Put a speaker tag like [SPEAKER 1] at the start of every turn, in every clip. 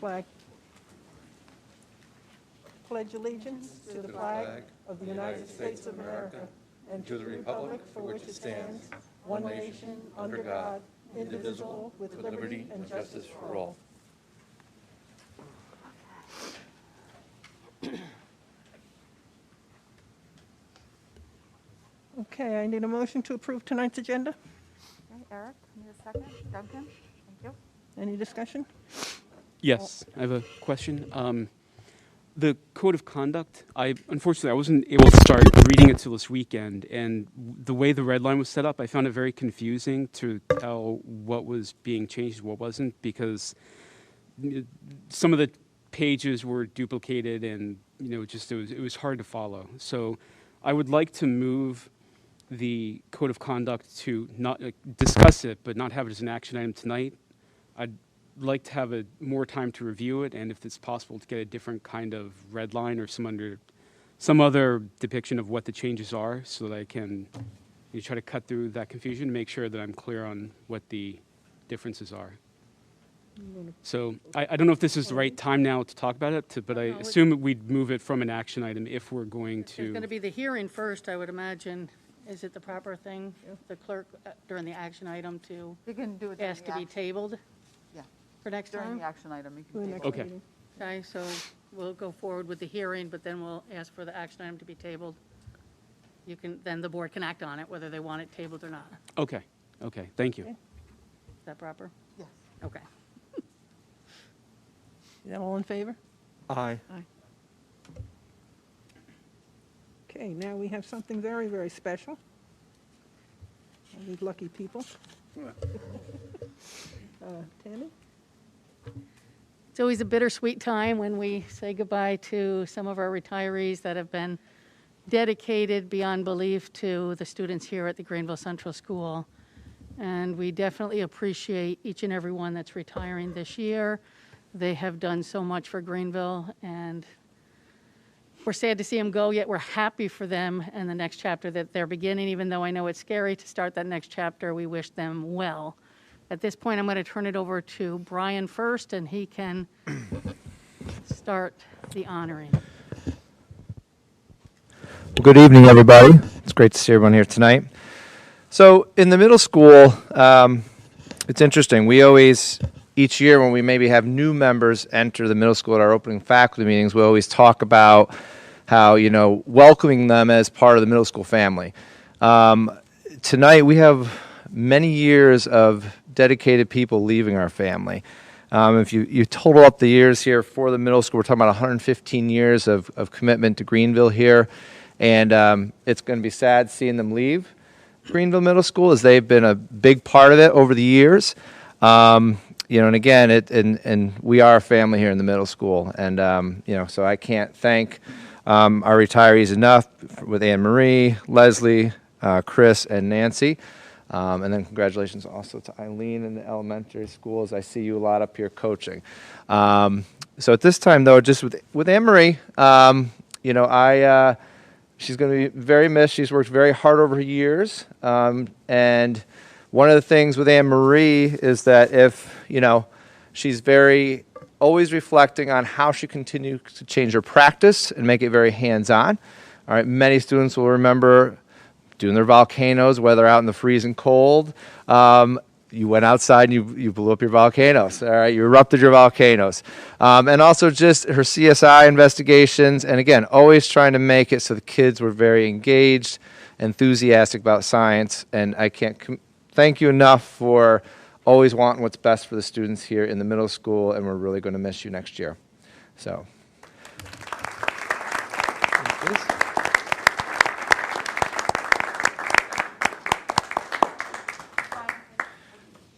[SPEAKER 1] flag. Pledge allegiance to the flag of the United States of America and to the republic for which it stands, one nation, under God, indivisible, with liberty and justice for all. Okay, I need a motion to approve tonight's agenda.
[SPEAKER 2] Okay, Eric, need a second? Duncan, thank you.
[SPEAKER 1] Any discussion?
[SPEAKER 3] Yes, I have a question. The code of conduct, unfortunately, I wasn't able to start reading it till this weekend, and the way the red line was set up, I found it very confusing to tell what was being changed, what wasn't, because some of the pages were duplicated, and it was hard to follow. So I would like to move the code of conduct to not discuss it, but not have it as an action item tonight. I'd like to have more time to review it, and if it's possible to get a different kind of red line or some other depiction of what the changes are, so that I can try to cut through that confusion, make sure that I'm clear on what the differences are. So I don't know if this is the right time now to talk about it, but I assume that we'd move it from an action item if we're going to.
[SPEAKER 4] There's going to be the hearing first, I would imagine. Is it the proper thing, the clerk, during the action item to
[SPEAKER 2] You can do it during
[SPEAKER 4] ask
[SPEAKER 2] the
[SPEAKER 4] to be
[SPEAKER 2] action.
[SPEAKER 4] tabled
[SPEAKER 2] Yeah,
[SPEAKER 4] for next
[SPEAKER 2] during
[SPEAKER 4] time?
[SPEAKER 2] the action item, you
[SPEAKER 1] For the
[SPEAKER 2] can
[SPEAKER 1] next
[SPEAKER 2] table.
[SPEAKER 3] Okay.
[SPEAKER 1] meeting.
[SPEAKER 4] Okay, so we'll go forward with the hearing, but then we'll ask for the action item to be tabled. Then the board can act on it, whether they want it tabled or not.
[SPEAKER 3] Okay, thank you.
[SPEAKER 1] Okay.
[SPEAKER 4] Is that proper?
[SPEAKER 2] Yes.
[SPEAKER 4] Okay.
[SPEAKER 1] Is that all in favor?
[SPEAKER 5] Aye.
[SPEAKER 1] Okay, now we have something very, very special. These lucky people. Tammy?
[SPEAKER 4] It's always a bittersweet time when we say goodbye to some of our retirees that have been dedicated beyond belief to the students here at the Greenville Central School. And we definitely appreciate each and every one that's retiring this year. They have done so much for Greenville, and we're sad to see them go, yet we're happy for them and the next chapter that they're beginning. Even though I know it's scary to start that next chapter, we wish them well. At this point, I'm going to turn it over to Brian first, and he can start the honoring.
[SPEAKER 5] Good evening, everybody. It's great to see everyone here tonight. So in the middle school, it's interesting. We always, each year when we maybe have new members enter the middle school at our opening faculty meetings, we always talk about how, welcoming them as part of the middle school family. Tonight we have many years of dedicated people leaving our family. If you total up the years here for the middle school, we're talking about 115 years of commitment to Greenville here. And it's going to be sad seeing them leave Greenville Middle School, as they've been a big part of it over the years. And again, and we are a family here in the middle school. And, so I can't thank our retirees enough, with Anne Marie, Leslie, Chris, and Nancy. And then congratulations also to Eileen in the elementary schools. I see you a lot up here coaching. So at this time, though, just with Anne Marie, she's going to be very missed. She's worked very hard over her years. And one of the things with Anne Marie is that she's very always reflecting on how she continues to change her practice and make it very hands-on. All right, many students will remember doing their volcanoes, whether out in the freezing cold. You went outside and you blew up your volcanoes, all right? You erupted your volcanoes. And also just her CSI investigations, and again, always trying to make it so the kids were very engaged, enthusiastic about science, and I can't thank you enough for always wanting what's best for the students here in the middle school, and we're really going to miss you next year. So.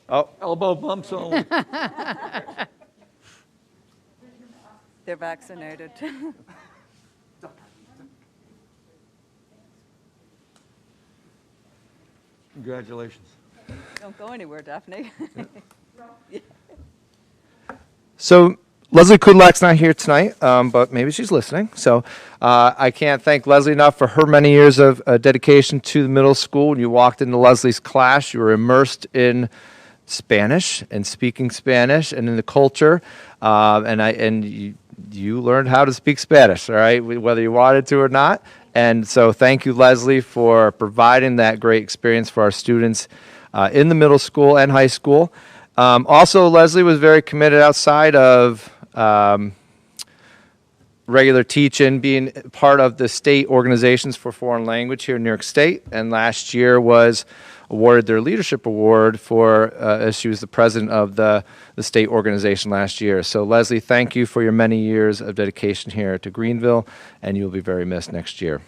[SPEAKER 5] Oh,
[SPEAKER 6] Elbow bumps only.
[SPEAKER 2] They're vaccinated.
[SPEAKER 6] Congratulations.
[SPEAKER 2] Don't go anywhere, Daphne.
[SPEAKER 5] so Leslie Kudlak's not here tonight, but maybe she's listening. So I can't thank Leslie enough for her many years of dedication to the middle school. When you walked into Leslie's class, you were immersed in Spanish and speaking Spanish and in the culture. You learned how to speak Spanish, all right, whether you wanted to or not. And so thank you, Leslie, for providing that great experience for our students in the middle school and high school. Also, Leslie was very committed outside of regular teaching, being part of the state organizations for foreign language here in New York State, and last year was awarded their leadership award for, as she was the president of the state organization last year. So Leslie, thank you for your many years of dedication here to Greenville, and you'll be very missed next year.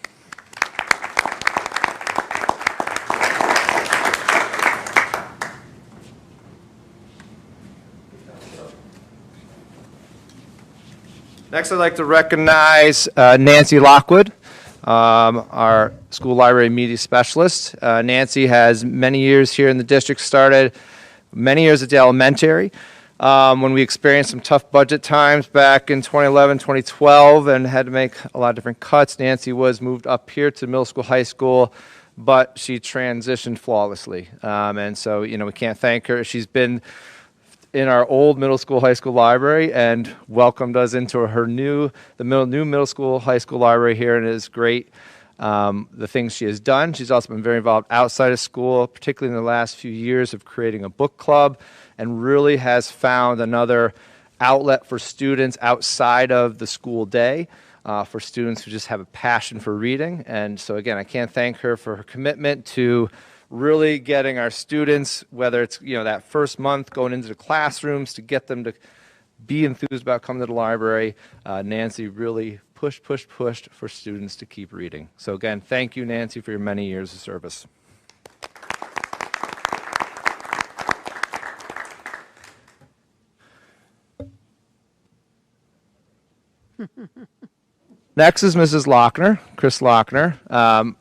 [SPEAKER 5] Next, I'd like to recognize Nancy Lockwood, our school library media specialist. Nancy has many years here in the district, started many years at the elementary. When we experienced some tough budget times back in 2011, 2012, and had to make a lot of different cuts, Nancy was moved up here to middle school, high school, but she transitioned flawlessly. And so, we can't thank her. She's been in our old middle school, high school library and welcomed us into her new middle school, high school library here, and it is great. The things she has done. She's also been very involved outside of school, particularly in the last few years of creating a book club, and really has found another outlet for students outside of the school day, for students who just have a passion for reading. And so again, I can't thank her for her commitment to really getting our students, whether it's that first month going into the classrooms, to get them to be enthused about coming to the library. Nancy really pushed for students to keep reading. So again, thank you, Nancy, for your many years of service. Next is Mrs. Lochner, Chris Lochner.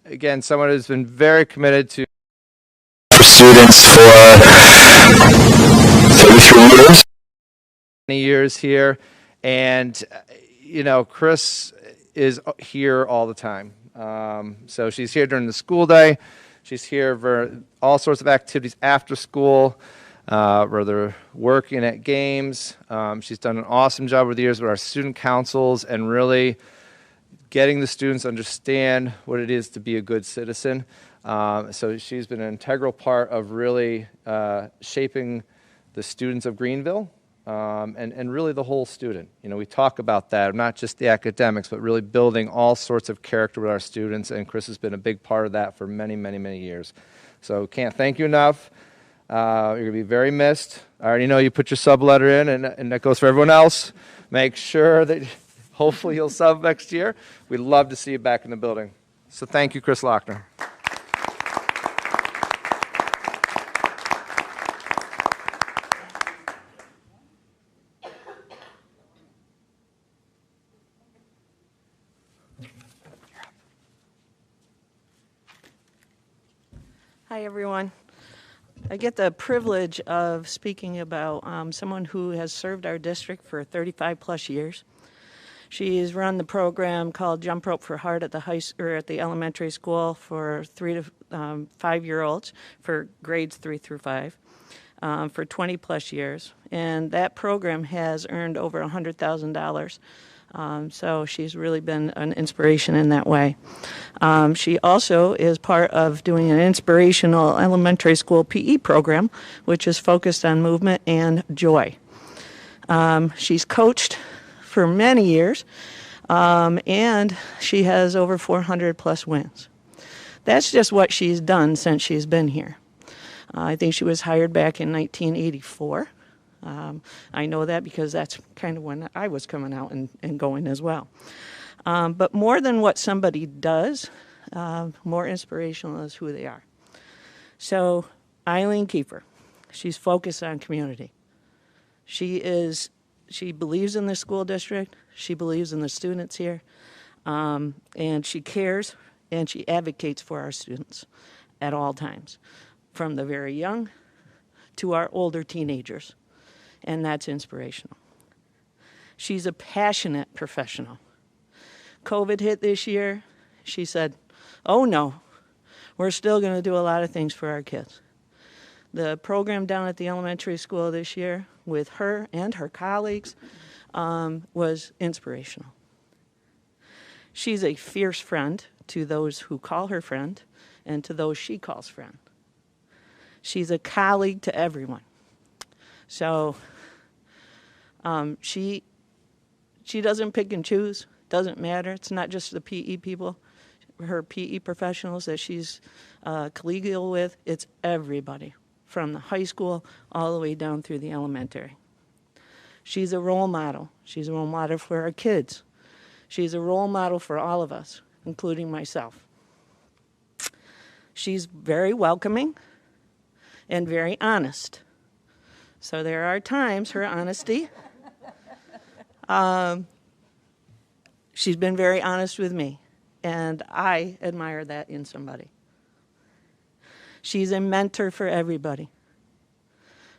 [SPEAKER 5] Again, someone who's been very committed to students for 33 years. Many years here, and Chris is here all the time. So she's here during the school day. She's here for all sorts of activities after school, whether working at games. She's done an awesome job over the years with our student councils and really getting the students to understand what it is to be a good citizen. So she's been an integral part of really shaping the students of Greenville, and really the whole student. We talk about that, not just the academics, but really building all sorts of character with our students, and Chris has been a big part of that for many, many, many years. So can't thank you enough. You're going to be very missed. I already know you put your sub letter in, and that goes for everyone else. Make sure that hopefully you'll sub next year. We'd love to see you back in the building. So thank you, Chris Lochner.
[SPEAKER 1] Hi, everyone. I get the privilege of speaking about someone who has served our district for 35 plus years. She's run the program called Jump Rope for Heart at the elementary school for 3 to 5-year-olds for grades 3 through 5 for 20 plus years. And that program has earned over $100,000. So she's really been an inspiration in that way. She also is part of doing an inspirational elementary school PE program, which is focused on movement and joy. She's coached for many years, and she has over 400 plus wins. That's just what she's done since she's been here. I think she was hired back in 1984. I know that because that's kind of when I was coming out and going as well. But more than what somebody does, more inspirational is who they are. So Eileen Kiefer, she's focused on community. She believes in the school district. She believes in the students here. And she cares and she advocates for our students at all times, from the very young to our older teenagers. And that's inspirational. She's a passionate professional. COVID hit this year. She said, oh no, we're still going to do a lot of things for our kids.
[SPEAKER 7] The program down at the elementary school this year with her and her colleagues was inspirational. She's a fierce friend to those who call her friend and to those she calls friend. She's a colleague to everyone. So she doesn't pick and choose, doesn't matter. It's not just the PE people, her PE professionals that she's collegial with. It's everybody from the high school all the way down through the elementary. She's a role model. She's a role model for our kids. She's a role model for all of us, including myself. She's very welcoming and very honest. So there are times, her honesty, she's been very honest with me, and I admire that in somebody. She's a mentor for everybody.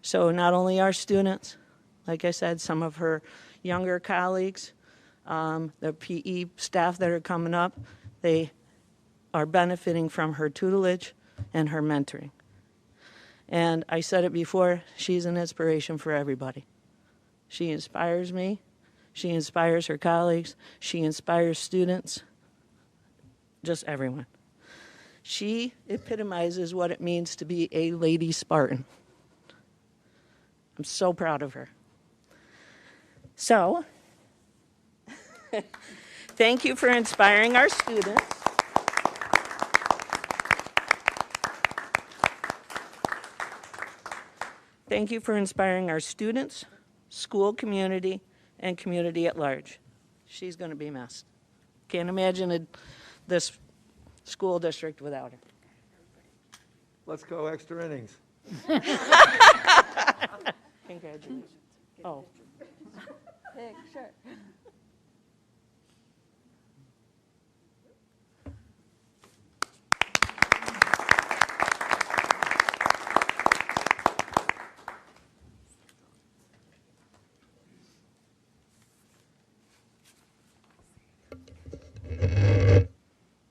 [SPEAKER 7] So not only our students, like I said, some of her younger colleagues, the PE staff that are coming up, they are benefiting from her tutelage and her mentoring. And I said it before, she's an inspiration for everybody. She inspires me. She inspires her colleagues. She inspires students, just everyone. She epitomizes what it means to be a Lady Spartan. I'm so proud of her. So, thank you for inspiring our students. Thank you for inspiring our students, school community, and community at large. She's going to be missed. Can't imagine this school district without her.
[SPEAKER 6] Let's go extra innings.
[SPEAKER 7] Congratulations. Oh.
[SPEAKER 2] Picture.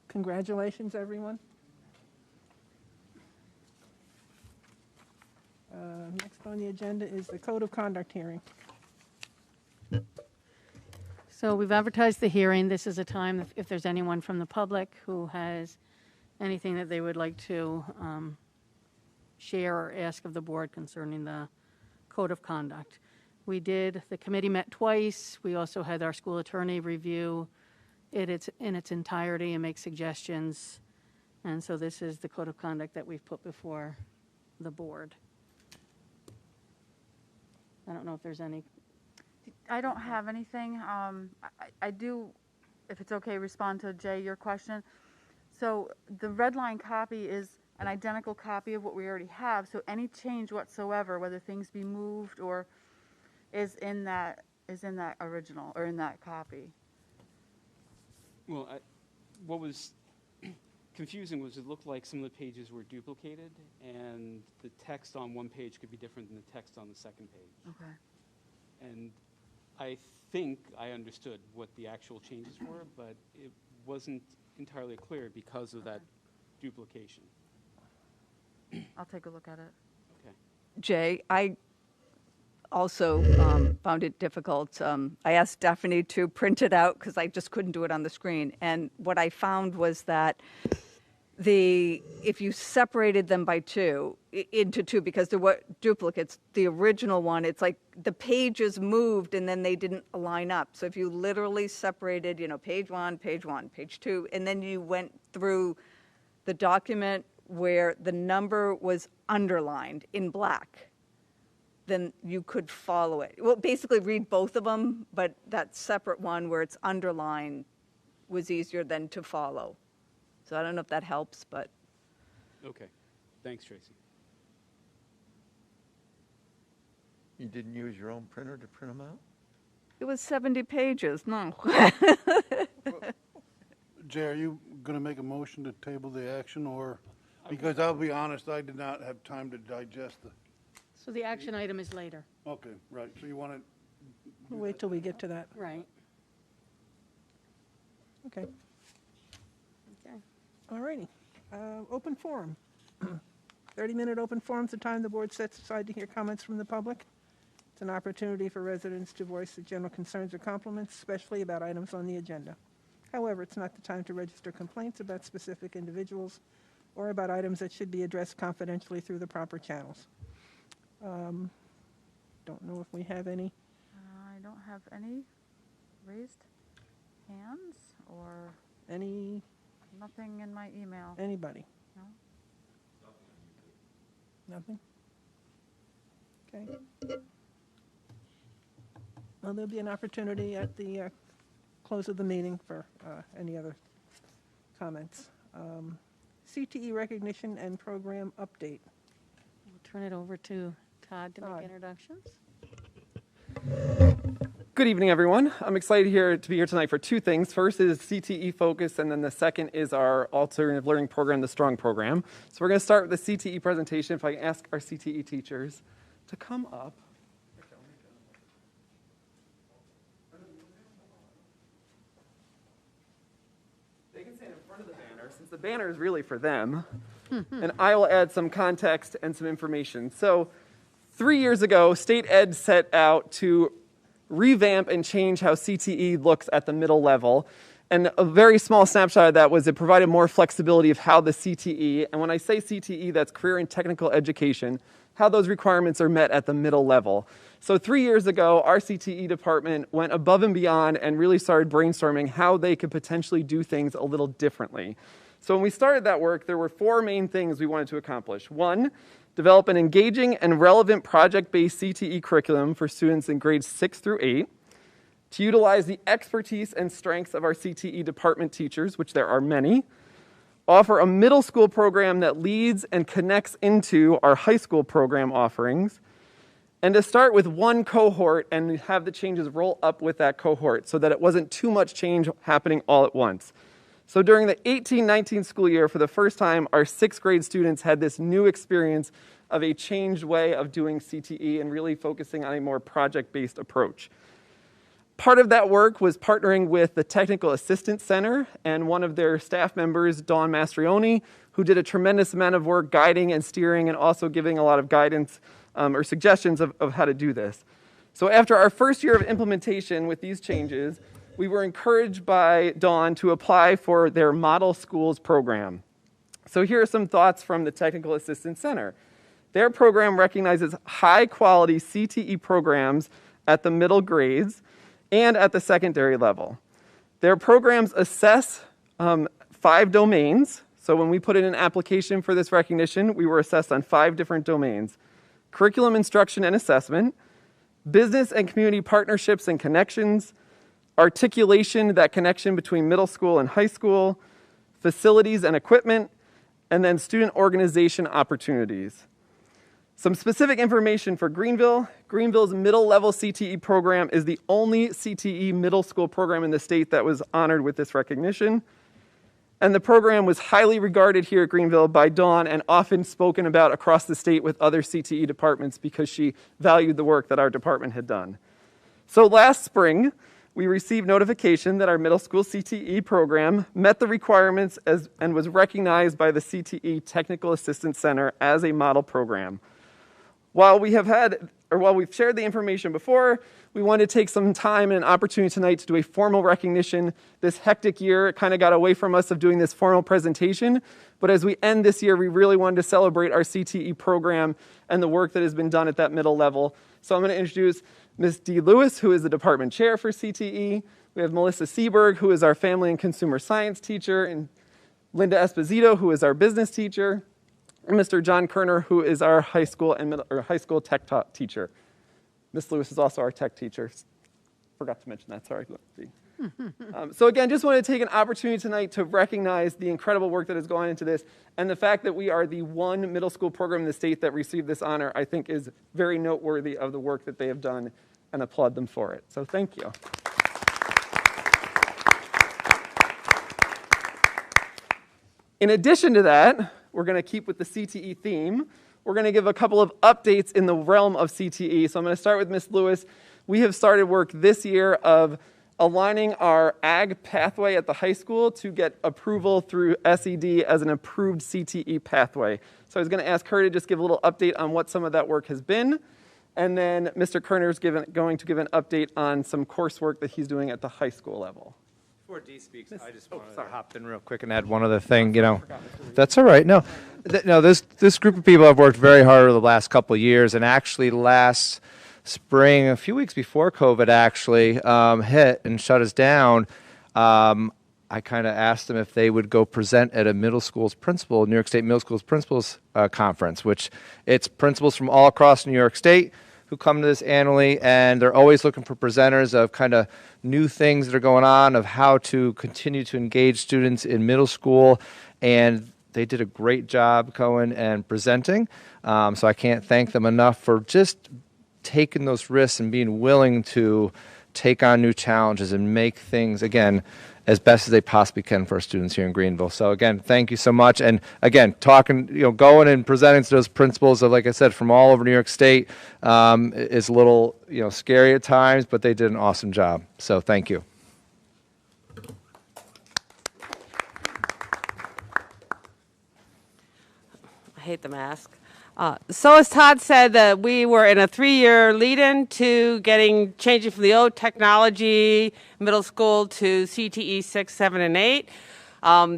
[SPEAKER 1] Congratulations, everyone. Next on the agenda is the Code of Conduct hearing.
[SPEAKER 4] So we've advertised the hearing. This is a time if there's anyone from the public who has anything that they would like to share or ask of the board concerning the Code of Conduct. The committee met twice. We also had our school attorney review it in its entirety and make suggestions. And so this is the Code of Conduct that we've put before the board. I don't know if there's any.
[SPEAKER 2] I don't have anything. I do, if it's okay, respond to Jay, your question. So the red line copy is an identical copy of what we already have. So any change whatsoever, whether things be moved or is in that original or in that copy.
[SPEAKER 3] Well, what was confusing was it looked like some of the pages were duplicated, and the text on one page could be different than the text on the second page.
[SPEAKER 2] Okay.
[SPEAKER 3] And I think I understood what the actual changes were, but it wasn't entirely clear because of that duplication.
[SPEAKER 2] I'll take a look at it.
[SPEAKER 3] Okay.
[SPEAKER 8] Jay, I also found it difficult. I asked Stephanie to print it out because I just couldn't do it on the screen. And what I found was that if you separated them into two, because there were duplicates, the original one, it's like the pages moved and then they didn't line up. So if you literally separated, page one, page two, and then you went through the document where the number was underlined in black, then you could follow it. Well, basically read both of them, but that separate one where it's underlined was easier than to follow. So I don't know if that helps, but.
[SPEAKER 3] Okay. Thanks, Tracy.
[SPEAKER 6] You didn't use your own printer to print them out?
[SPEAKER 8] It was 70 pages, no.
[SPEAKER 9] Jay, are you going to make a motion to table the action, or, because I'll be honest, I did not have time to digest the,
[SPEAKER 4] So the action item is later.
[SPEAKER 9] okay, right, so you want to,
[SPEAKER 1] We'll wait till we get to that.
[SPEAKER 4] Right.
[SPEAKER 1] Okay.
[SPEAKER 4] Okay.
[SPEAKER 1] All righty. Open forum. 30-minute open forum is the time the board sets aside to hear comments from the public. It's an opportunity for residents to voice their general concerns or compliments, especially about items on the agenda. However, it's not the time to register complaints about specific individuals or about items that should be addressed confidentially through the proper channels. Don't know if we have any.
[SPEAKER 2] I don't have any raised hands or
[SPEAKER 1] Any,
[SPEAKER 2] nothing in my email.
[SPEAKER 1] anybody?
[SPEAKER 2] No.
[SPEAKER 1] Nothing? Okay. Well, there'll be an opportunity at the close of the meeting for any other comments. CTE recognition and program update.
[SPEAKER 4] We'll turn it over to Todd to
[SPEAKER 1] Todd.
[SPEAKER 4] make introductions.
[SPEAKER 10] Good evening, everyone. I'm excited to be here tonight for two things. First is CTE focus, and then the second is our alternative learning program, the STRONG program. So we're going to start with the CTE presentation. If I can ask our CTE teachers to come up. They can stand in front of the banner, since the banner is really for them. And I will add some context and some information. So 3 years ago, State Ed set out to revamp and change how CTE looks at the middle level. And a very small snapshot of that was it provided more flexibility of how the CTE, and when I say CTE, that's career and technical education, how those requirements are met at the middle level. So 3 years ago, our CTE department went above and beyond and really started brainstorming how they could potentially do things a little differently. So when we started that work, there were four main things we wanted to accomplish. One, develop an engaging and relevant project-based CTE curriculum for students in grades 6 through 8, to utilize the expertise and strengths of our CTE department teachers, which there are many, offer a middle school program that leads and connects into our high school program offerings, and to start with one cohort and have the changes roll up with that cohort so that it wasn't too much change happening all at once. So during the 18-19 school year, for the first time, our 6th grade students had this new experience of a changed way of doing CTE and really focusing on a more project-based approach. Part of that work was partnering with the Technical Assistance Center and one of their staff members, Dawn Mastrioni, who did a tremendous amount of work guiding and steering and also giving a lot of guidance or suggestions of how to do this. So after our first year of implementation with these changes, we were encouraged by Dawn to apply for their Model Schools program. So here are some thoughts from the Technical Assistance Center. Their program recognizes high-quality CTE programs at the middle grades and at the secondary level. Their programs assess 5 domains. So when we put in an application for this recognition, we were assessed on 5 different domains: curriculum instruction and assessment, business and community partnerships and connections, articulation, that connection between middle school and high school, facilities and equipment, and then student organization opportunities. Some specific information for Greenville. Greenville's middle level CTE program is the only CTE middle school program in the state that was honored with this recognition. And the program was highly regarded here at Greenville by Dawn and often spoken about across the state with other CTE departments because she valued the work that our department had done. So last spring, we received notification that our middle school CTE program met the requirements and was recognized by the CTE Technical Assistance Center as a model program. While we've shared the information before, we wanted to take some time and an opportunity tonight to do a formal recognition. This hectic year kind of got away from us of doing this formal presentation, but as we end this year, we really wanted to celebrate our CTE program and the work that has been done at that middle level. So I'm going to introduce Ms. Dee Lewis, who is the department chair for CTE. We have Melissa Seberg, who is our family and consumer science teacher, and Linda Esposito, who is our business teacher, and Mr. John Kerner, who is our high school tech teacher. Ms. Lewis is also our tech teacher. Forgot to mention that, sorry. So again, just wanted to take an opportunity tonight to recognize the incredible work that has gone into this, and the fact that we are the one middle school program in the state that received this honor, I think is very noteworthy of the work that they have done, and applaud them for it. So thank you. In addition to that, we're going to keep with the CTE theme. We're going to give a couple of updates in the realm of CTE. So I'm going to start with Ms. Lewis. We have started work this year of aligning our ag pathway at the high school to get approval through SED as an approved CTE pathway. So I was going to ask her to just give a little update on what some of that work has been. And then Mr. Kerner is going to give an update on some coursework that he's doing at the high school level.
[SPEAKER 5] Before Dee speaks, I just want to hop in real quick and add one other thing. That's all right. No, this group of people have worked very hard over the last couple of years, and actually last spring, a few weeks before COVID actually hit and shut us down, I kind of asked them if they would go present at a New York State Middle Schools Principals Conference, which it's principals from all across New York State who come to this annually, and they're always looking for presenters of kind of new things that are going on, of how to continue to engage students in middle school, and they did a great job going and presenting. So I can't thank them enough for just taking those risks and being willing to take on new challenges and make things, again, as best as they possibly can for our students here in Greenville. So again, thank you so much. And again, going and presenting to those principals of, like I said, from all over New York State is a little, scary at times, but they did an awesome job. So thank you.
[SPEAKER 11] I hate the mask. So as Todd said, we were in a 3-year lead-in to changing from the old technology middle school to CTE 6, 7, and 8.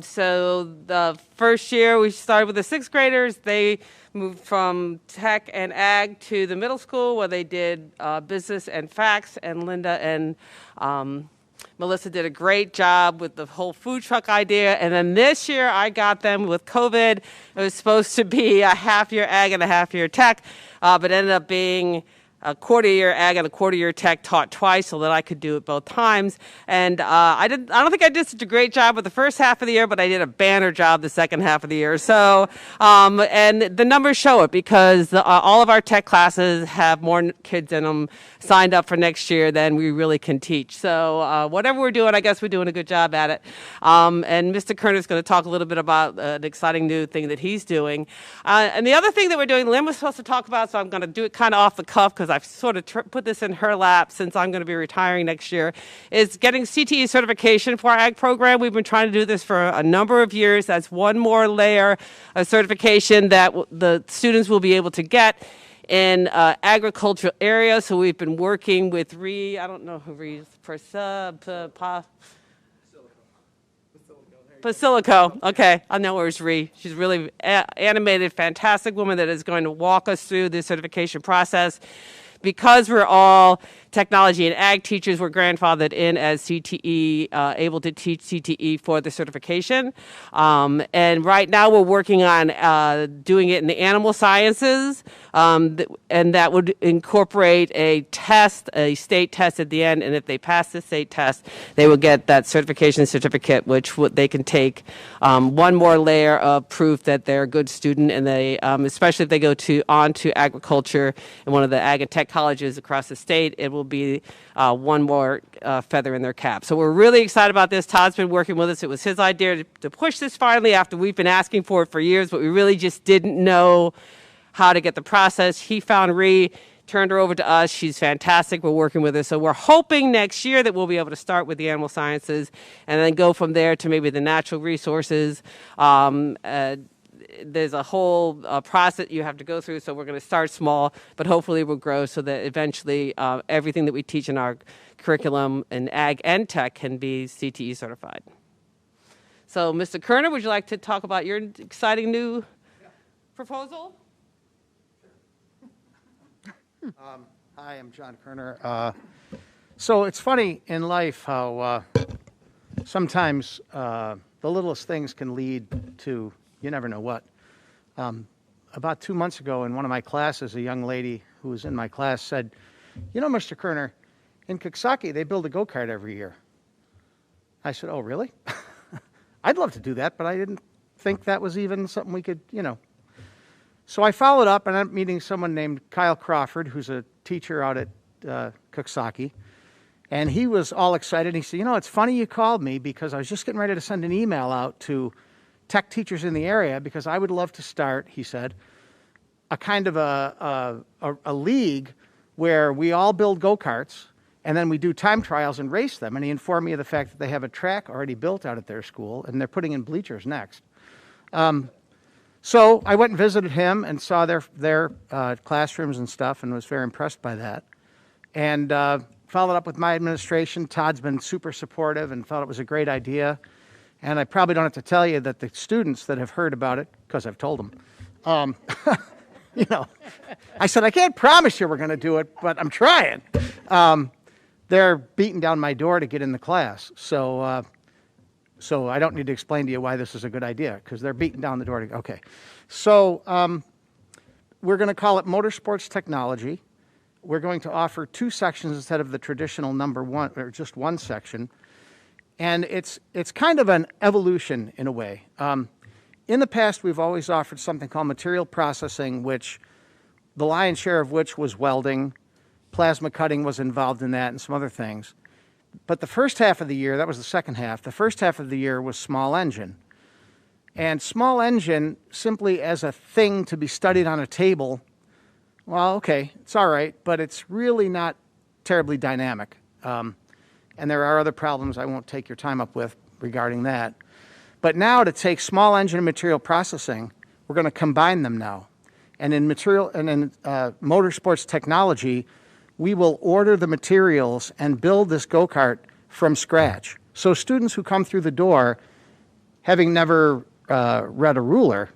[SPEAKER 11] So the first year we started with the 6th graders. They moved from tech and ag to the middle school where they did business and facts, and Linda and Melissa did a great job with the whole food truck idea. And then this year I got them with COVID. It was supposed to be a half-year ag and a half-year tech, but ended up being a quarter-year ag and a quarter-year tech taught twice so that I could do it both times. And I don't think I did such a great job with the first half of the year, but I did a banner job the second half of the year. So, and the numbers show it because all of our tech classes have more kids in them signed up for next year than we really can teach. So whatever we're doing, I guess we're doing a good job at it. And Mr. Kerner is going to talk a little bit about an exciting new thing that he's doing. And the other thing that we're doing, Lynn was supposed to talk about, so I'm going to do it kind of off the cuff because I've sort of put this in her lap since I'm going to be retiring next year, is getting CTE certification for our ag program. We've been trying to do this for a number of years. That's one more layer of certification that the students will be able to get in agricultural areas. So we've been working with I don't know who Ree is, Basilico. Okay, I know where's Ree. She's really animated, fantastic woman that is going to walk us through the certification process. Because we're all technology and ag teachers, we're grandfathered in as CTE, able to teach CTE for the certification. And right now we're working on doing it in the animal sciences, and that would incorporate a test, a state test at the end, and if they pass the state test, they will get that certification certificate, which they can take one more layer of proof that they're a good student, and they, especially if they go on to agriculture in one of the ag and tech colleges across the state, it will be one more feather in their cap. So we're really excited about this. Todd's been working with us. It was his idea to push this finally after we've been asking for it for years, but we really just didn't know how to get the process. He found Ree, turned her over to us. She's fantastic. We're working with her. So we're hoping next year that we'll be able to start with the animal sciences and then go from there to maybe the natural resources. There's a whole process you have to go through, so we're going to start small, but hopefully we'll grow so that eventually everything that we teach in our curriculum in ag and tech can be CTE certified. So, Mr. Kerner, would you like to talk about your exciting new proposal?
[SPEAKER 12] Hi, I'm John Kerner. So it's funny in life how sometimes the littlest things can lead to you never know what. About 2 months ago in one of my classes, a young lady who was in my class said, "You know, Mr. Kerner, in Coxsackie, they build a go-kart every year." I said, "Oh, really?" I'd love to do that, but I didn't think that was even something we could, So I followed up, and I'm meeting someone named Kyle Crawford, who's a teacher out at Coxsackie. And he was all excited. He said, "It's funny you called me because I was just getting ready to send an email out to tech teachers in the area because I would love to start," he said, "a kind of a league where we all build go-karts And then we do time trials and race them. And he informed me of the fact that they have a track already built out at their school, and they're putting in bleachers next. So I went and visited him and saw their classrooms and stuff, and was very impressed by that. And followed up with my administration. Todd's been super supportive and felt it was a great idea. And I probably don't have to tell you that the students that have heard about it, because I've told them, you know, I said, I can't promise you we're going to do it, but I'm trying. They're beating down my door to get in the class. So I don't need to explain to you why this is a good idea, because they're beating down the door. Okay. So we're going to call it Motorsports Technology. We're going to offer 2 sections instead of the traditional number 1, or just 1 section. And it's kind of an evolution in a way. In the past, we've always offered something called material processing, which the lion's share of which was welding. Plasma cutting was involved in that, and some other things. But the first half of the year, that was the second half, the first half of the year was small engine. And small engine, simply as a thing to be studied on a table, well, okay, it's all right, but it's really not terribly dynamic. And there are other problems I won't take your time up with regarding that. But now to take small engine and material processing, we're going to combine them now. And in motorsports technology, we will order the materials and build this go-kart from scratch. So students who come through the door, having never read a ruler,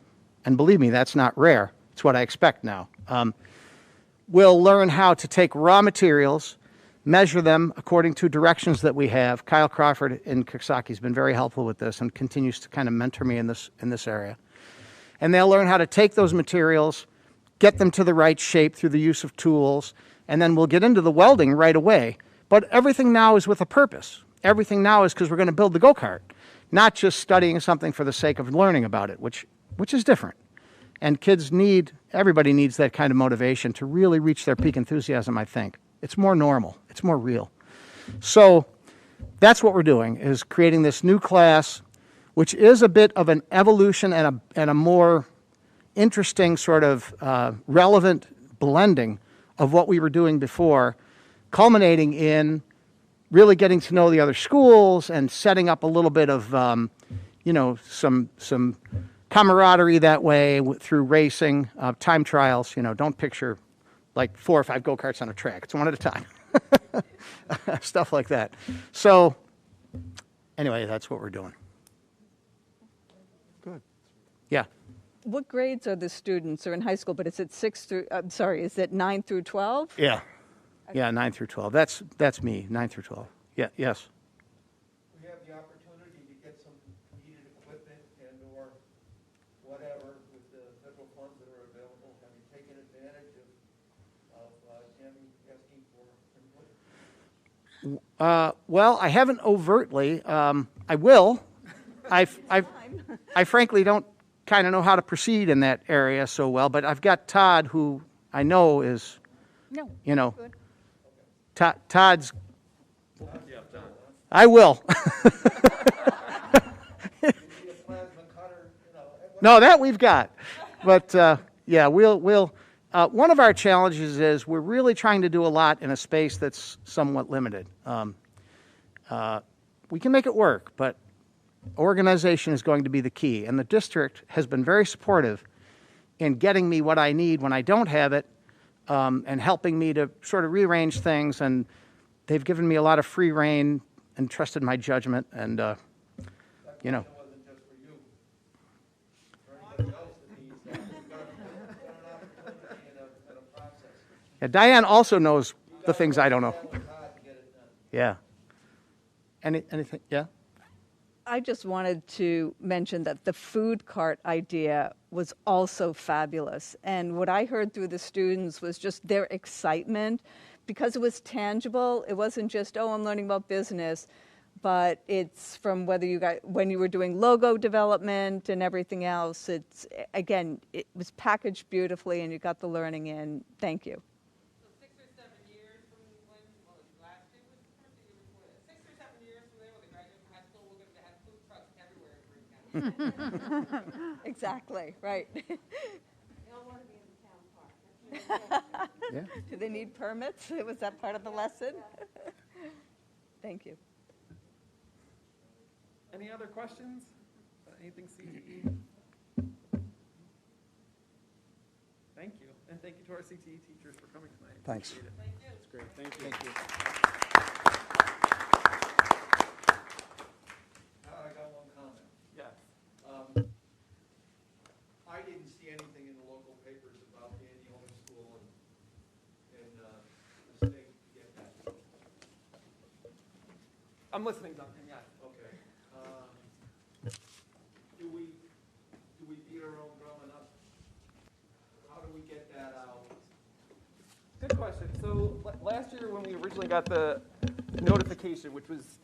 [SPEAKER 12] and believe me, that's not rare, it's what I expect now, will learn how to take raw materials, measure them according to directions that we have. Kyle Crawford in Coxsackie has been very helpful with this and continues to kind of mentor me in this area. And they'll learn how to take those materials, get them to the right shape through the use of tools, and then we'll get into the welding right away. But everything now is with a purpose. Everything now is because we're going to build the go-kart, not just studying something for the sake of learning about it, which is different. And everybody needs that kind of motivation to really reach their peak enthusiasm, I think. It's more normal. It's more real. So that's what we're doing, is creating this new class, which is a bit of an evolution and a more interesting sort of relevant blending of what we were doing before, culminating in really getting to know the other schools and setting up a little bit of, some camaraderie that way through racing, time trials. Don't picture like 4 or 5 go-karts on a track. It's one at a time. Stuff like that. So anyway, that's what we're doing.
[SPEAKER 6] Good.
[SPEAKER 12] Yeah.
[SPEAKER 8] What grades are the students? They're in high school, but is it 9 through 12?
[SPEAKER 12] Yeah. Yeah, 9 through 12. That's me, 9 through 12. Yeah, yes.
[SPEAKER 6] We have the opportunity to get some needed equipment and or whatever with the federal funds that are available. Have you taken advantage of asking for input?
[SPEAKER 12] Well, I haven't overtly. I will. I frankly don't kind of know how to proceed in that area so well, but I've got Todd, who I know is,
[SPEAKER 8] Good.
[SPEAKER 12] Todd's. I will. No, that we've got. But yeah, we'll. One of our challenges is we're really trying to do a lot in a space that's somewhat limited. We can make it work, but organization is going to be the key. And the district has been very supportive in getting me what I need when I don't have it, and helping me to sort of rearrange things. And they've given me a lot of free rein and trusted my judgment. And,
[SPEAKER 6] That wasn't just for you. For anybody else that needs that. We've got an opportunity and a process.
[SPEAKER 12] Yeah, Diane also knows the things I don't know. Yeah. Anything? Yeah?
[SPEAKER 8] I just wanted to mention that the food cart idea was also fabulous. And what I heard through the students was just their excitement because it was tangible. It wasn't just, oh, I'm learning about business, but it's from when you were doing logo development and everything else. It's, again, it was packaged beautifully and you got the learning in. Thank you.
[SPEAKER 11] 6 or 7 years from when, last year was the first year before that. 6 or 7 years from there, when they graduate from high school, we're going to have food trucks everywhere in Green County.
[SPEAKER 8] Exactly, right.
[SPEAKER 11] They all want to be in the town park.
[SPEAKER 12] Yeah.
[SPEAKER 8] Do they need permits? Was that part of the lesson? Thank you.
[SPEAKER 10] Any other questions? Anything CTE? Thank you. And thank you to our CTE teachers for coming tonight.
[SPEAKER 12] Thanks.
[SPEAKER 10] Appreciate it. Thank you. It's great. Thank you.
[SPEAKER 12] Thank you.
[SPEAKER 6] Now I got one comment.
[SPEAKER 10] Yes.
[SPEAKER 6] I didn't see anything in the local papers about being the only school in the state to get that.
[SPEAKER 10] I'm listening, Duncan, yes.
[SPEAKER 6] Okay. Do we beat our own drum enough? How do we get that out?
[SPEAKER 10] Good question. So last year when we originally got the notification, which was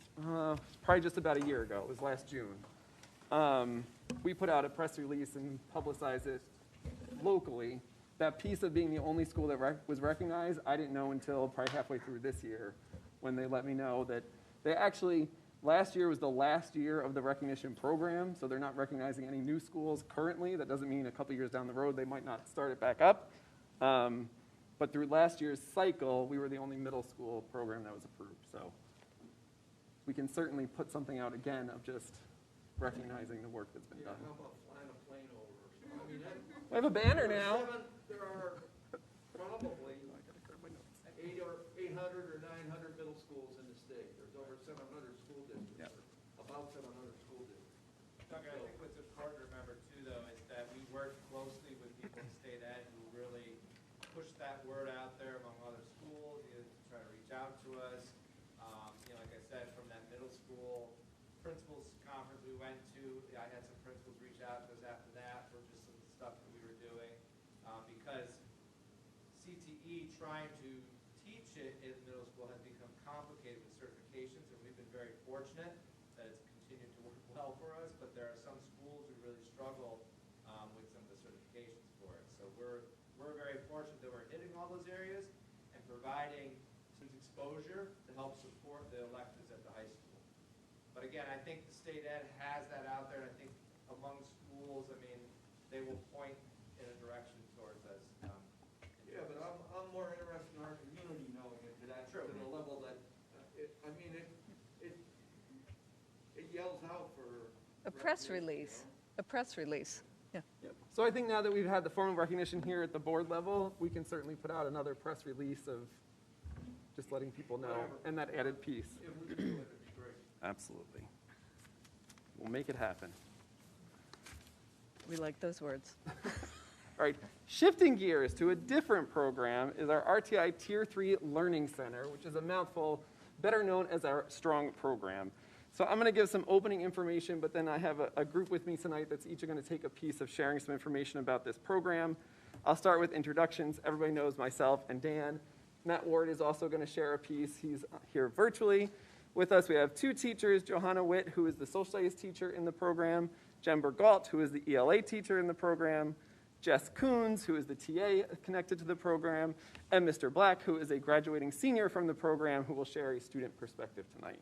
[SPEAKER 10] probably just about a year ago, it was last June, we put out a press release and publicized it locally. That piece of being the only school that was recognized, I didn't know until probably halfway through this year when they let me know that they actually, last year was the last year of the recognition program, so they're not recognizing any new schools currently. That doesn't mean a couple years down the road they might not start it back up. But through last year's cycle, we were the only middle school program that was approved. So we can certainly put something out again of just recognizing the work that's been done.
[SPEAKER 6] How about flying a plane over? I mean,
[SPEAKER 10] We have a banner now.
[SPEAKER 6] There are probably 800 or 900 middle schools in the state. There's over 700 school districts, about 700 school districts.
[SPEAKER 13] Tucker, I think what's important to remember too, though, is that we work closely with people in state ed who really push that word out there among other schools, either to try to reach out to us. Like I said, from that middle school principals conference we went to, I had some principals reach out to us after that for just some stuff that we were doing, because CTE trying to teach it in middle school has become complicated with certifications, and we've been very fortunate that it's continued to work well for us, but there are some schools who really struggle with some of the certifications for it. So we're very fortunate that we're hitting all those areas and providing some exposure to help support the electives at the high school. But again, I think the state ed has that out there, and I think among schools, I mean, they will point in a direction towards us.
[SPEAKER 6] Yeah, but I'm more interested in our community knowing it to that, to the level that, it yells out for.
[SPEAKER 8] A press release. A press release. Yeah.
[SPEAKER 10] Yep. So I think now that we've had the formal recognition here at the board level, we can certainly put out another press release of just letting people know, and that added piece.
[SPEAKER 6] If we can do it, it'd be great.
[SPEAKER 10] Absolutely. We'll make it happen.
[SPEAKER 8] We like those words.
[SPEAKER 10] All right, shifting gears to a different program is our RTI Tier 3 Learning Center, which is a mouthful, better known as our STRONG program. So I'm going to give some opening information, but then I have a group with me tonight that's each going to take a piece of sharing some information about this program. I'll start with introductions. Everybody knows myself and Dan. Matt Ward is also going to share a piece. He's here virtually. With us, we have two teachers, Johanna Witt, who is the social studies teacher in the program, Jen Bergalt, who is the ELA teacher in the program, Jess Coons, who is the TA connected to the program, and Mr. Black, who is a graduating senior from the program, who will share a student perspective tonight.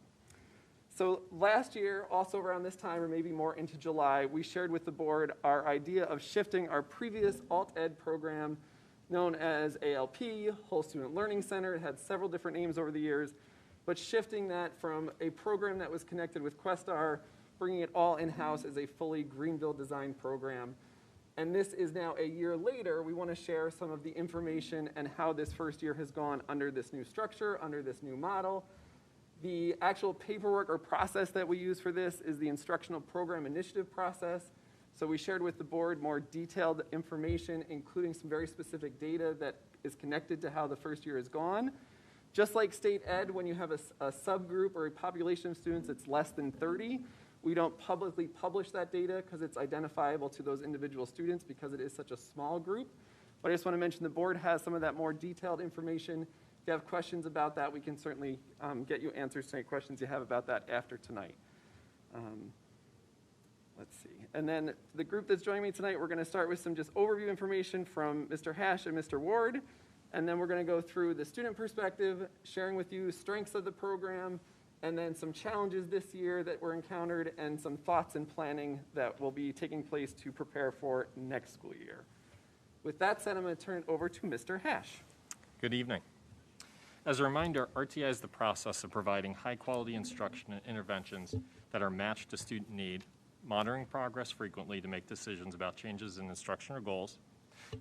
[SPEAKER 10] So last year, also around this time, or maybe more into July, we shared with the board our idea of shifting our previous alt-ed program known as ALP, Whole Student Learning Center. It had several different names over the years, but shifting that from a program that was connected with Questar, bringing it all in-house as a fully Greenville designed program. And this is now a year later. We want to share some of the information and how this first year has gone under this new structure, under this new model. The actual paperwork or process that we use for this is the Instructional Program Initiative process. So we shared with the board more detailed information, including some very specific data that is connected to how the first year has gone. Just like state ed, when you have a subgroup or a population of students that's less than 30, we don't publicly publish that data because it's identifiable to those individual students because it is such a small group. But I just want to mention the board has some of that more detailed information. If you have questions about that, we can certainly get you answers to any questions you have about that after tonight. Let's see. And then the group that's joining me tonight, we're going to start with some just overview information from Mr. Hash and Mr. Ward. And then we're going to go through the student perspective, sharing with you strengths of the program, and then some challenges this year that were encountered, and some thoughts and planning that will be taking place to prepare for next school year. With that said, I'm going to turn it over to Mr. Hash.
[SPEAKER 14] Good evening. As a reminder, RTI is the process of providing high-quality instruction and interventions that are matched to student need, monitoring progress frequently to make decisions about changes in instruction or goals,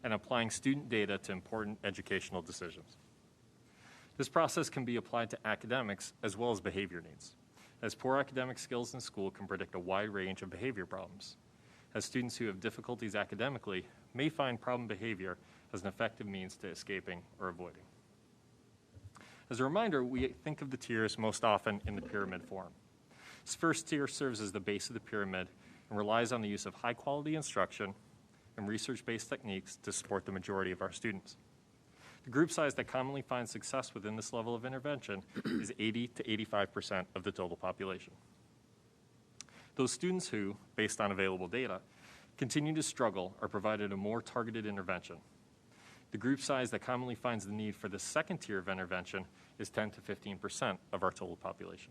[SPEAKER 14] and applying student data to important educational decisions. This process can be applied to academics as well as behavior needs, as poor academic skills in school can predict a wide range of behavior problems, as students who have difficulties academically may find problem behavior as an effective means to escaping or avoiding. As a reminder, we think of the tiers most often in the pyramid form. This first tier serves as the base of the pyramid and relies on the use of high-quality instruction and research-based techniques to support the majority of our students. The group size that commonly finds success within this level of intervention is 80 to 85% of the total population. Those students who, based on available data, continue to struggle are provided a more targeted intervention. The group size that commonly finds the need for the second tier of intervention is 10 to 15% of our total population.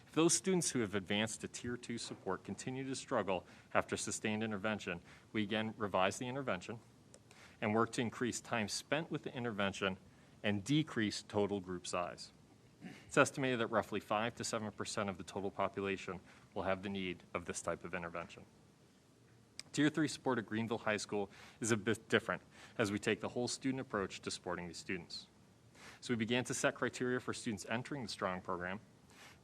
[SPEAKER 14] If those students who have advanced to Tier 2 support continue to struggle after sustained intervention, we again revise the intervention and work to increase time spent with the intervention and decrease total group size. It's estimated that roughly 5 to 7% of the total population will have the need of this type of intervention. Tier 3 support at Greenville High School is a bit different as we take the whole student approach to supporting these students. So we began to set criteria for students entering the STRONG program.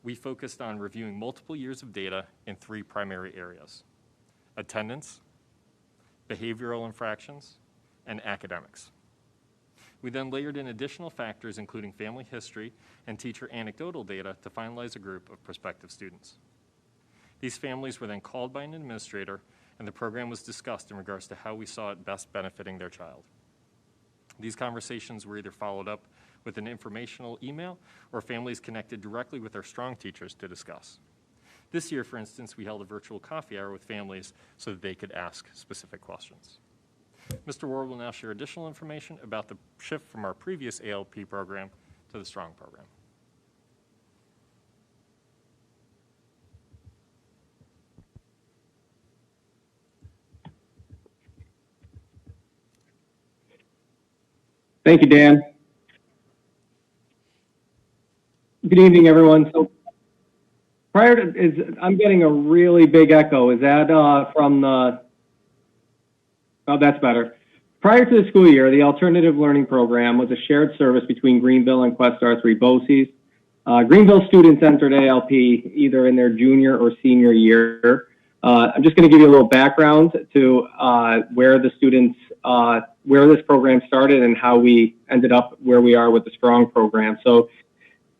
[SPEAKER 14] We focused on reviewing multiple years of data in 3 primary areas: attendance, behavioral infractions, and academics. We then layered in additional factors including family history and teacher anecdotal data to finalize a group of prospective students. These families were then called by an administrator and the program was discussed in regards to how we saw it best benefiting their child. These conversations were either followed up with an informational email or families connected directly with our STRONG teachers to discuss. This year, for instance, we held a virtual coffee hour with families so that they could ask specific questions. Mr. Ward will now share additional information about the shift from our previous ALP program to the STRONG program.
[SPEAKER 15] Thank you, Dan. Good evening, everyone. So prior to, I'm getting a really big echo. Is that from the, oh, that's better. Prior to the school year, the Alternative Learning Program was a shared service between Greenville and Questar 3 BOCES. Greenville students entered ALP either in their junior or senior year. I'm just going to give you a little background to where the students, where this program started and how we ended up where we are with the STRONG program. So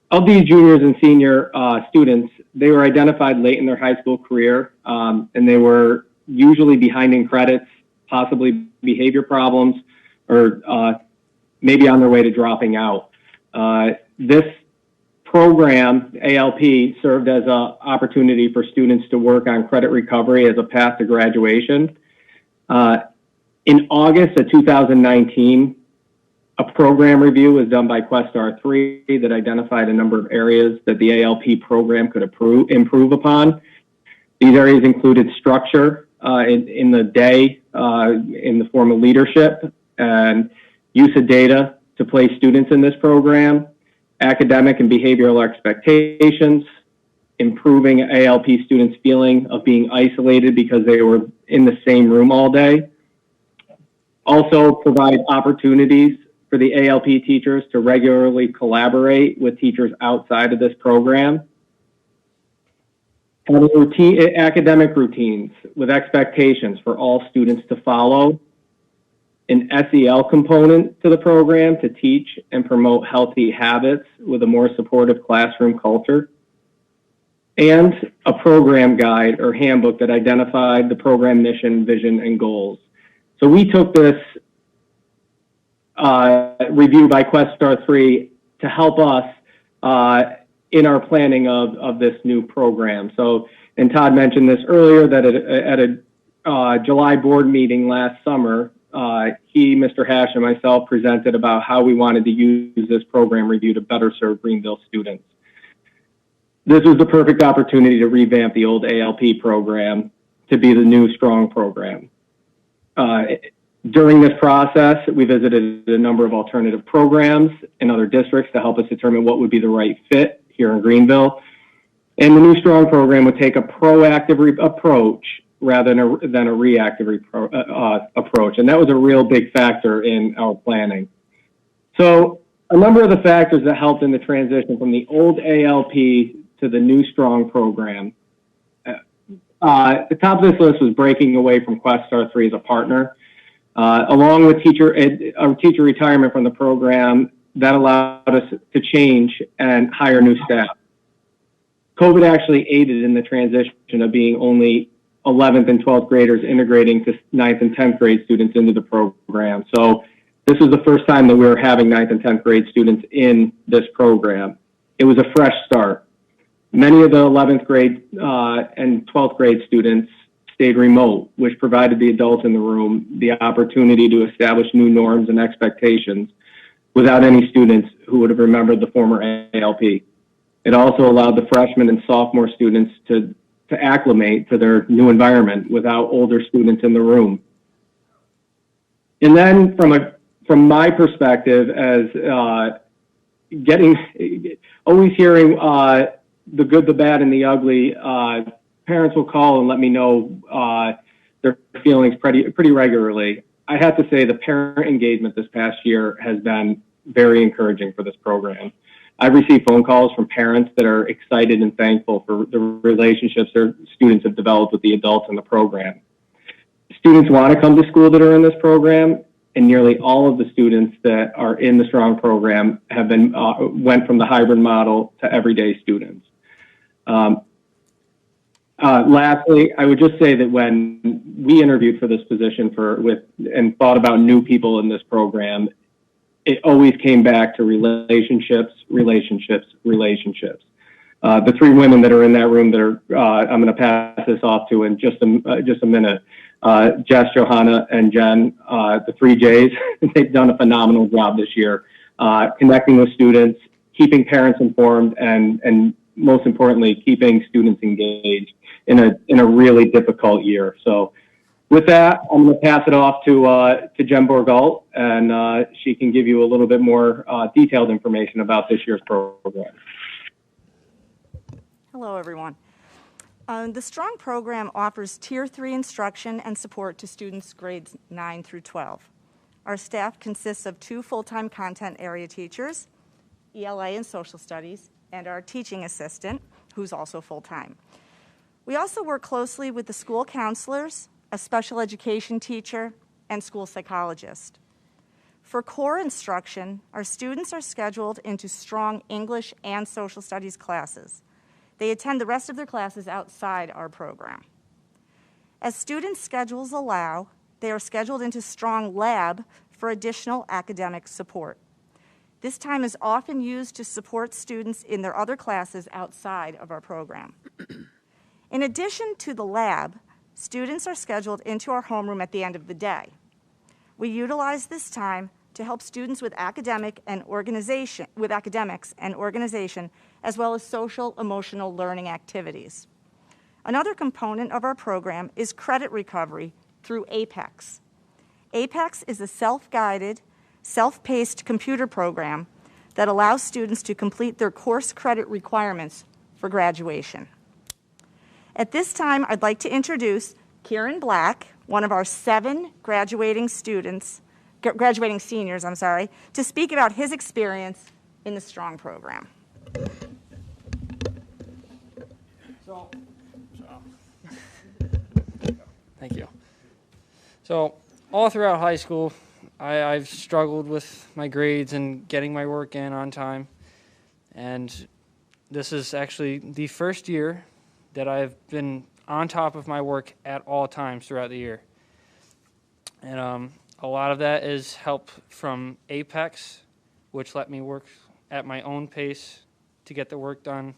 [SPEAKER 15] of these juniors and senior students, they were identified late in their high school career, and they were usually behind in credits, possibly behavior problems, or maybe on their way to dropping out. This program, ALP, served as an opportunity for students to work on credit recovery as a path to graduation. In August of 2019, a program review was done by Questar 3 that identified a number of areas that the ALP program could improve upon. These areas included structure in the day, in the form of leadership, and use of data to place students in this program, academic and behavioral expectations, improving ALP students' feeling of being isolated because they were in the same room all day. Also provide opportunities for the ALP teachers to regularly collaborate with teachers outside of this program. Having academic routines with expectations for all students to follow. An SEL component to the program to teach and promote healthy habits with a more supportive classroom culture. And a program guide or handbook that identified the program mission, vision, and goals. So we took this review by Questar 3 to help us in our planning of this new program. So, and Todd mentioned this earlier, that at a July board meeting last summer, he, Mr. Hash, and myself presented about how we wanted to use this program review to better serve Greenville students. This was the perfect opportunity to revamp the old ALP program to be the new STRONG program. During this process, we visited a number of alternative programs in other districts to help us determine what would be the right fit here in Greenville. And the new Strong program would take a proactive approach rather than a reactive approach. And that was a real big factor in our planning. So a number of the factors that helped in the transition from the old ALP to the new Strong program. The top of this list was breaking away from Questar 3 as a partner. Along with teacher retirement from the program, that allowed us to change and hire new staff. COVID actually aided in the transition of being only 11th and 12th graders integrating to 9th and 10th grade students into the program. So this was the first time that we were having 9th and 10th grade students in this program. It was a fresh start. Many of the 11th grade and 12th grade students stayed remote, which provided the adults in the room the opportunity to establish new norms and expectations without any students who would have remembered the former ALP. It also allowed the freshmen and sophomore students to acclimate to their new environment without older students in the room. And then from my perspective as always hearing the good, the bad, and the ugly, parents will call and let me know their feelings pretty regularly. I have to say the parent engagement this past year has been very encouraging for this program. I've received phone calls from parents that are excited and thankful for the relationships their students have developed with the adults in the program. Students want to come to school that are in this program, and nearly all of the students that are in the Strong program have been went from the hybrid model to everyday students. Lastly, I would just say that when we interviewed for this position and thought about new people in this program, it always came back to relationships. The three women that are in that room that are, I'm going to pass this off to in just a minute. Jess, Johanna, and Jen, the three J's, they've done a phenomenal job this year, connecting with students, keeping parents informed, and most importantly, keeping students engaged in a really difficult year. So with that, I'm going to pass it off to Jen Borgalt, and she can give you a little bit more detailed information about this year's program.
[SPEAKER 16] Hello, everyone. The Strong program offers Tier 3 instruction and support to students grades 9 through 12. Our staff consists of 2 full-time content area teachers, ELA and social studies, and our teaching assistant, who's also full-time. We also work closely with the school counselors, a special education teacher, and school psychologist. For core instruction, our students are scheduled into Strong English and social studies classes. They attend the rest of their classes outside our program. As students' schedules allow, they are scheduled into Strong Lab for additional academic support. This time is often used to support students in their other classes outside of our program. In addition to the lab, students are scheduled into our homeroom at the end of the day. We utilize this time to help students with academics and organization, as well as social emotional learning activities. Another component of our program is credit recovery through APEX. APEX is a self-guided, self-paced computer program that allows students to complete their course credit requirements for graduation. At this time, I'd like to introduce Kieran Black, one of our 7 graduating seniors, to speak about his experience in the Strong program.
[SPEAKER 17] Thank you. So all throughout high school, I've struggled with my grades and getting my work in on time. And this is actually the first year that I've been on top of my work at all times throughout the year. And a lot of that is help from Apex, which let me work at my own pace to get the work done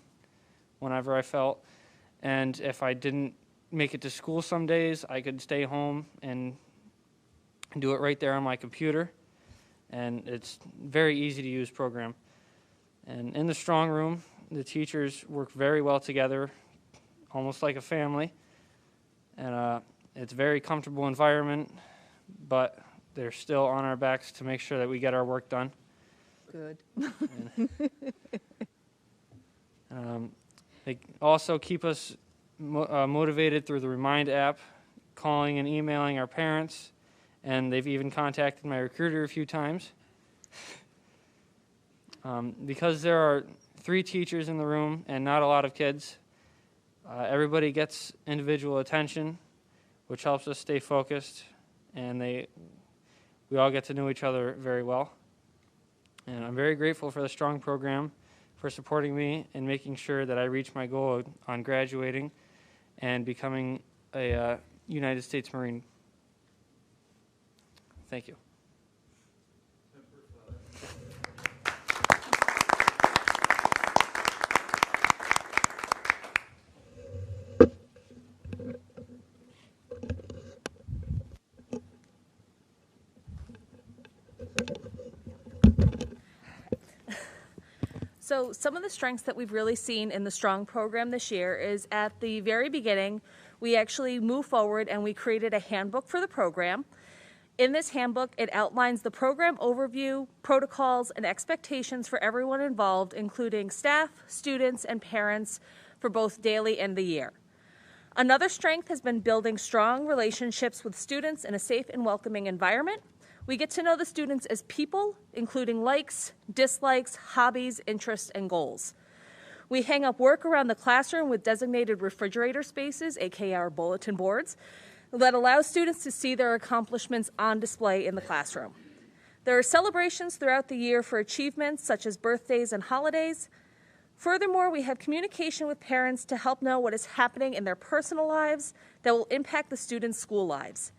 [SPEAKER 17] whenever I felt. And if I didn't make it to school some days, I could stay home and do it right there on my computer. And it's a very easy to use program. And in the Strong room, the teachers work very well together, almost like a family. And it's a very comfortable environment, but they're still on our backs to make sure that we get our work done.
[SPEAKER 8] Good.
[SPEAKER 17] They also keep us motivated through the Remind app, calling and emailing our parents, and they've even contacted my recruiter a few times. Because there are 3 teachers in the room and not a lot of kids, everybody gets individual attention, which helps us stay focused, and we all get to know each other very well. And I'm very grateful for the Strong program for supporting me and making sure that I reach my goal on graduating and becoming a United States Marine. Thank you.
[SPEAKER 18] So some of the strengths that we've really seen in the Strong program this year is at the very beginning, we actually moved forward and we created a handbook for the program. In this handbook, it outlines the program overview, protocols, and expectations for everyone involved, including staff, students, and parents for both daily and the year. Another strength has been building strong relationships with students in a safe and welcoming environment. We get to know the students as people, including likes, dislikes, hobbies, interests, and goals. We hang up work around the classroom with designated refrigerator spaces, aka our bulletin boards, that allow students to see their accomplishments on display in the classroom. There are celebrations throughout the year for achievements such as birthdays and holidays. Furthermore, we have communication with parents to help know what is happening in their personal lives that will impact the students' school lives,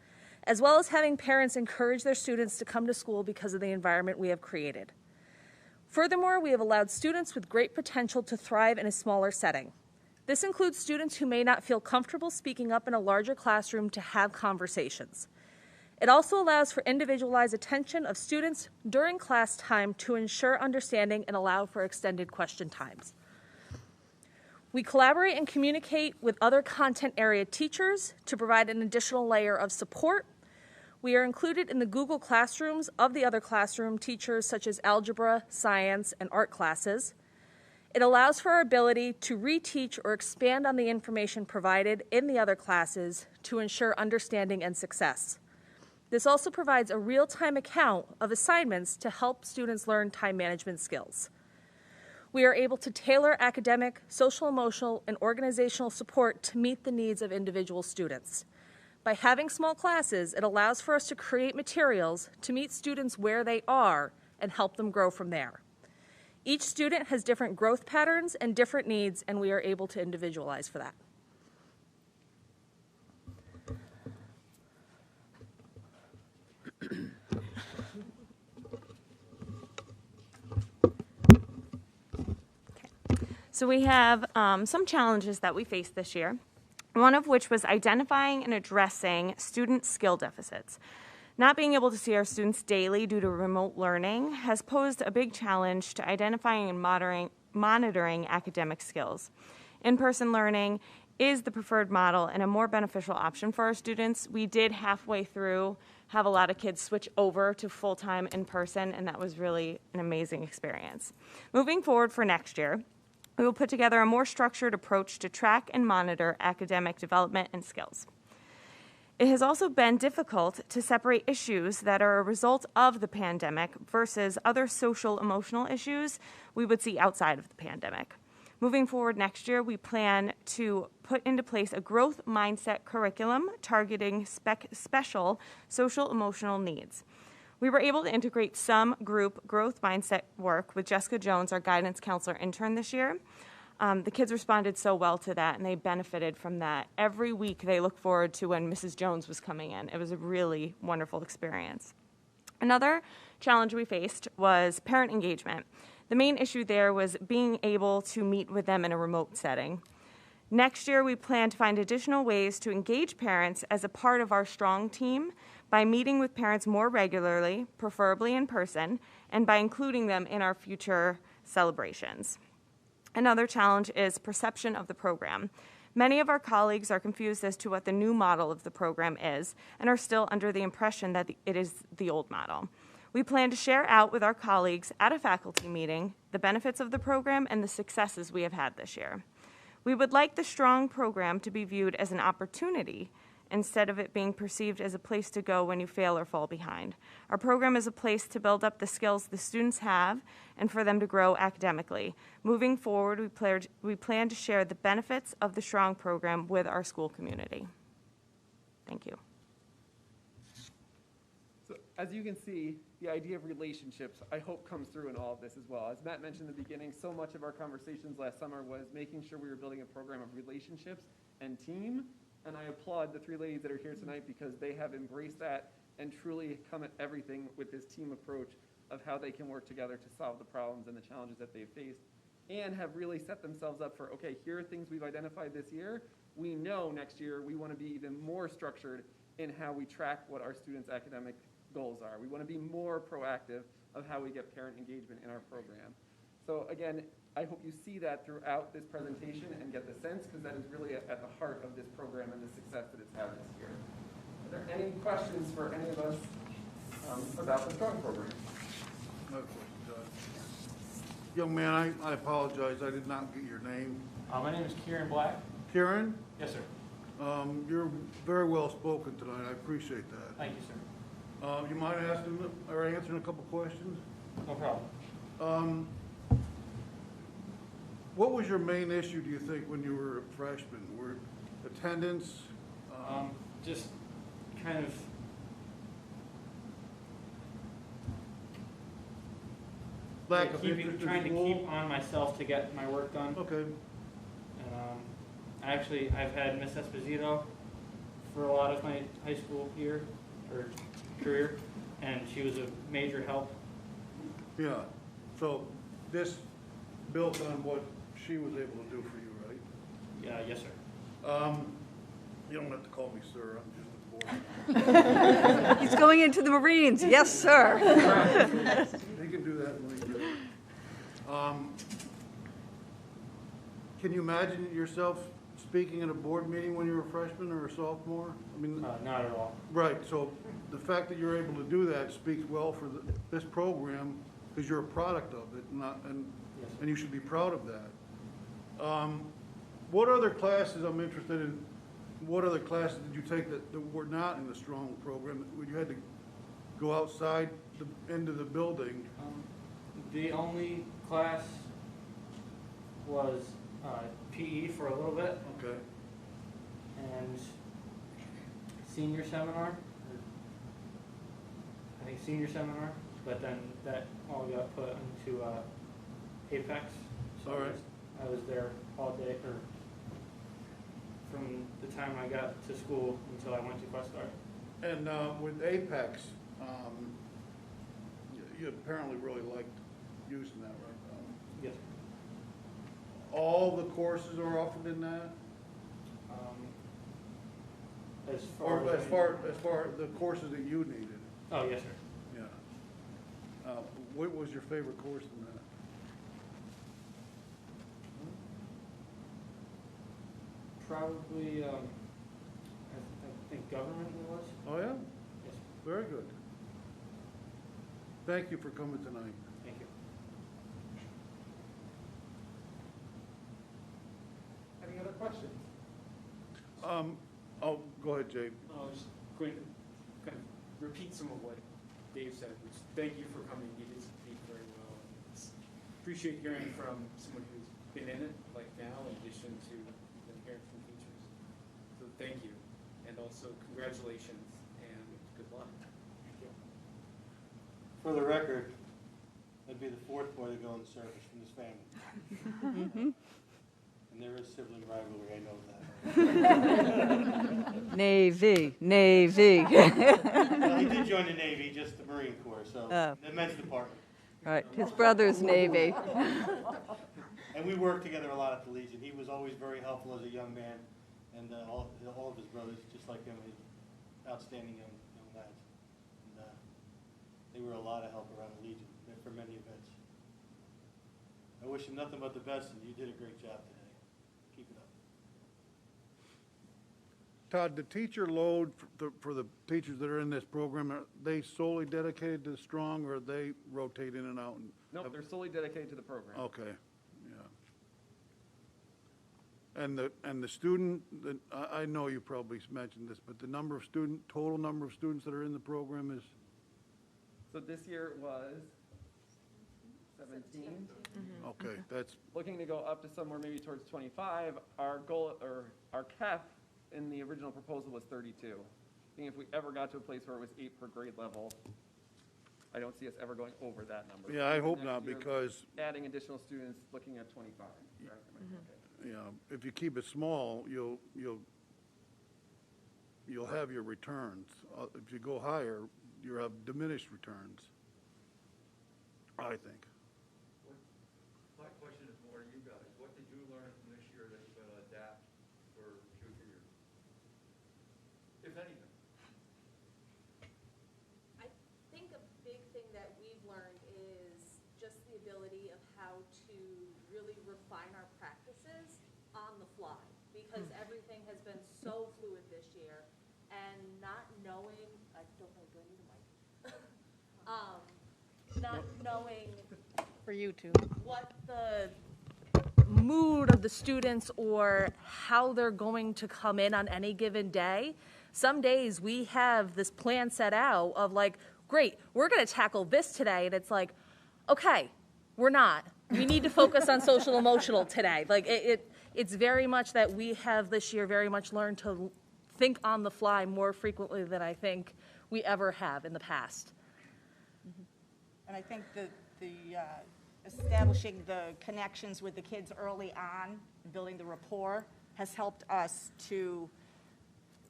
[SPEAKER 18] as well as having parents encourage their students to come to school because of the environment we have created. Furthermore, we have allowed students with great potential to thrive in a smaller setting. This includes students who may not feel comfortable speaking up in a larger classroom to have conversations. It also allows for individualized attention of students during class time to ensure understanding and allow for extended question times. We collaborate and communicate with other content area teachers to provide an additional layer of support. We are included in the Google Classrooms of the other classroom teachers such as algebra, science, and art classes. It allows for our ability to reteach or expand on the information provided in the other classes to ensure understanding and success. This also provides a real-time account of assignments to help students learn time management skills. We are able to tailor academic, social, emotional, and organizational support to meet the needs of individual students. By having small classes, it allows for us to create materials to meet students where they are and help them grow from there. Each student has different growth patterns and different needs, and we are able to individualize for that.
[SPEAKER 19] So we have some challenges that we faced this year, one of which was identifying and addressing student skill deficits. Not being able to see our students daily due to remote learning has posed a big challenge to identifying and monitoring academic skills. In-person learning is the preferred model and a more beneficial option for our students. We did halfway through have a lot of kids switch over to full-time in-person, and that was really an amazing experience. Moving forward for next year, we will put together a more structured approach to track and monitor academic development and skills. It has also been difficult to separate issues that are a result of the pandemic versus other social emotional issues we would see outside of the pandemic. Moving forward next year, we plan to put into place a growth mindset curriculum targeting special social emotional needs. We were able to integrate some group growth mindset work with Jessica Jones, our guidance counselor intern this year. The kids responded so well to that, and they benefited from that. Every week they look forward to when Mrs. Jones was coming in. It was a really wonderful experience. Another challenge we faced was parent engagement. The main issue there was being able to meet with them in a remote setting. Next year, we plan to find additional ways to engage parents as a part of our strong team by meeting with parents more regularly, preferably in person, and by including them in our future celebrations. Another challenge is perception of the program. Many of our colleagues are confused as to what the new model of the program is and are still under the impression that it is the old model. We plan to share out with our colleagues at a faculty meeting the benefits of the program and the successes we have had this year. We would like the STRONG program to be viewed as an opportunity instead of it being perceived as a place to go when you fail or fall behind. Our program is a place to build up the skills the students have and for them to grow academically. Moving forward, we plan to share the benefits of the STRONG program with our school community. Thank you.
[SPEAKER 10] So as you can see, the idea of relationships, I hope, comes through in all of this as well. As Matt mentioned in the beginning, so much of our conversations last summer was making sure we were building a program of relationships and team. And I applaud the three ladies that are here tonight because they have embraced that and truly come at everything with this team approach of how they can work together to solve the problems and the challenges that they've faced, and have really set themselves up for, okay, here are things we've identified this year. We know next year we want to be even more structured in how we track what our students' academic goals are. We want to be more proactive of how we get parent engagement in our program. So again, I hope you see that throughout this presentation and get the sense, because that is really at the heart of this program and the success that it's had this year. Are there any questions for any of us about the STRONG program?
[SPEAKER 9] No questions, young man, I apologize. I did not get your name.
[SPEAKER 20] My name is Kieran Black.
[SPEAKER 9] Kieran?
[SPEAKER 20] Yes, sir.
[SPEAKER 9] You're very well spoken tonight. I appreciate that.
[SPEAKER 20] Thank you, sir.
[SPEAKER 9] You mind asking or answering a couple questions?
[SPEAKER 20] No problem.
[SPEAKER 9] What was your main issue, do you think, when you were a freshman? Were attendance?
[SPEAKER 20] Just kind of
[SPEAKER 9] Lack of interest in
[SPEAKER 20] trying to
[SPEAKER 9] school?
[SPEAKER 20] keep on myself to get my work done.
[SPEAKER 9] Okay.
[SPEAKER 20] And I've had Miss Esposito for a lot of my high school year or career, and she was a major help.
[SPEAKER 9] Yeah. So this built on what she was able to do for you, right?
[SPEAKER 20] Yeah, yes, sir.
[SPEAKER 9] You don't have to call me sir. I'm just a boy.
[SPEAKER 8] He's going into the Marines. Yes, sir.
[SPEAKER 9] He can do that when he gets. Can you imagine yourself speaking at a board meeting when you were a freshman or a sophomore? I mean,
[SPEAKER 20] not at all.
[SPEAKER 9] Right. So the fact that you're able to do that speaks well for this program, because you're a product of it, and you should be proud of that. What other classes, I'm interested in, what other classes did you take that were not in the STRONG program, when you had to go outside into the building?
[SPEAKER 20] The only class was PE for a little bit.
[SPEAKER 9] Okay.
[SPEAKER 20] And senior seminar. I think senior seminar, but then that all got put into Apex. So
[SPEAKER 9] all right.
[SPEAKER 20] I was there all day, or from the time I got to school until I went to Questar.
[SPEAKER 9] And with Apex, you apparently really liked using that, right?
[SPEAKER 20] Yes.
[SPEAKER 9] All the courses are offered in that?
[SPEAKER 20] As far as
[SPEAKER 9] the courses that you needed?
[SPEAKER 20] Oh, yes, sir.
[SPEAKER 9] Yeah. What was your favorite course in that?
[SPEAKER 20] Probably, I think government it was.
[SPEAKER 9] Oh, yeah?
[SPEAKER 20] Yes.
[SPEAKER 9] Very good. Thank you for coming tonight.
[SPEAKER 20] Thank you.
[SPEAKER 10] Any other questions?
[SPEAKER 9] Oh, go ahead, Jay.
[SPEAKER 3] I was just going to kind of repeat some of what Dave said, which thank you for coming. You did speak very well. Appreciate hearing from someone who's been in it, like now, in addition to hearing from teachers. So thank you. And also congratulations and good luck. Thank you.
[SPEAKER 21] For the record, I'd be the fourth boy to go in the service from this family. And there is sibling rivalry, I know that.
[SPEAKER 8] Navy, Navy.
[SPEAKER 21] Well, he did join the Navy, just the Marine Corps, so the men's department.
[SPEAKER 8] Right, his brother's Navy.
[SPEAKER 21] And we worked together a lot at the Legion. He was always very helpful as a young man, and all of his brothers, just like him, outstanding young lads. And they were a lot of help around the Legion for many events. I wish him nothing but the best, and you did a great job today. Keep it up.
[SPEAKER 9] Todd, the teacher load for the teachers that are in this program, are they solely dedicated to Strong, or they rotate in and out?
[SPEAKER 10] Nope, they're solely dedicated to the program.
[SPEAKER 9] Okay, yeah. And the student, I know you probably mentioned this, but the total number of students that are in the program is?
[SPEAKER 10] So this year it was 17.
[SPEAKER 9] Okay, that's,
[SPEAKER 10] Looking to go up to somewhere maybe towards 25. Our goal, or our cap in the original proposal was 32. I think if we ever got to a place where it was 8 per grade level, I don't see us ever going over that number.
[SPEAKER 9] yeah, I hope
[SPEAKER 10] Next
[SPEAKER 9] not,
[SPEAKER 10] year,
[SPEAKER 9] because,
[SPEAKER 10] adding additional students, looking at 25. Correct? Okay.
[SPEAKER 9] you know, if you keep it small, you'll have your returns. If you go higher, you'll have diminished returns, I think.
[SPEAKER 7] My question is more to you guys. What did you learn from this year that you're going to adapt for future years? If anything.
[SPEAKER 18] I think a big thing that we've learned is just the ability of how to really refine our practices on the fly, because everything has been so fluid this year, and not knowing, I don't know, do I need a mic? Not knowing
[SPEAKER 4] For you too.
[SPEAKER 18] what the mood of the students or how they're going to come in on any given day. Some days we have this plan set out of like, great, we're going to tackle this today. And it's like, okay, we're not. We need to focus on social emotional today. Like it's very much that we have this year very much learned to think on the fly more frequently than I think we ever have in the past.
[SPEAKER 16] And I think the establishing the connections with the kids early on, building the rapport, has helped us to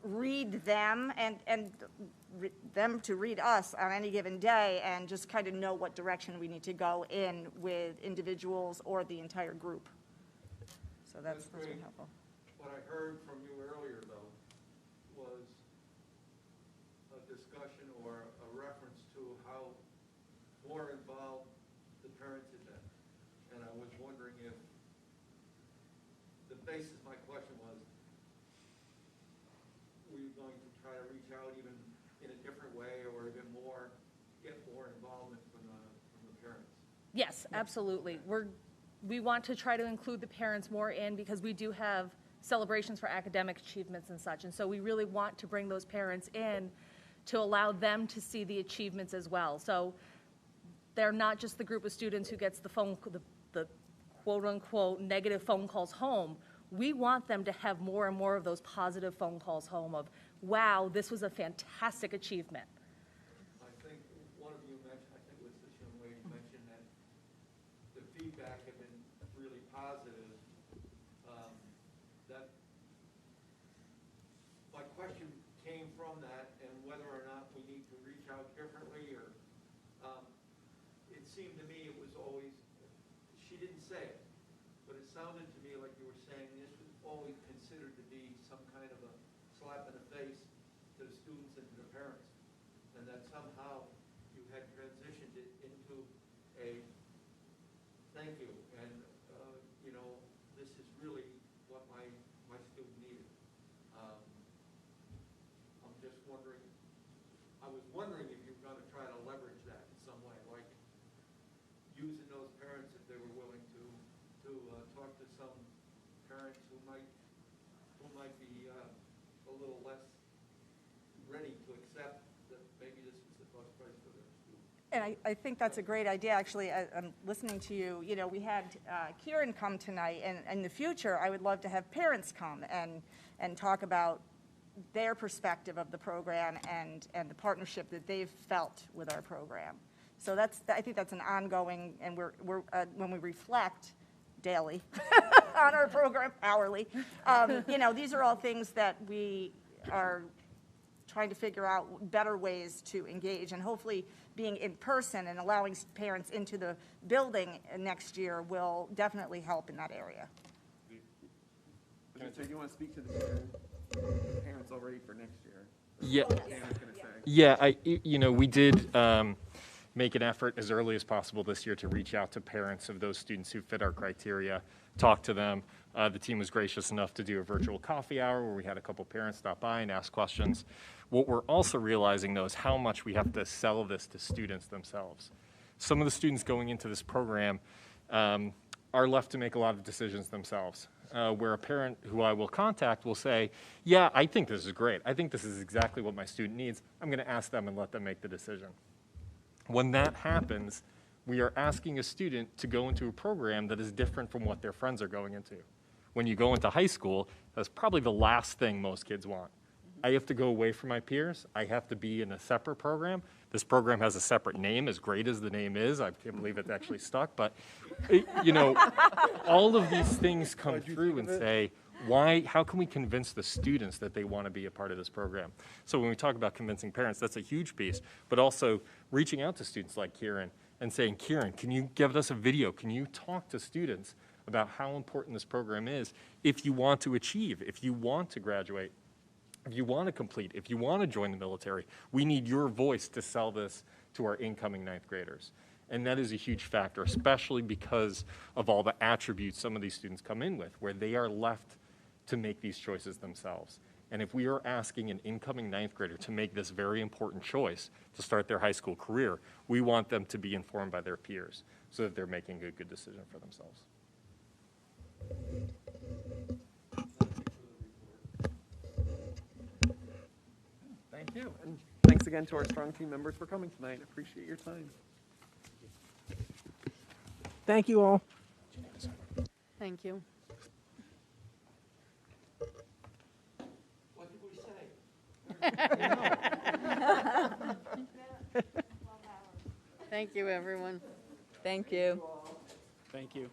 [SPEAKER 16] read them and them to read us on any given day, and just kind of know what direction we need to go in with individuals or the entire group. So that's been
[SPEAKER 7] great.
[SPEAKER 16] helpful.
[SPEAKER 7] What I heard from you earlier, though, was a discussion or a reference to how more involved the parents have been. And I was wondering if, the basis of my question was, were you going to try to reach out even in a different way, or even more, get more involvement from the parents?
[SPEAKER 18] Yes, absolutely. We want to try to include the parents more in, because we do have celebrations for academic achievements and such. And so we really want to bring those parents in to allow them to see the achievements as well. So they're not just the group of students who gets the quote-unquote negative phone calls home. We want them to have more and more of those positive phone calls home of, wow, this was a fantastic achievement.
[SPEAKER 7] I think one of you mentioned, I think it was this young lady mentioned that the feedback had been really positive. That my question came from that, and whether or not we need to reach out differently, or it seemed to me it was always, she didn't say it, but it sounded to me like you were saying this was always considered to be some kind of a slap in the face to the students and to the parents, and that somehow you had transitioned it into a thank you, and you know, this is really what my student needed. I'm just wondering, I was wondering if you're going to try to leverage that in some way, like using those parents, if they were willing to talk to some parents who might be a little less ready to accept that maybe this is the best place for their student.
[SPEAKER 16] And I think that's a great idea, actually. I'm listening to you. You know, we had Kieran come tonight, and in the future, I would love to have parents come and talk about their perspective of the program and the partnership that they've felt with our program. So I think that's an ongoing, and we're when we reflect daily on our program, hourly, you know, these are all things that we are trying to figure out better ways to engage, and hopefully being in person and allowing parents into the building next year will definitely help in that area.
[SPEAKER 10] So you want to speak to the parents already for next year?
[SPEAKER 14] Yeah.
[SPEAKER 10] What Hannah's gonna say.
[SPEAKER 14] Yeah, you know, we did, make an effort as early as possible this year to reach out to parents of those students who fit our criteria, talk to them. The team was gracious enough to do a virtual coffee hour where we had a couple parents stop by and ask questions. What we're also realizing, though, is how much we have to sell this to students themselves. Some of the students going into this program are left to make a lot of decisions themselves, where a parent who I will contact will say, yeah, I think this is great. I think this is exactly what my student needs. I'm going to ask them and let them make the decision. When that happens, we are asking a student to go into a program that is different from what their friends are going into. When you go into high school, that's probably the last thing most kids want. I have to go away from my peers. I have to be in a separate program. This program has a separate name, as great as the name is. I can't believe it's actually stuck, but you know, all of these things come through and say, how can we convince the students that they want to be a part of this program? So when we talk about convincing parents, that's a huge piece, but also reaching out to students like Kieran and saying, Kieran, can you give us a video? Can you talk to students about how important this program is if you want to achieve, if you want to graduate, if you want to complete, if you want to join the military? We need your voice to sell this to our incoming ninth graders. And that is a huge factor, especially because of all the attributes some of these students come in with, where they are left to make these choices themselves. And if we are asking an incoming ninth grader to make this very important choice to start their high school career, we want them to be informed by their peers so that they're making a good decision for themselves.
[SPEAKER 10] Thank you. And thanks again to our strong team members for coming tonight. Appreciate your time.
[SPEAKER 1] Thank you all.
[SPEAKER 4] Thank you.
[SPEAKER 7] What did we say?
[SPEAKER 4] Thank you, everyone.
[SPEAKER 8] Thank you.
[SPEAKER 17] Thank you.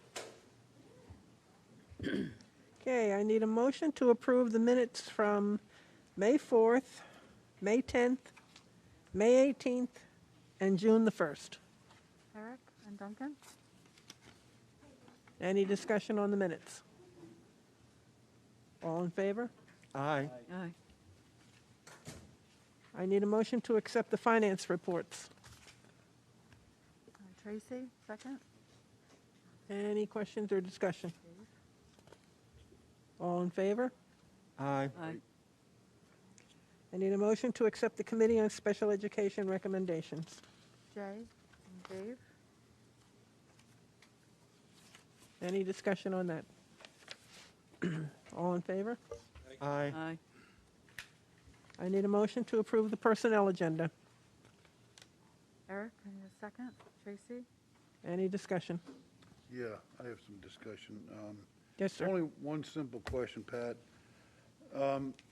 [SPEAKER 1] Okay, I need a motion to approve the minutes from May 4th, May 10th, May 18th, and June the 1st.
[SPEAKER 4] Eric and Duncan?
[SPEAKER 1] Any discussion on the minutes? All in favor?
[SPEAKER 10] Aye.
[SPEAKER 8] Aye.
[SPEAKER 1] I need a motion to accept the finance reports.
[SPEAKER 4] Tracy, second?
[SPEAKER 1] Any questions or discussion? All in favor?
[SPEAKER 10] Aye.
[SPEAKER 8] Aye.
[SPEAKER 1] I need a motion to accept the Committee on Special Education recommendations.
[SPEAKER 4] Jay and Dave?
[SPEAKER 1] Any discussion on that? All in favor?
[SPEAKER 10] Aye.
[SPEAKER 8] Aye.
[SPEAKER 1] I need a motion to approve the personnel agenda.
[SPEAKER 4] Eric, and a second? Tracy?
[SPEAKER 1] Any discussion?
[SPEAKER 9] Yeah, I have some discussion.
[SPEAKER 1] Yes, sir.
[SPEAKER 9] Only one simple question, Pat.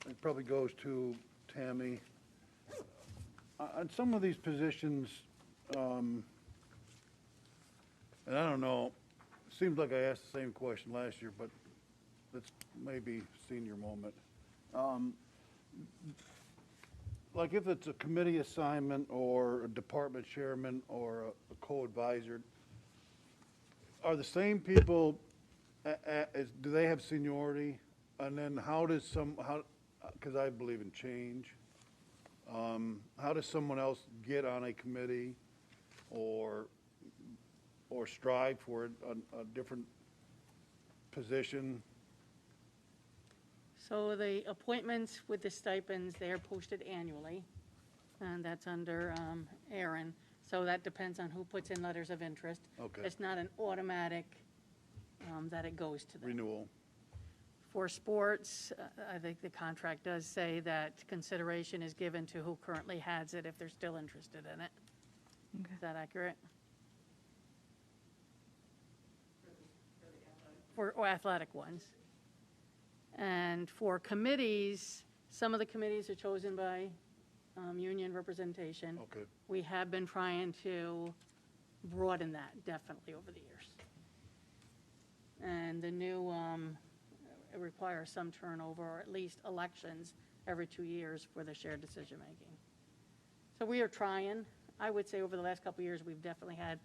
[SPEAKER 9] It probably goes to Tammy. On some of these positions, and I don't know, seems like I asked the same question last year, but let's maybe senior moment. Like if it's a committee assignment or a department chairman or a co-advisor, are the same people, do they have seniority? And then how does because I believe in change, how does someone else get on a committee or strive for a different position?
[SPEAKER 4] So the appointments with the stipends, they are posted annually, and that's under Aaron. So that depends on who puts in letters of interest.
[SPEAKER 9] Okay.
[SPEAKER 4] It's not an automatic that it goes to them.
[SPEAKER 9] Renewal.
[SPEAKER 4] For sports, I think the contract does say that consideration is given to who currently has it if they're still interested in it.
[SPEAKER 8] Okay.
[SPEAKER 4] Is that accurate? For athletic ones. And for committees, some of the committees are chosen by union representation.
[SPEAKER 9] Okay.
[SPEAKER 4] We have been trying to broaden that definitely over the years. And the new, it requires some turnover, or at least elections every 2 years for the shared decision-making. So we are trying. I would say over the last couple of years, we've definitely had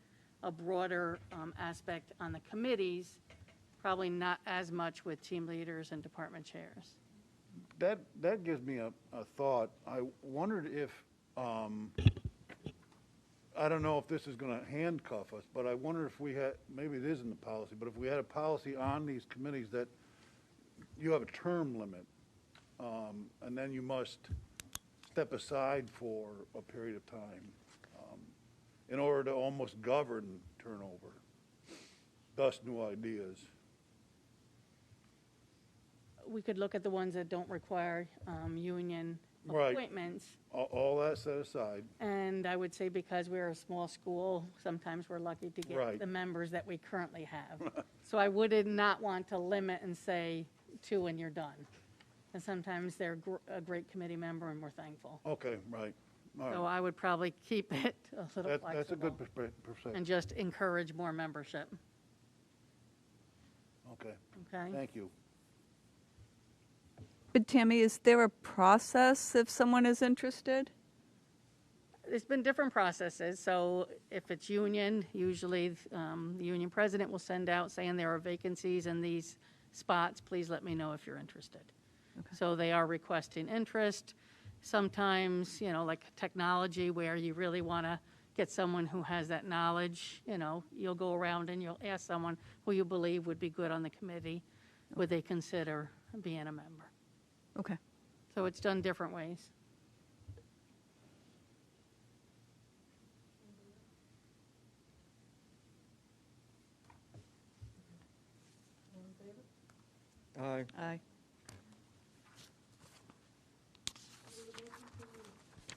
[SPEAKER 4] a broader aspect on the committees, probably not as much with team leaders and department chairs.
[SPEAKER 9] That gives me a thought. I wondered if, I don't know if this is gonna handcuff us, but I wonder if we had, maybe it is in the policy, but if we had a policy on these committees that you have a term limit, and then you must step aside for a period of time, in order to almost govern turnover, thus new ideas.
[SPEAKER 4] We could look at the ones that don't require union
[SPEAKER 9] Right.
[SPEAKER 4] appointments.
[SPEAKER 9] All that set aside,
[SPEAKER 4] And I would say because we're a small school, sometimes we're lucky to get
[SPEAKER 9] Right.
[SPEAKER 4] the members that we currently have. So I would not want to limit and say 2 and you're done. And sometimes they're a great committee member and we're thankful.
[SPEAKER 9] okay, right, all
[SPEAKER 4] So
[SPEAKER 9] right.
[SPEAKER 4] I would probably keep it a little flexible.
[SPEAKER 9] That's a good perspective.
[SPEAKER 4] And just encourage more membership.
[SPEAKER 9] Okay,
[SPEAKER 4] Okay?
[SPEAKER 9] thank you.
[SPEAKER 8] But Tammy, is there a process if someone is interested?
[SPEAKER 4] There's been different processes, so if it's union, usually the union president will send out saying there are vacancies in these spots, please let me know if you're interested. So they are requesting interest. Sometimes, like technology where you really want to get someone who has that knowledge, you'll go around and you'll ask someone who you believe would be good on the committee, would they consider being a member?
[SPEAKER 8] Okay.
[SPEAKER 4] So it's done different ways.
[SPEAKER 10] Aye.
[SPEAKER 8] Aye.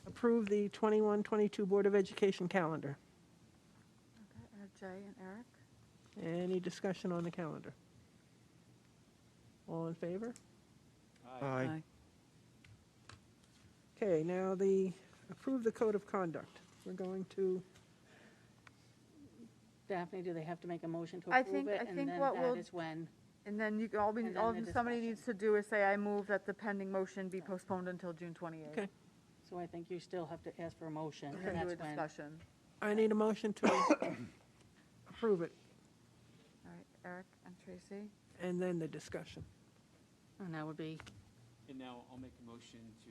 [SPEAKER 1] Approve the 21-22 Board of Education calendar.
[SPEAKER 4] Jay and Eric?
[SPEAKER 1] Any discussion on the calendar? All in favor?
[SPEAKER 10] Aye.
[SPEAKER 1] Okay, now approve the code of conduct. We're going to,
[SPEAKER 4] Daphne, do they have to make a motion to
[SPEAKER 2] I
[SPEAKER 4] approve
[SPEAKER 2] think-
[SPEAKER 4] it?
[SPEAKER 2] I think
[SPEAKER 4] And then
[SPEAKER 2] what
[SPEAKER 4] that
[SPEAKER 2] we'll-
[SPEAKER 4] is when?
[SPEAKER 2] And then you, all
[SPEAKER 4] And then
[SPEAKER 2] all
[SPEAKER 4] the
[SPEAKER 2] somebody
[SPEAKER 4] discussion.
[SPEAKER 2] needs to do is say, I move that the pending motion be postponed until June 28th.
[SPEAKER 1] Okay.
[SPEAKER 4] So I think you still have to ask for a motion.
[SPEAKER 2] And
[SPEAKER 4] And
[SPEAKER 2] then do a
[SPEAKER 4] that's when.
[SPEAKER 2] discussion.
[SPEAKER 1] I need a motion to approve it,
[SPEAKER 2] All right, Eric and Tracy.
[SPEAKER 1] and then the discussion.
[SPEAKER 4] And that would be,
[SPEAKER 3] And now I'll make a motion to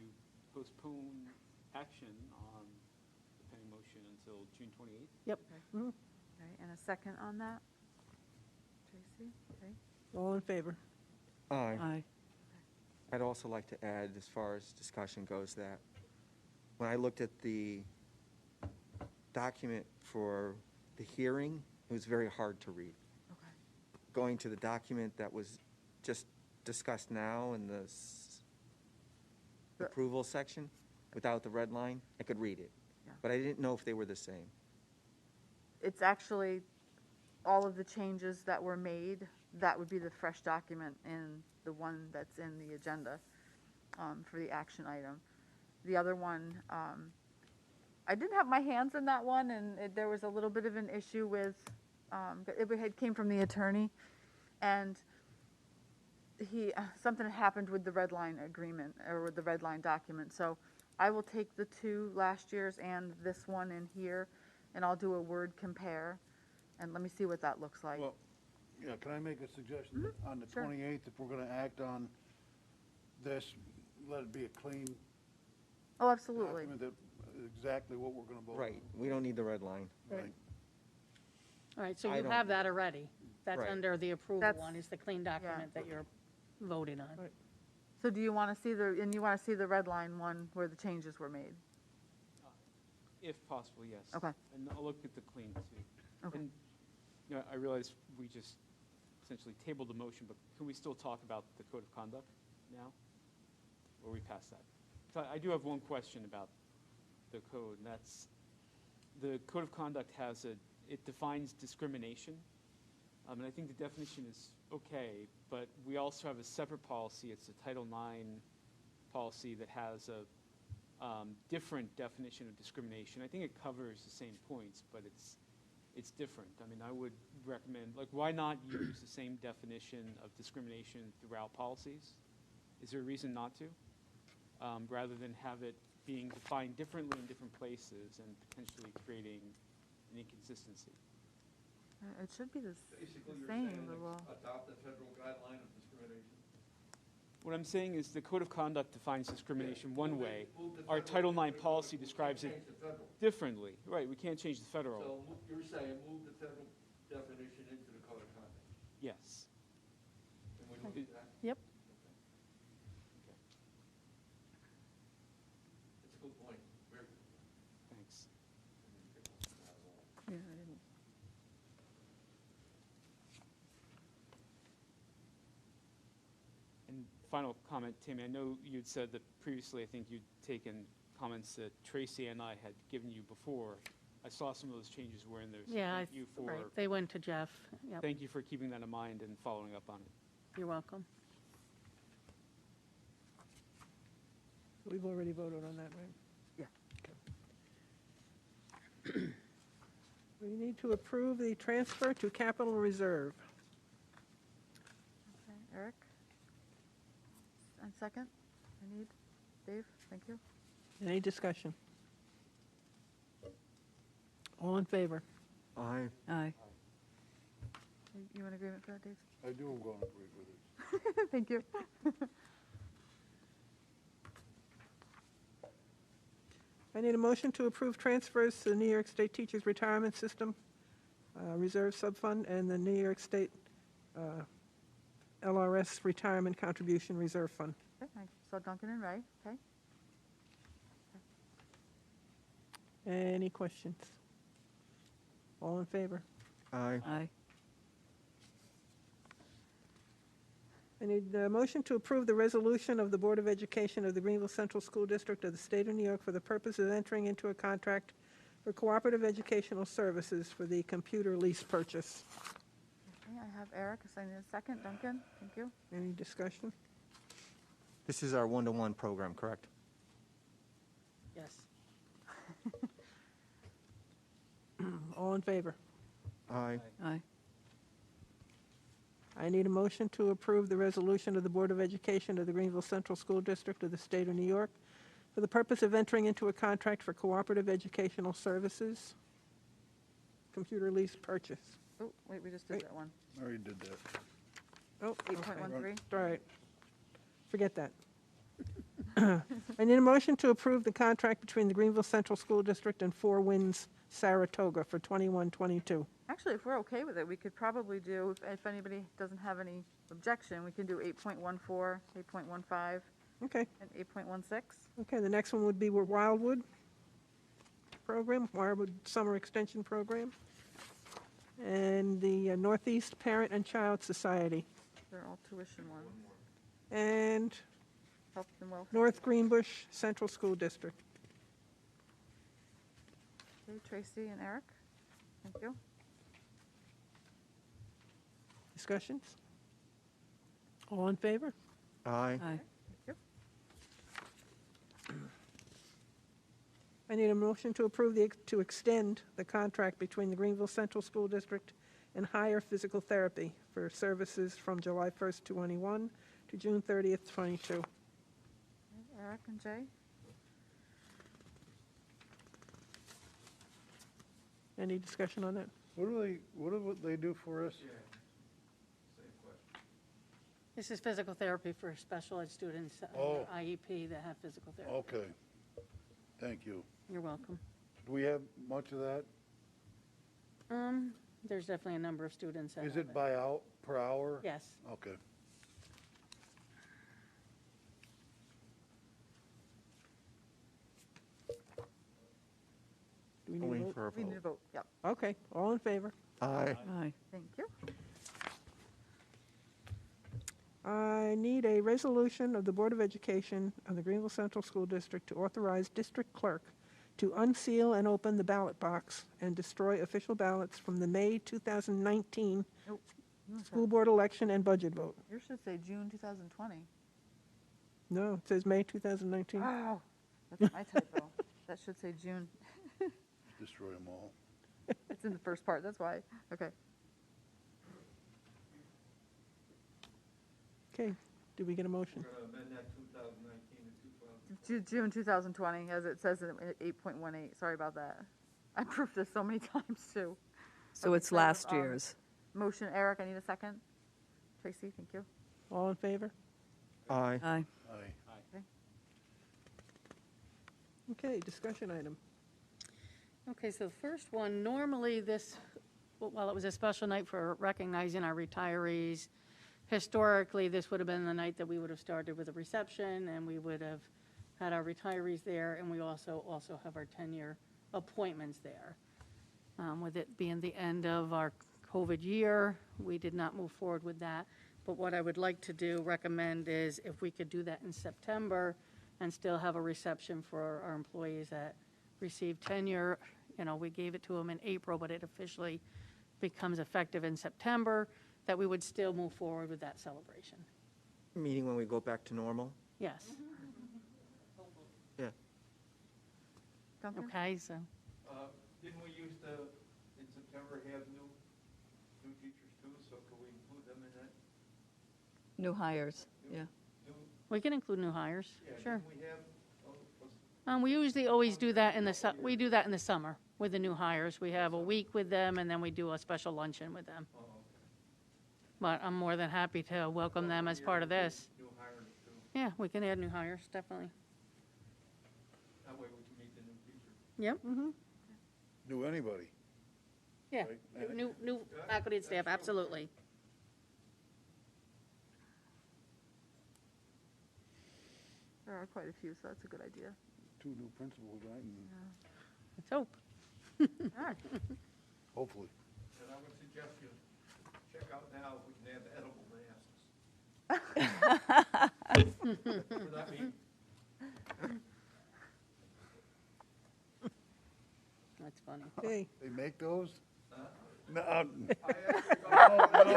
[SPEAKER 3] postpone action on the pending motion until June 28th.
[SPEAKER 4] yep.
[SPEAKER 1] Mhm.
[SPEAKER 2] Okay, and a second on that? Tracy, okay.
[SPEAKER 1] All in favor?
[SPEAKER 10] Aye.
[SPEAKER 8] Aye.
[SPEAKER 10] I'd also like to add, as far as discussion goes, that when I looked at the document for the hearing, it was very hard to read.
[SPEAKER 2] Okay.
[SPEAKER 10] Going to the document that was just discussed now in the approval section, without the red line, I could read it.
[SPEAKER 2] Yeah.
[SPEAKER 10] But I didn't know if they were the same.
[SPEAKER 2] It's actually all of the changes that were made, that would be the fresh document in the one that's in the agenda for the action item. The other one, I didn't have my hands in that one, and there was a little bit of an issue with, it came from the attorney, and something had happened with the red line agreement, or with the red line document. So I will take the 2 last year's and this one in here, and I'll do a word compare, and let me see what that looks like.
[SPEAKER 9] Well, yeah, can I make a suggestion? On the
[SPEAKER 2] sure.
[SPEAKER 9] 28th, if we're gonna act on this, let it be a clean
[SPEAKER 2] Oh, absolutely.
[SPEAKER 9] document that exactly what we're gonna vote on.
[SPEAKER 10] Right, we don't need the red line.
[SPEAKER 9] Right.
[SPEAKER 4] All right, so
[SPEAKER 10] I
[SPEAKER 4] you
[SPEAKER 10] don't-
[SPEAKER 4] have that already. That's
[SPEAKER 10] Right.
[SPEAKER 4] under the approval
[SPEAKER 2] That's-
[SPEAKER 4] one, is the clean document that you're voting on.
[SPEAKER 1] Right.
[SPEAKER 2] So do you want to see you want to see the red line one where the changes were made?
[SPEAKER 3] If possible, yes.
[SPEAKER 2] Okay.
[SPEAKER 3] And I'll look at the clean too.
[SPEAKER 2] Okay.
[SPEAKER 3] And, I realize we just essentially tabled the motion, but can we still talk about the code of conduct now? Or we pass that? So I do have one question about the code, and that's, the code of conduct it defines discrimination. And I think the definition is okay, but we also have a separate policy. It's a Title IX policy that has a different definition of discrimination. I think it covers the same points, but it's different. I mean, I would recommend, why not use the same definition of discrimination throughout policies? Is there a reason not to? Rather than have it being defined differently in different places and potentially creating an inconsistency.
[SPEAKER 2] It should be the
[SPEAKER 6] Basically,
[SPEAKER 2] the
[SPEAKER 6] you're
[SPEAKER 2] same.
[SPEAKER 6] saying
[SPEAKER 2] but we'll-
[SPEAKER 6] adopt the federal guideline of discrimination.
[SPEAKER 3] What I'm saying is the Code of Conduct defines discrimination one way. Our Title IX policy describes it differently. Right, we can't change the federal.
[SPEAKER 7] So you're saying move the federal definition into the code of conduct?
[SPEAKER 3] Yes.
[SPEAKER 7] And we look at that?
[SPEAKER 4] Yep.
[SPEAKER 7] That's a good point. Very good.
[SPEAKER 3] Thanks.
[SPEAKER 2] Yeah, I didn't.
[SPEAKER 3] And final comment, Tammy, I know you'd said that previously, I think you'd taken comments that Tracy and I had given you before. I saw some of those changes were in there. So
[SPEAKER 4] Yeah,
[SPEAKER 3] thank you for,
[SPEAKER 4] right, they went to Jeff. Yep.
[SPEAKER 3] thank you for keeping that in mind and following up on it.
[SPEAKER 4] You're welcome.
[SPEAKER 1] We've already voted on that, right?
[SPEAKER 2] Yeah.
[SPEAKER 1] We need to approve the transfer to capital reserve.
[SPEAKER 2] Okay, Eric? And second? I need Dave, thank you.
[SPEAKER 1] Any discussion? All in favor?
[SPEAKER 10] Aye.
[SPEAKER 8] Aye.
[SPEAKER 2] You in agreement for that, Dave?
[SPEAKER 9] I do, I'm going to agree with it.
[SPEAKER 2] Thank you.
[SPEAKER 1] I need a motion to approve transfers to the New York State Teachers Retirement System Reserve Subfund and the New York State LRS Retirement Contribution Reserve Fund.
[SPEAKER 2] Okay, I saw Duncan and Ray, okay.
[SPEAKER 1] Any questions? All in favor?
[SPEAKER 10] Aye.
[SPEAKER 8] Aye.
[SPEAKER 1] I need a motion to approve the resolution of the Board of Education of the Greenville Central School District of the State of New York for the purpose of entering into a contract for cooperative educational services for the computer lease purchase.
[SPEAKER 2] Okay, I have Eric, so I need a second. Duncan, thank you.
[SPEAKER 1] Any discussion?
[SPEAKER 10] This is our one-to-one program, correct?
[SPEAKER 4] Yes.
[SPEAKER 1] All in favor?
[SPEAKER 10] Aye.
[SPEAKER 8] Aye.
[SPEAKER 1] I need a motion to approve the resolution of the Board of Education of the Greenville Central School District of the State of New York for the purpose of entering into a contract for cooperative educational services, computer lease purchase.
[SPEAKER 2] Oh, wait, we just did that one.
[SPEAKER 9] I already did that.
[SPEAKER 1] Oh,
[SPEAKER 2] 8.13.
[SPEAKER 1] All right. Forget that. I need a motion to approve the contract between the Greenville Central School District and Four Winds Saratoga for 21-22.
[SPEAKER 2] Actually, if we're okay with it, we could probably do, if anybody doesn't have any objection, we can do 8.14, 8.15,
[SPEAKER 1] Okay.
[SPEAKER 2] and 8.16.
[SPEAKER 1] Okay, the next one would be Wildwood program, Wildwood Summer Extension Program, and the Northeast Parent and Child Society,
[SPEAKER 2] They're all tuition ones.
[SPEAKER 1] and
[SPEAKER 2] Health and welfare.
[SPEAKER 1] North Greenbush Central School District.
[SPEAKER 2] Okay, Tracy and Eric, thank you.
[SPEAKER 1] Discussions? All in favor?
[SPEAKER 10] Aye.
[SPEAKER 8] Aye.
[SPEAKER 2] Thank you.
[SPEAKER 1] I need a motion to approve to extend the contract between the Greenville Central School District and Higher Physical Therapy for services from July 1st, 21 to June 30th, 22.
[SPEAKER 2] Okay, Eric and Jay,
[SPEAKER 1] Any discussion on that?
[SPEAKER 9] What do they do for us?
[SPEAKER 4] This is physical therapy for special ed students,
[SPEAKER 9] Oh.
[SPEAKER 4] IEP that have physical therapy.
[SPEAKER 9] Okay. Thank you.
[SPEAKER 4] You're welcome.
[SPEAKER 9] Do we have much of that?
[SPEAKER 4] There's definitely a number of students that
[SPEAKER 9] Is
[SPEAKER 4] have
[SPEAKER 9] it per hour?
[SPEAKER 4] Yes.
[SPEAKER 9] Okay.
[SPEAKER 1] Do we need
[SPEAKER 10] Waiting
[SPEAKER 1] a vote?
[SPEAKER 10] for a
[SPEAKER 2] we need
[SPEAKER 10] vote.
[SPEAKER 2] to vote, yep,
[SPEAKER 1] Okay, all in favor?
[SPEAKER 10] Aye.
[SPEAKER 8] Aye.
[SPEAKER 2] thank you.
[SPEAKER 1] I need a resolution of the Board of Education of the Greenville Central School District to authorize district clerk to unseal and open the ballot box and destroy official ballots from the May 2019
[SPEAKER 2] Nope.
[SPEAKER 1] school board election and budget vote.
[SPEAKER 2] Yours should say June 2020.
[SPEAKER 1] No, it says May 2019.
[SPEAKER 2] Oh, that's my typo. That should say June.
[SPEAKER 9] Destroy them all.
[SPEAKER 2] It's in the first part, that's why. Okay.
[SPEAKER 1] Okay, did we get a motion?
[SPEAKER 7] We're going to amend that 2019 to 2020.
[SPEAKER 2] June 2020, as it says in 8.18. Sorry about that. I proofed this so many times, too.
[SPEAKER 8] So
[SPEAKER 2] Okay,
[SPEAKER 8] it's last year's.
[SPEAKER 2] Motion, Eric, I need a second. Tracy, thank you.
[SPEAKER 1] All in favor?
[SPEAKER 10] Aye.
[SPEAKER 8] Aye.
[SPEAKER 1] Okay, discussion item.
[SPEAKER 4] Okay, so the first one, normally this, while it was a special night for recognizing our retirees, historically, this would have been the night that we would have started with a reception, and we would have had our retirees there, and we also have our 10-year appointments there. With it being the end of our COVID year, we did not move forward with that. But what I would like to recommend is if we could do that in September and still have a reception for our employees that received tenure. You know, we gave it to them in April, but it officially becomes effective in September, that we would still move forward with that celebration.
[SPEAKER 10] Meaning when we go back to normal?
[SPEAKER 4] Yes.
[SPEAKER 10] Yeah.
[SPEAKER 4] Okay, so.
[SPEAKER 7] Didn't we used to, in September, have new teachers too, so could we include them in that?
[SPEAKER 8] New hires, yeah.
[SPEAKER 4] We can include new hires, sure.
[SPEAKER 7] We have,
[SPEAKER 4] We usually always do that in the, we do that in the summer with the new hires. We have a week with them, and then we do a special luncheon with them. But I'm more than happy to welcome them as part of this.
[SPEAKER 7] new hires too.
[SPEAKER 4] Yeah, we can add new hires, definitely.
[SPEAKER 7] That way we can meet the new teachers.
[SPEAKER 4] Yep.
[SPEAKER 9] Do anybody?
[SPEAKER 4] Yeah,
[SPEAKER 9] Right.
[SPEAKER 4] new faculty and staff, absolutely.
[SPEAKER 2] There are quite a few, so that's a good idea.
[SPEAKER 9] 2 new principals, right? And
[SPEAKER 4] Let's hope.
[SPEAKER 9] hopefully.
[SPEAKER 7] And I would suggest you check out now if we can have edible masks. For that meeting.
[SPEAKER 4] That's funny.
[SPEAKER 1] Okay,
[SPEAKER 9] They make those? No,
[SPEAKER 7] No,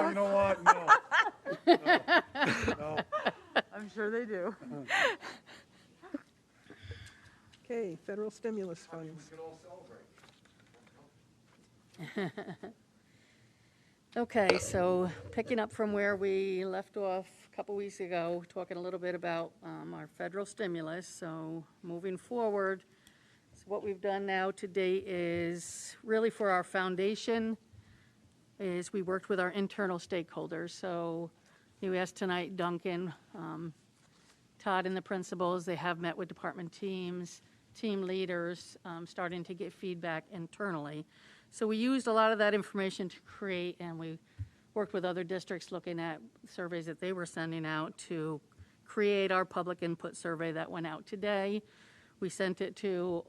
[SPEAKER 9] you know what? No. No.
[SPEAKER 2] I'm sure they do.
[SPEAKER 1] okay, federal stimulus
[SPEAKER 7] We
[SPEAKER 1] funds.
[SPEAKER 7] could all celebrate.
[SPEAKER 4] Okay, so picking up from where we left off a couple weeks ago, talking a little bit about our federal stimulus. So moving forward, so what we've done now to date is really for our foundation is we worked with our internal stakeholders. So you asked tonight, Duncan, Todd and the principals, they have met with department teams, team leaders, starting to get feedback internally. So we used a lot of that information to create, and we worked with other districts looking at surveys that they were sending out to create our public input survey that went out today. We sent it to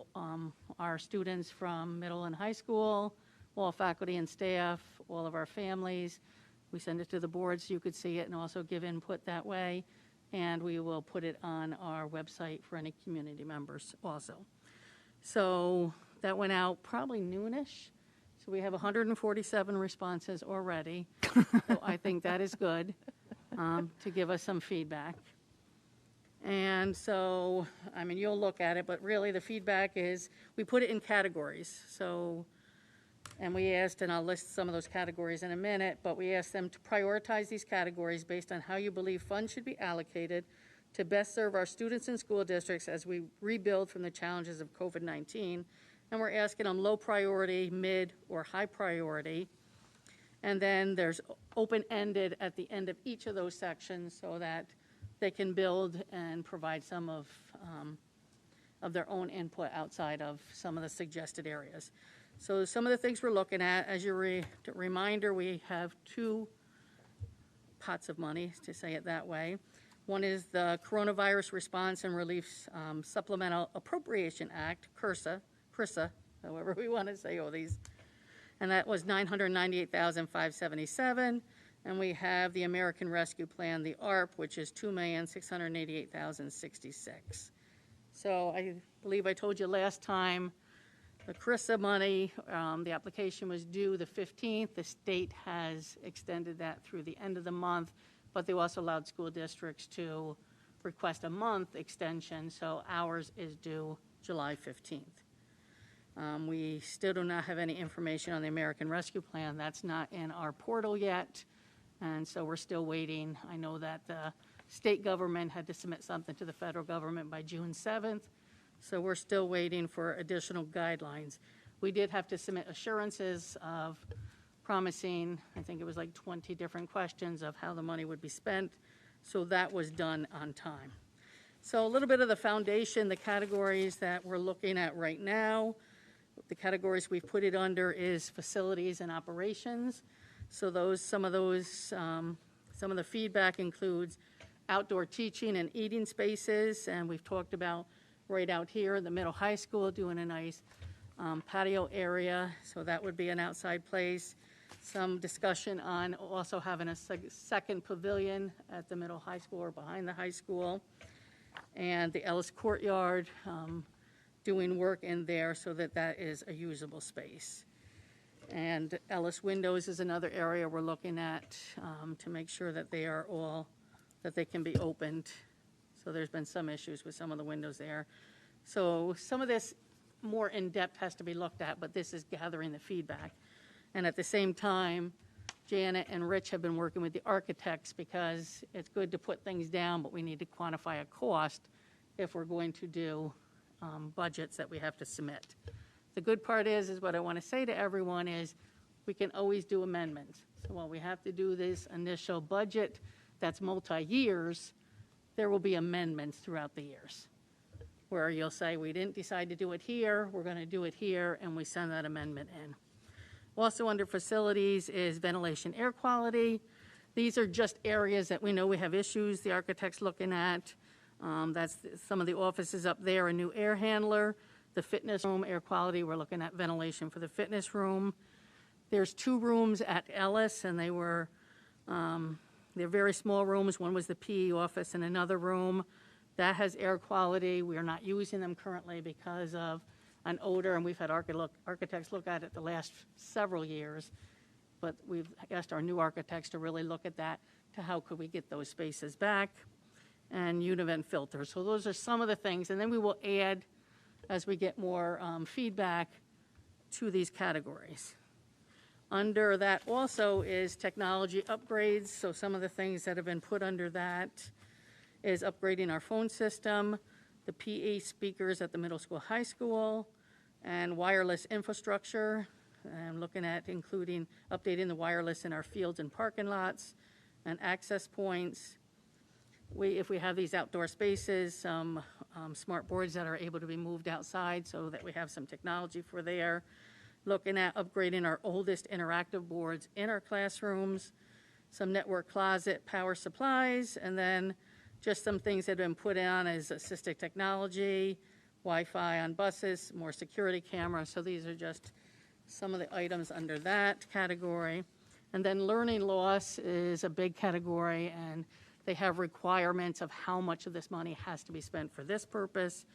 [SPEAKER 4] our students from middle and high school, all faculty and staff, all of our families. We send it to the board so you could see it and also give input that way. And we will put it on our website for any community members also. So that went out probably noonish. So we have 147 responses already. So I think that is good to give us some feedback. And so, I mean, you'll look at it, but really the feedback is we put it in categories. So, and we asked, and I'll list some of those categories in a minute, but we asked them to prioritize these categories based on how you believe funds should be allocated to best serve our students and school districts as we rebuild from the challenges of COVID-19. And we're asking them low priority, mid, or high priority. And then there's open-ended at the end of each of those sections so that they can build and provide some of their own input outside of some of the suggested areas. So some of the things we're looking at, as your reminder, we have 2 pots of money, to say it that way. One is the Coronavirus Response and Relief Supplemental Appropriation Act, CRSA, however we want to say all these. And that was $998,577. And we have the American Rescue Plan, the ARP, which is $2,688,066. So I believe I told you last time, the CRSA money, the application was due the 15th. The state has extended that through the end of the month, but they also allowed school districts to request a month extension, so ours is due July 15th. We still do not have any information on the American Rescue Plan. That's not in our portal yet, and so we're still waiting. I know that the state government had to submit something to the federal government by June 7th, so we're still waiting for additional guidelines. We did have to submit assurances of promising, I think it was like 20 different questions of how the money would be spent, So that was done on time. So a little bit of the foundation, the categories that we're looking at right now. The categories we've put it under is facilities and operations. So some of the feedback includes outdoor teaching and eating spaces, and we've talked about right out here in the middle high school doing a nice patio area, so that would be an outside place. Some discussion on also having a second pavilion at the middle high school or behind the high school, and the Ellis courtyard, doing work in there so that that is a usable space. And Ellis Windows is another area we're looking at to make sure that they are all, that they can be opened. So there's been some issues with some of the windows there. So some of this more in-depth has to be looked at, but this is gathering the feedback. And at the same time, Janet and Rich have been working with the architects because it's good to put things down, but we need to quantify a cost if we're going to do budgets that we have to submit. The good part is what I want to say to everyone is we can always do amendments. So while we have to do this initial budget that's multi-years, there will be amendments throughout the years where you'll say, we didn't decide to do it here, we're going to do it here, and we send that amendment in. Also under facilities is ventilation, air quality. These are just areas that we know we have issues the architect's looking at. That's some of the offices up there, a new air handler. The fitness room, air quality, we're looking at ventilation for the fitness room. There's 2 rooms at Ellis, and they're very small rooms. One was the PE office and another room. That has air quality. We are not using them currently because of an odor, and we've had architects look at it the last several years. But we've asked our new architects to really look at that, to how could we get those spaces back, and univent filters. So those are some of the things, and then we will add, as we get more feedback, to these categories. Under that also is technology upgrades. So some of the things that have been put under that is upgrading our phone system, the PA speakers at the middle school, high school, and wireless infrastructure. I'm looking at including updating the wireless in our fields and parking lots and access points. If we have these outdoor spaces, some smart boards that are able to be moved outside so that we have some technology for there. Looking at upgrading our oldest interactive boards in our classrooms, some network closet power supplies, and then just some things that have been put on as assistive technology, Wi-Fi on buses, more security cameras. So these are just some of the items under that category. And then learning loss is a big category, and they have requirements of how much of this money has to be spent for this purpose.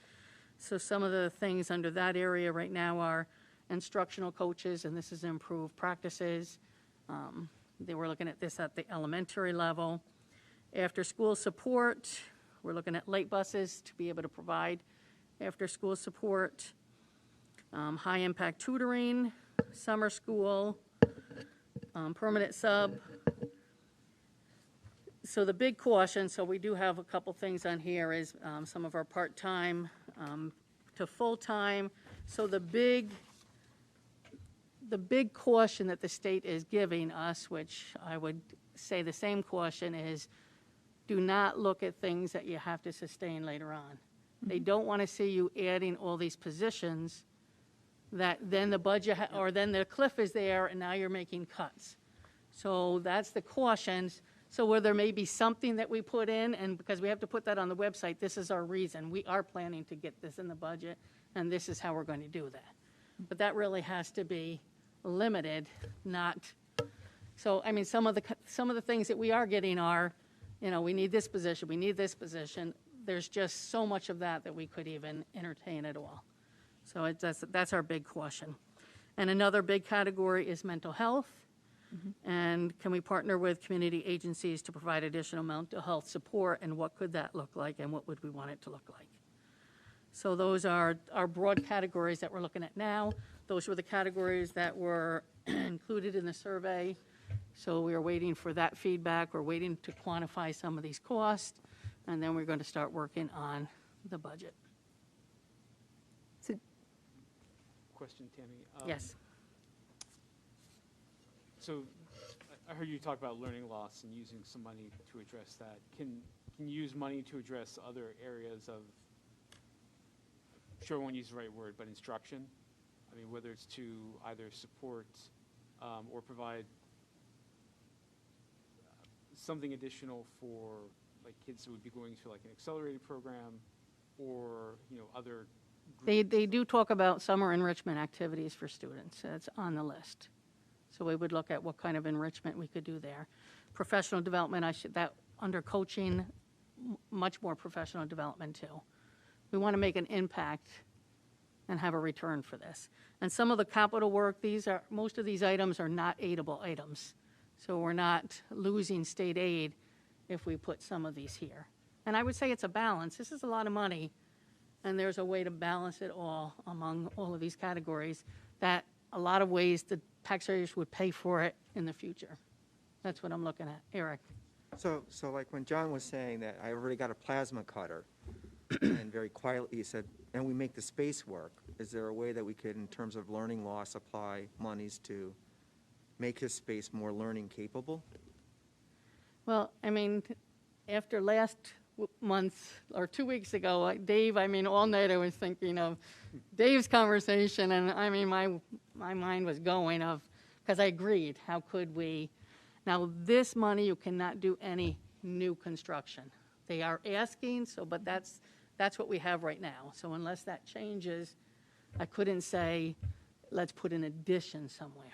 [SPEAKER 4] So some of the things under that area right now are instructional coaches, and this is improved practices. They were looking at this at the elementary level. After-school support, we're looking at late buses to be able to provide after-school support. High-impact tutoring, summer school, permanent sub. So the big caution, so we do have a couple things on here, is some of our part-time to full-time. So the big caution that the state is giving us, which I would say the same caution, is do not look at things that you have to sustain later on. They don't want to see you adding all these positions that then the budget, or then the cliff is there and now you're making cuts. So that's the cautions. So where there may be something that we put in, and because we have to put that on the website, this is our reason. We are planning to get this in the budget, and this is how we're going to do that. But that really has to be limited, not, so I mean, some of the things that we are getting are, you know, we need this position, we need this position. There's just so much of that we could even entertain at all. So that's our big caution. And another big category is mental health. And can we partner with community agencies to provide additional mental health support, and what could that look like, and what would we want it to look like? So those are our broad categories that we're looking at now. Those were the categories that were included in the survey. So we are waiting for that feedback. We're waiting to quantify some of these costs, and then we're going to start working on the budget.
[SPEAKER 3] Question, Tammy.
[SPEAKER 4] Yes.
[SPEAKER 3] So I heard you talk about learning loss and using some money to address that. Can you use money to address other areas of, sure I won't use the right word, but instruction? I mean, whether it's to either support or provide something additional for like kids who would be going through like an accelerated program or, you know, other.
[SPEAKER 4] They do talk about summer enrichment activities for students. That's on the list. So we would look at what kind of enrichment we could do there. Professional development, that under coaching, much more professional development too. We want to make an impact and have a return for this. And some of the capital work, most of these items are not aidable items. So we're not losing state aid if we put some of these here. And I would say it's a balance. This is a lot of money, and there's a way to balance it all among all of these categories that a lot of ways the taxpayers would pay for it in the future. That's what I'm looking at. Eric?
[SPEAKER 5] So like when John was saying that I already got a plasma cutter, and very quietly he said, and we make the space work, is there a way that we could, in terms of learning loss, apply monies to make his space more learning capable?
[SPEAKER 4] Well, I mean, after last month, or 2 weeks ago, Dave, I mean, all night I was thinking of Dave's conversation, and I mean, my mind was going because I agreed, how could we? Now, this money, you cannot do any new construction. They are asking, but that's what we have right now. So unless that changes, I couldn't say, let's put an addition somewhere.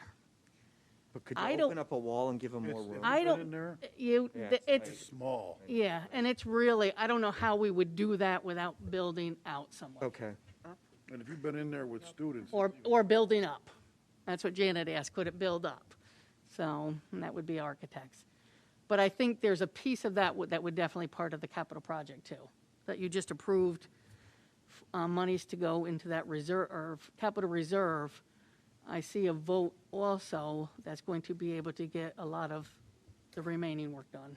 [SPEAKER 5] But could you open up a wall and give them more room?
[SPEAKER 4] I don't, it's
[SPEAKER 9] small.
[SPEAKER 4] Yeah, and it's really, I don't know how we would do that without building out somewhere.
[SPEAKER 5] Okay.
[SPEAKER 9] And if you've been in there with students.
[SPEAKER 4] Or building up. That's what Janet asked, could it build up? So, and that would be architects. But I think there's a piece of that that would definitely part of the capital project too, that you just approved monies to go into that reserve, or capital reserve. I see a vote also that's going to be able to get a lot of the remaining work done.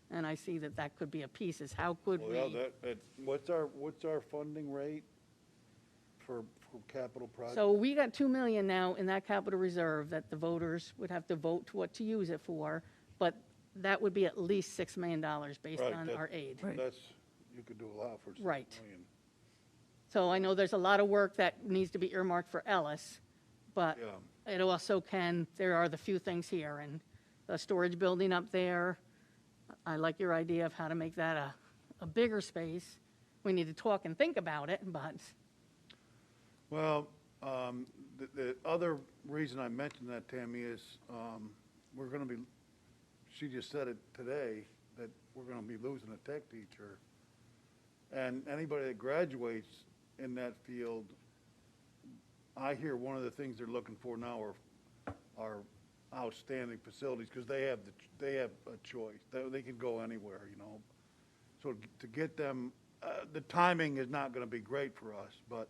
[SPEAKER 4] And I see that could be a piece, is how could we?
[SPEAKER 9] Well, what's our funding rate for capital projects?
[SPEAKER 4] So we got 2 million now in that capital reserve that the voters would have to vote what to use it for, but that would be at least $6 million based on our aid.
[SPEAKER 9] That's, you could do a lot for $6
[SPEAKER 4] Right.
[SPEAKER 9] million.
[SPEAKER 4] So I know there's a lot of work that needs to be earmarked for Ellis, but it also there are the few things here, and the storage building up there, I like your idea of how to make that a bigger space. We need to talk and think about it, but.
[SPEAKER 9] Well, the other reason I mentioned that, Tammy, is we're going to be, she just said it today, that we're going to be losing a tech teacher. And anybody that graduates in that field, I hear one of the things they're looking for now are outstanding facilities, because they have a choice. They can go anywhere, you know. So to get them, the timing is not going to be great for us, but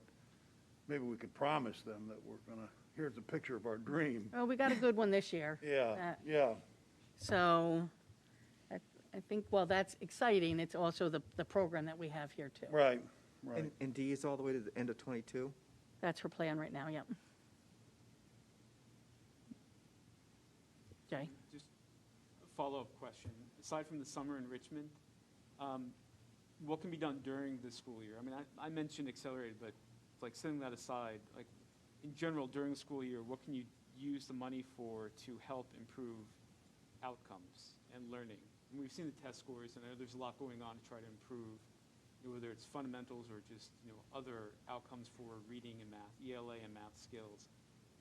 [SPEAKER 9] maybe we could promise them that we're going to, here's a picture of our dream.
[SPEAKER 4] Well, we got a good one this year.
[SPEAKER 9] Yeah.
[SPEAKER 4] So I think, well, that's exciting. It's also the program that we have here too.
[SPEAKER 9] Right.
[SPEAKER 5] And D is all the way to the end of 22?
[SPEAKER 4] That's her plan right now, yep. Jay?
[SPEAKER 3] Just a follow-up question. Aside from the summer enrichment, what can be done during the school year? I mean, I mentioned accelerated, but like setting that aside, like in general during the school year, what can you use the money for to help improve outcomes and learning? And we've seen the test scores, and I know there's a lot going on to try to improve, you know, whether it's fundamentals or just, you know, other outcomes for reading and math, ELA and math skills.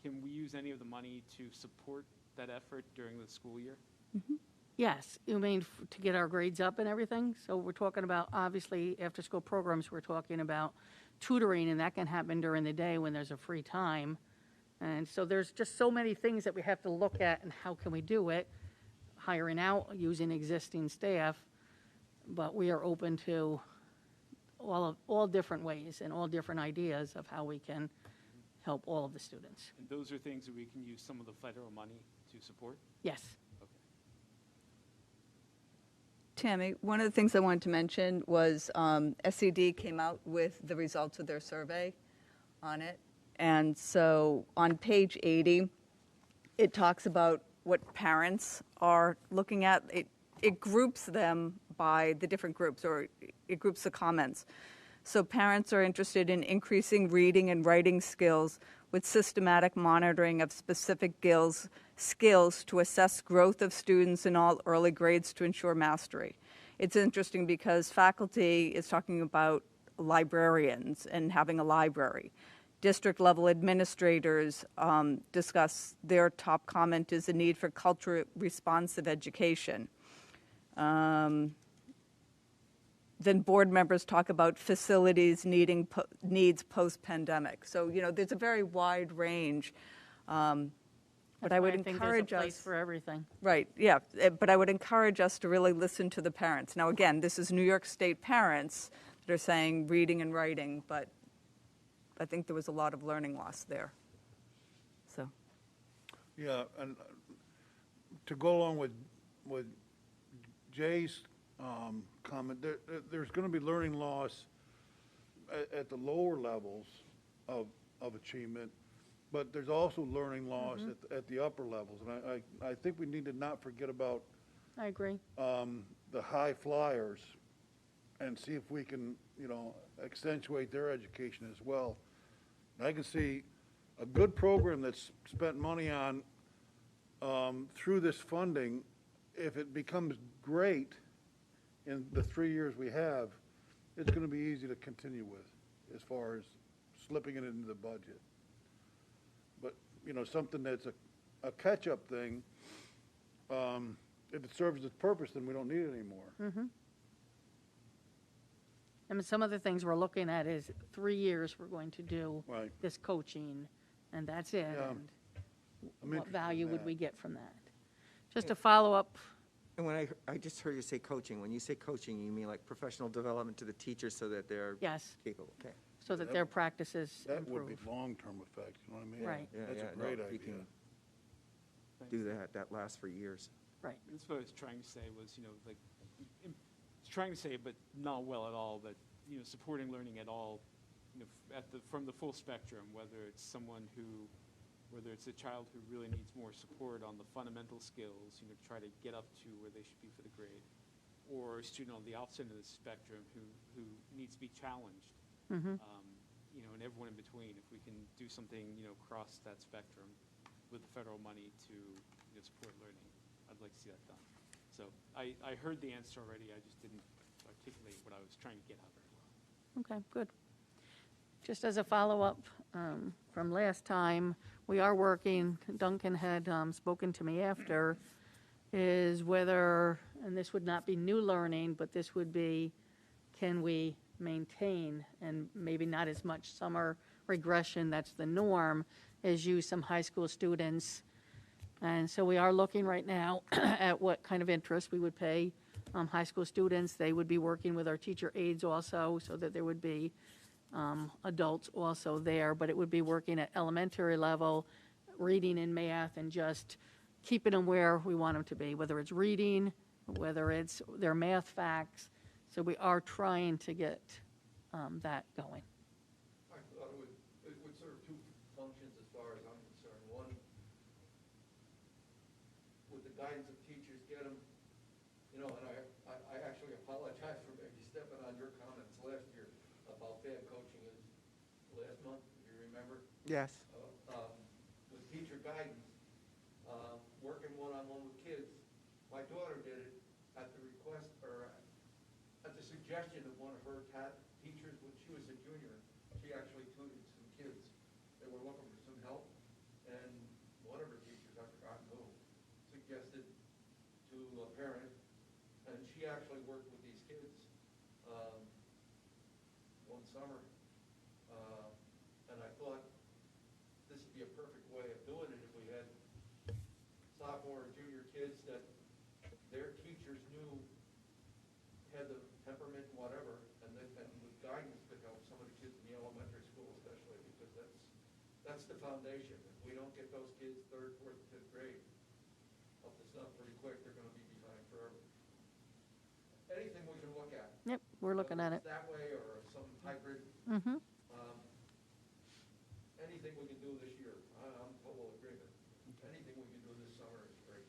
[SPEAKER 3] Can we use any of the money to support that effort during the school year?
[SPEAKER 4] Mm-hmm. Yes, you mean to get our grades up and everything? So we're talking about, obviously, after-school programs, we're talking about tutoring, and that can happen during the day when there's a free time. And so there's just so many things that we have to look at, and how can we do it? Hiring out, using existing staff, but we are open to all different ways and all different ideas of how we can help all of the students.
[SPEAKER 3] And those are things that we can use some of the federal money to support?
[SPEAKER 4] Yes.
[SPEAKER 8] Tammy, one of the things I wanted to mention was SCD came out with the results of their survey on it. And so on page 80, it talks about what parents are looking at. It groups them by the different groups, or it groups the comments. So parents are interested in increasing reading and writing skills with systematic monitoring of specific skills to assess growth of students in all early grades to ensure mastery. It's interesting because faculty is talking about librarians and having a library. District level administrators discuss their top comment is the need for culturally responsive education. Then board members talk about facilities needs post-pandemic. So, there's a very wide range. But I would encourage
[SPEAKER 4] there's a place
[SPEAKER 8] us.
[SPEAKER 4] for everything.
[SPEAKER 8] Right, yeah. But I would encourage us to really listen to the parents. Now, again, this is New York State parents that are saying reading and writing, but I think there was a lot of learning loss there. So.
[SPEAKER 9] Yeah, and to go along with Jay's comment, there's going to be learning loss at the lower levels of achievement, but there's also learning loss at the upper levels. And I think we need to not forget about
[SPEAKER 4] I agree.
[SPEAKER 9] the high flyers and see if we can, accentuate their education as well. And I can see a good program that's spent money on through this funding, if it becomes great in the 3 years we have, it's going to be easy to continue with as far as slipping it into the budget. But, something that's a catch-up thing, if it serves its purpose, then we don't need it anymore.
[SPEAKER 4] I mean, some of the things we're looking at is 3 years we're going to do
[SPEAKER 9] Right.
[SPEAKER 4] this coaching, and that's it.
[SPEAKER 9] Yeah.
[SPEAKER 4] And
[SPEAKER 9] I'm
[SPEAKER 4] what
[SPEAKER 9] interested
[SPEAKER 4] value
[SPEAKER 9] in
[SPEAKER 4] would
[SPEAKER 9] that.
[SPEAKER 4] we get from that? Just to follow up,
[SPEAKER 5] And when I just heard you say coaching, when you say coaching, you mean like professional development to the teachers so that they're
[SPEAKER 4] yes,
[SPEAKER 5] capable? Okay.
[SPEAKER 4] so that their practices
[SPEAKER 9] That would
[SPEAKER 4] improve.
[SPEAKER 9] be long-term effect, you know what I mean?
[SPEAKER 4] Right.
[SPEAKER 5] Yeah,
[SPEAKER 9] That's
[SPEAKER 5] yeah,
[SPEAKER 9] a
[SPEAKER 5] no,
[SPEAKER 9] great
[SPEAKER 5] if you
[SPEAKER 9] idea.
[SPEAKER 5] can do that lasts for years.
[SPEAKER 4] Right.
[SPEAKER 3] That's what I was trying to say was, trying to say, but not well at all, but, supporting learning at all, from the full spectrum, whether it's a child who really needs more support on the fundamental skills, to try to get up to where they should be for the grade, or a student on the opposite end of the spectrum who needs to be challenged, and everyone in between. If we can do something, across that spectrum with the federal money to support learning, I'd like to see that done. So I heard the answer already, I just didn't articulate what I was trying to get out very well.
[SPEAKER 4] Okay, good. Just as a follow-up from last time, we are working, Duncan had spoken to me after, is whether, and this would not be new learning, but this would be, can we maintain, and maybe not as much summer regression, that's the norm, as use some high school students. And so we are looking right now at what kind of interest we would pay high school students. They would be working with our teacher aides also, so that there would be adults also there, but it would be working at elementary level, reading and math, and just keeping them where we want them to be, whether it's reading, whether it's their math facts. So we are trying to get that going.
[SPEAKER 6] I thought it would serve two functions as far as I'm concerned. One, with the guidance of teachers, get them, and I actually apologize for maybe stepping on your comments last year about bad coaching last month, if you remember.
[SPEAKER 5] Yes.
[SPEAKER 6] With teacher guidance, working one-on-one with kids. My daughter did it at the request, or at the suggestion of one of her teachers when she was a junior. She actually tutored some kids. They were looking for some help, and one of her teachers, I've forgotten who, suggested to a parent, and she actually worked with these kids one summer. And I thought this would be a perfect way of doing it if we had sophomore or junior kids that their teachers knew had the temperament and whatever, and with guidance could help some of the kids in the elementary school especially, because that's the foundation. If we don't get those kids 3rd, 4th, 5th grade up to snuff pretty quick, they're going to be behind forever. Anything we can look at.
[SPEAKER 4] Yep, we're looking at it.
[SPEAKER 6] That way or some hybrid.
[SPEAKER 4] Mm-hmm.
[SPEAKER 6] Anything we can do this year, I'm total agreement. Anything we can do this summer is great.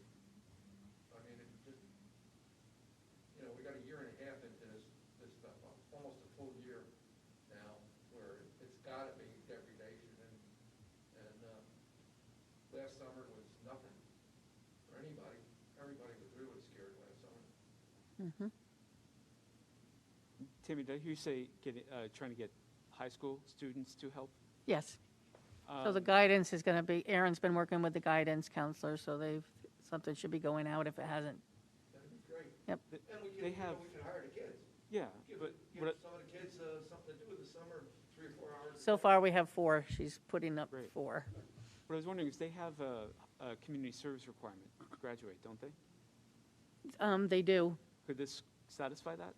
[SPEAKER 3] Tammy, did I hear you say trying to get high school students to help?
[SPEAKER 4] Yes. So the
[SPEAKER 3] Um,
[SPEAKER 4] guidance is going to be, Aaron's been working with the guidance counselor, so something should be going out if it hasn't.
[SPEAKER 6] That'd be great.
[SPEAKER 4] Yep.
[SPEAKER 6] And we
[SPEAKER 3] They
[SPEAKER 6] can,
[SPEAKER 3] have-
[SPEAKER 6] we can hire the kids.
[SPEAKER 3] Yeah,
[SPEAKER 6] Give,
[SPEAKER 3] but
[SPEAKER 6] give
[SPEAKER 3] what
[SPEAKER 6] some of the kids something to do in the summer, 3 or 4 hours.
[SPEAKER 4] So far, we have 4. She's putting up 4.
[SPEAKER 3] what I was wondering is they have a community service requirement to graduate, don't they?
[SPEAKER 4] They do.
[SPEAKER 3] Could this satisfy that?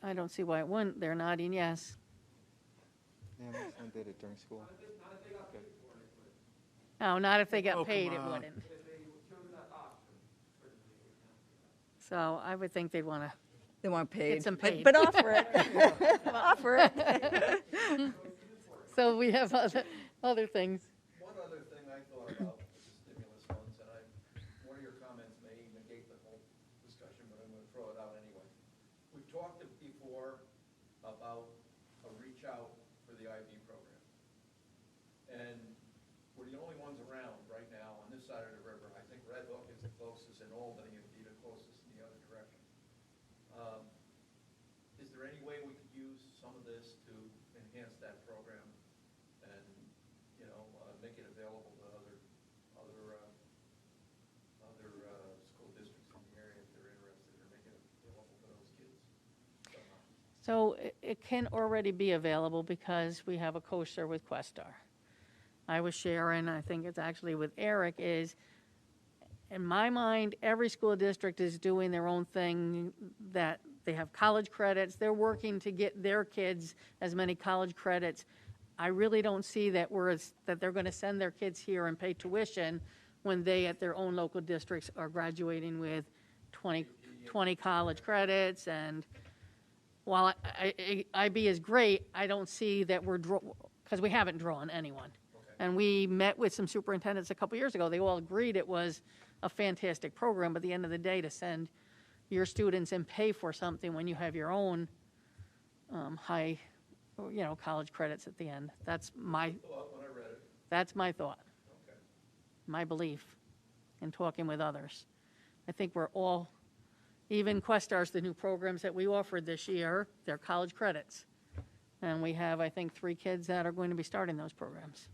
[SPEAKER 4] I don't see why it wouldn't. They're nodding yes.
[SPEAKER 5] Yeah, my son did it during school.
[SPEAKER 4] No, not if they
[SPEAKER 9] Oh,
[SPEAKER 4] got paid,
[SPEAKER 9] come
[SPEAKER 4] it
[SPEAKER 9] on.
[SPEAKER 4] wouldn't. So I would think they'd want to
[SPEAKER 8] They want paid.
[SPEAKER 4] get some
[SPEAKER 8] But-
[SPEAKER 4] paid.
[SPEAKER 8] But offer it. Offer it.
[SPEAKER 4] So we have other things.
[SPEAKER 6] One other thing I thought about with the stimulus funds, and one of your comments may negate the whole discussion, but I'm going to throw it out anyway. We've talked before about a reach out for the IB program. And we're the only ones around right now on this side of the river. I think Red Hook is the closest, and Albany would be the closest in the other direction. Is there any way we could use some of this to enhance that program and, make it available to other school districts in the area if they're interested, or make it available to those kids somehow?
[SPEAKER 4] So it can already be available because we have a coaster with Questar. I was sharing, I think it's actually with Eric, is in my mind, every school district is doing their own thing, that they have college credits. They're working to get their kids as many college credits. I really don't see that that they're going to send their kids here and pay tuition when they at their own local districts are graduating with 20 college credits. And while IB is great, I don't see that because we haven't drawn anyone. And we met with some superintendents a couple years ago. They all agreed it was a fantastic program, but at the end of the day, to send your students and pay for something when you have your own high, college credits at the end. That's my
[SPEAKER 6] Thought when I read it.
[SPEAKER 4] That's my thought,
[SPEAKER 6] Okay.
[SPEAKER 4] my belief, in talking with others. I think we're all, even Questar's, the new programs that we offered this year, they're college credits. And we have, I think, 3 kids that are going to be starting those programs.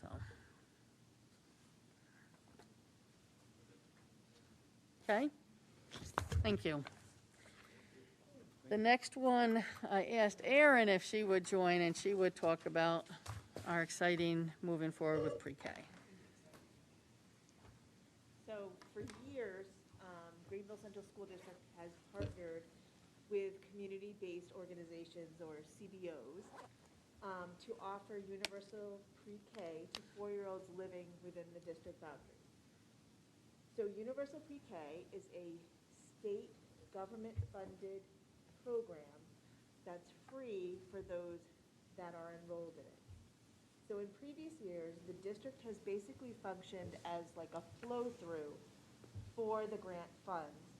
[SPEAKER 4] So. Okay, thank you. The next one, I asked Erin if she would join, and she would talk about our exciting moving forward with pre-K.
[SPEAKER 11] So for years, Greenville Central School District has partnered with community-based organizations, or CBOs, to offer universal pre-K to 4-year-olds living within the district boundaries. So universal pre-K is a state government-funded program that's free for those that are enrolled in it. So in previous years, the district has basically functioned as like a flow-through for the grant funds.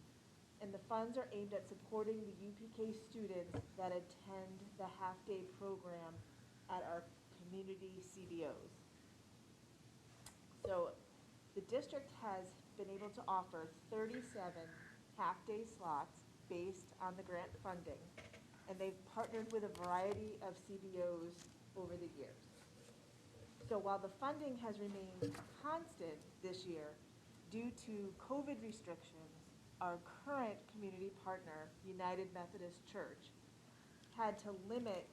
[SPEAKER 11] And the funds are aimed at supporting the UPK students that attend the half-day program at our community CBOs. So the district has been able to offer 37 half-day slots based on the grant funding, and they've partnered with a variety of CBOs over the years. So while the funding has remained constant this year, due to COVID restrictions, our current community partner, United Methodist Church, had to limit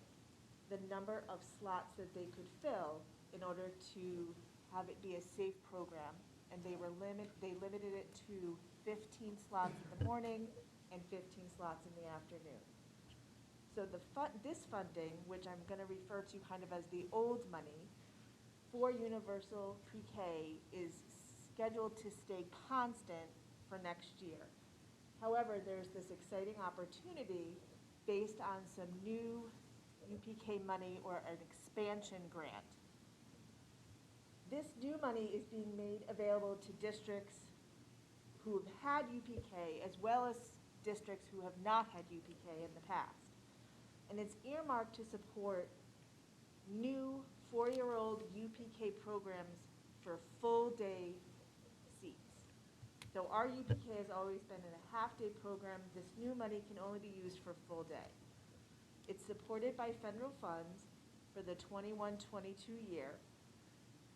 [SPEAKER 11] the number of slots that they could fill in order to have it be a safe program. And they limited it to 15 slots in the morning and 15 slots in the afternoon. So this funding, which I'm going to refer to kind of as the old money, for universal pre-K is scheduled to stay constant for next year. However, there's this exciting opportunity based on some new UPK money or an expansion grant. This new money is being made available to districts who have had UPK as well as districts who have not had UPK in the past. And it's earmarked to support new 4-year-old UPK programs for full-day seats. So So our UPK has always been in a half-day program. This new money can only be used for full day. It's supported by federal funds for the 21-22 year,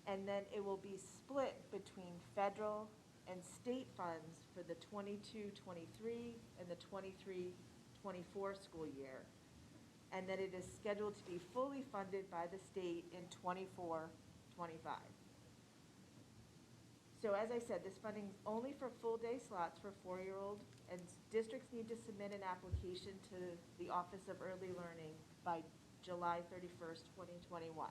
[SPEAKER 11] and then it will be split between federal and state funds for the 22-23 and the 23-24 school year. And then it is scheduled to be fully funded by the state in 24-25. So as I said, this funding is only for full-day slots for 4-year-old, and districts need to submit an application to the Office of Early Learning by July 31st, 2021.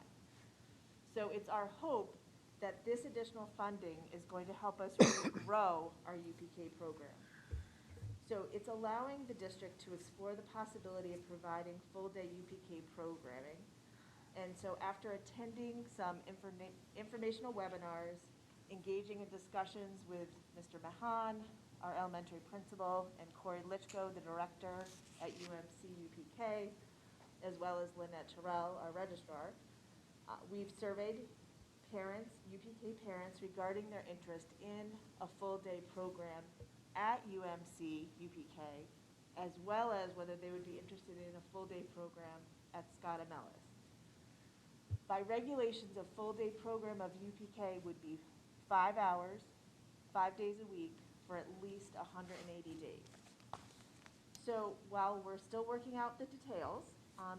[SPEAKER 11] So it's our hope that this additional funding is going to help us really grow our UPK program. So it's allowing the district to explore the possibility of providing full-day UPK programming. And so after attending some informational webinars, engaging in discussions with Mr. Mahan, our elementary principal, and Corey Litchko, the director at UMC UPK, as well as Lynette Terrell, our registrar, we've surveyed parents, UPK parents, regarding their interest in a full-day program at UMC UPK, as well as whether they would be interested in a full-day program at Scott M. Ellis. By regulations, a full-day program of UPK would be 5 hours, 5 days a week, for at least 180 days. So while we're still working out the details,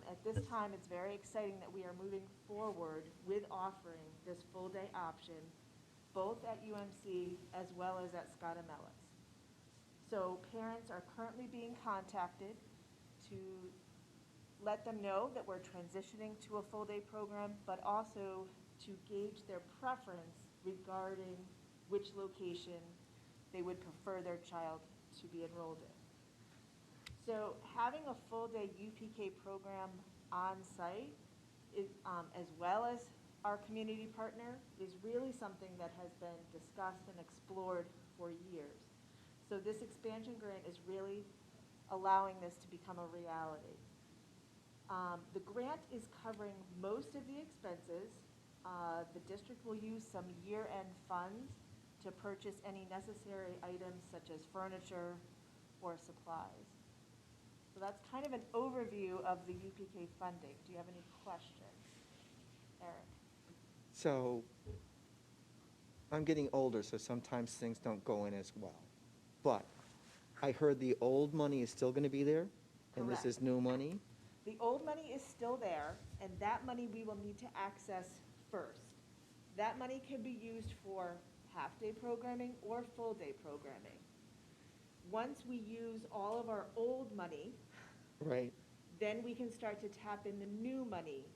[SPEAKER 11] at this time it's very exciting that we are moving forward with offering this full-day option, both at UMC as well as at Scott M. Ellis. So parents are currently being contacted to let them know that we're transitioning to a full-day program, but also to gauge their preference regarding which location they would prefer their child to be enrolled in. So having a full-day UPK program on site, is, as well as our community partner, is really something that has been discussed and explored for years. So this expansion grant is really allowing this to become a reality. The grant is covering most of the expenses. The district will use some year-end funds to purchase any necessary items such as furniture or supplies. So that's kind of an overview of the UPK funding. Do you have any questions? Eric?
[SPEAKER 5] So I'm getting older, so sometimes things don't go in as well. But I heard the old money is still going to be there, and this is new money?
[SPEAKER 11] The old money is still there, and that money we will need to access first. That money can be used for half-day programming or full-day programming. Once we use all of our old money,
[SPEAKER 5] Right.
[SPEAKER 11] then we can start to tap in the new money,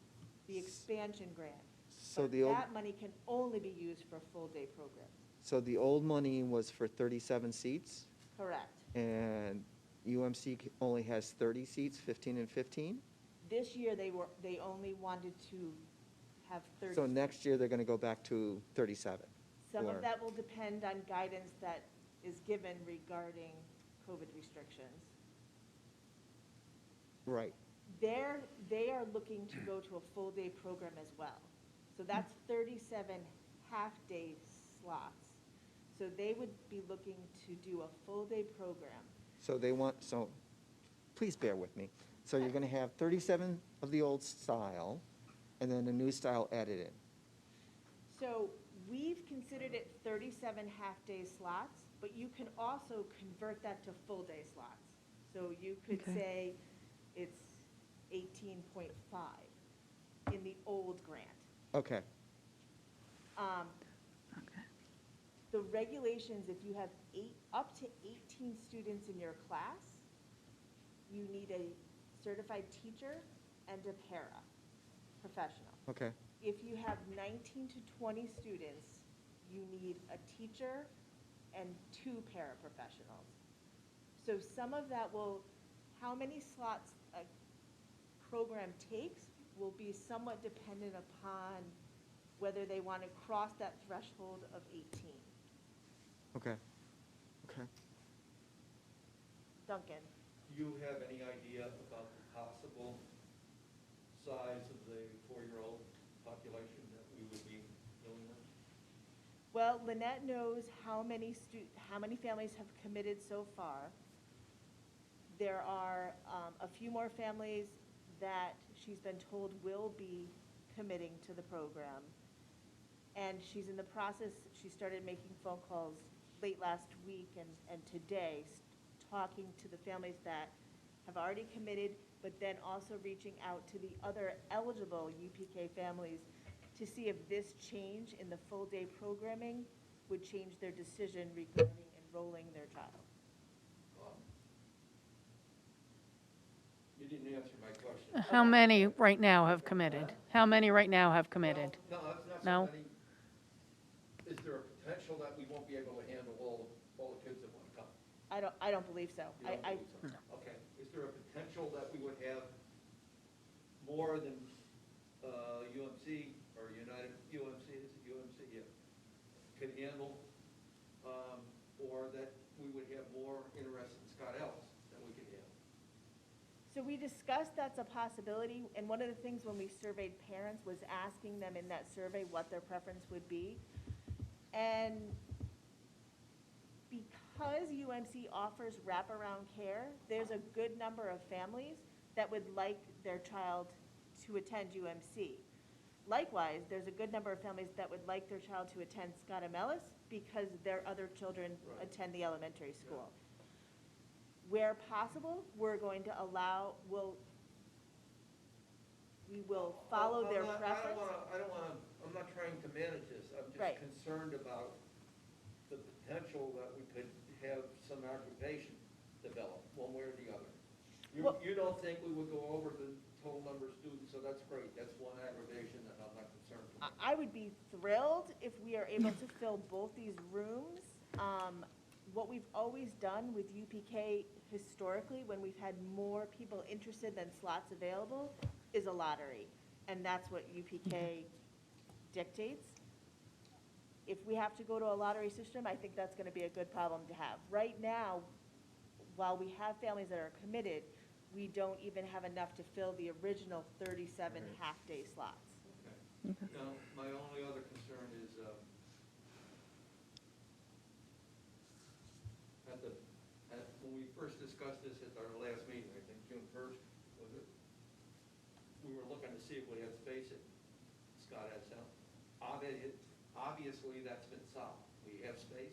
[SPEAKER 11] the expansion grant.
[SPEAKER 5] So
[SPEAKER 11] But
[SPEAKER 5] the old,
[SPEAKER 11] that money can only be used for full-day programs.
[SPEAKER 5] so the old money was for 37 seats,
[SPEAKER 11] Correct.
[SPEAKER 5] and UMC only has 30 seats, 15 and 15?
[SPEAKER 11] This year, they only wanted to have 30.
[SPEAKER 5] So next year, they're going to go back to 37?
[SPEAKER 11] Some
[SPEAKER 5] or-
[SPEAKER 11] of that will depend on guidance that is given regarding COVID restrictions.
[SPEAKER 5] Right.
[SPEAKER 11] They are looking to go to a full-day program as well. So that's 37 half-day slots. So they would be looking to do a full-day program.
[SPEAKER 5] So they want, so, please bear with me. So you're going to have 37 of the old style, and then a new style added in.
[SPEAKER 11] So we've considered it 37 half-day slots, but you can also convert that to full-day slots. So you could
[SPEAKER 8] Okay.
[SPEAKER 11] say it's 18.5 in the old grant.
[SPEAKER 5] Okay.
[SPEAKER 8] Okay.
[SPEAKER 11] The regulations, if you have up to 18 students in your class, you need a certified teacher and a para professional.
[SPEAKER 5] Okay.
[SPEAKER 11] If you have 19 to 20 students, you need a teacher and 2 paraprofessionals. So some of that will, how many slots a program takes will be somewhat dependent upon whether they want to cross that threshold of 18.
[SPEAKER 5] Okay. Okay.
[SPEAKER 11] Duncan?
[SPEAKER 6] Do you have any idea about the possible size of the 4-year-old population that we would be dealing with?
[SPEAKER 11] Well, Lynette knows how many families have committed so far. There are a few more families that she's been told will be committing to the program. And she's in the process, she started making phone calls late last week and today, talking to the families that have already committed, but then also reaching out to the other eligible UPK families to see if this change in the full-day programming would change their decision regarding enrolling their child.
[SPEAKER 6] You didn't answer my question.
[SPEAKER 4] How many right now have committed? How many right now have committed?
[SPEAKER 6] No, that's not
[SPEAKER 4] No?
[SPEAKER 6] so many. Is there a potential that we won't be able to handle all the kids that want to come?
[SPEAKER 11] I don't believe so.
[SPEAKER 6] You don't believe so? Okay. Is there a potential that we would have more than UMC or United, UMC, is it UMC? Yeah. Could handle, or that we would have more interest in Scott Ellis than we could handle?
[SPEAKER 11] So we discussed that's a possibility, and one of the things when we surveyed parents was asking them in that survey what their preference would be. And because UMC offers wraparound care, there's a good number of families that would like their child to attend UMC. Likewise, there's a good number of families that would like their child to attend Scott M. Ellis because their other children attend the elementary school. Where possible, we're going to allow, we will follow their preference.
[SPEAKER 6] I'm not trying to manage this. I'm just concerned about the potential that we could have some aggravation develop one way or the other. You don't think we would go over the total number of students, so that's great. That's one aggravation that I'm not concerned about.
[SPEAKER 11] I would be thrilled if we are able to fill both these rooms. What we've always done with UPK historically, when we've had more people interested than slots available, is a lottery. And that's what UPK dictates. If we have to go to a lottery system, I think that's going to be a good problem to have. Right now, while we have families that are committed, we don't even have enough to fill the original 37 half-day slots.
[SPEAKER 6] Okay. Now, my only other concern is when we first discussed this at our last meeting, I think June 1st, was it? We were looking to see if we had space at Scott S.L. Obviously, that's been solved. We have space.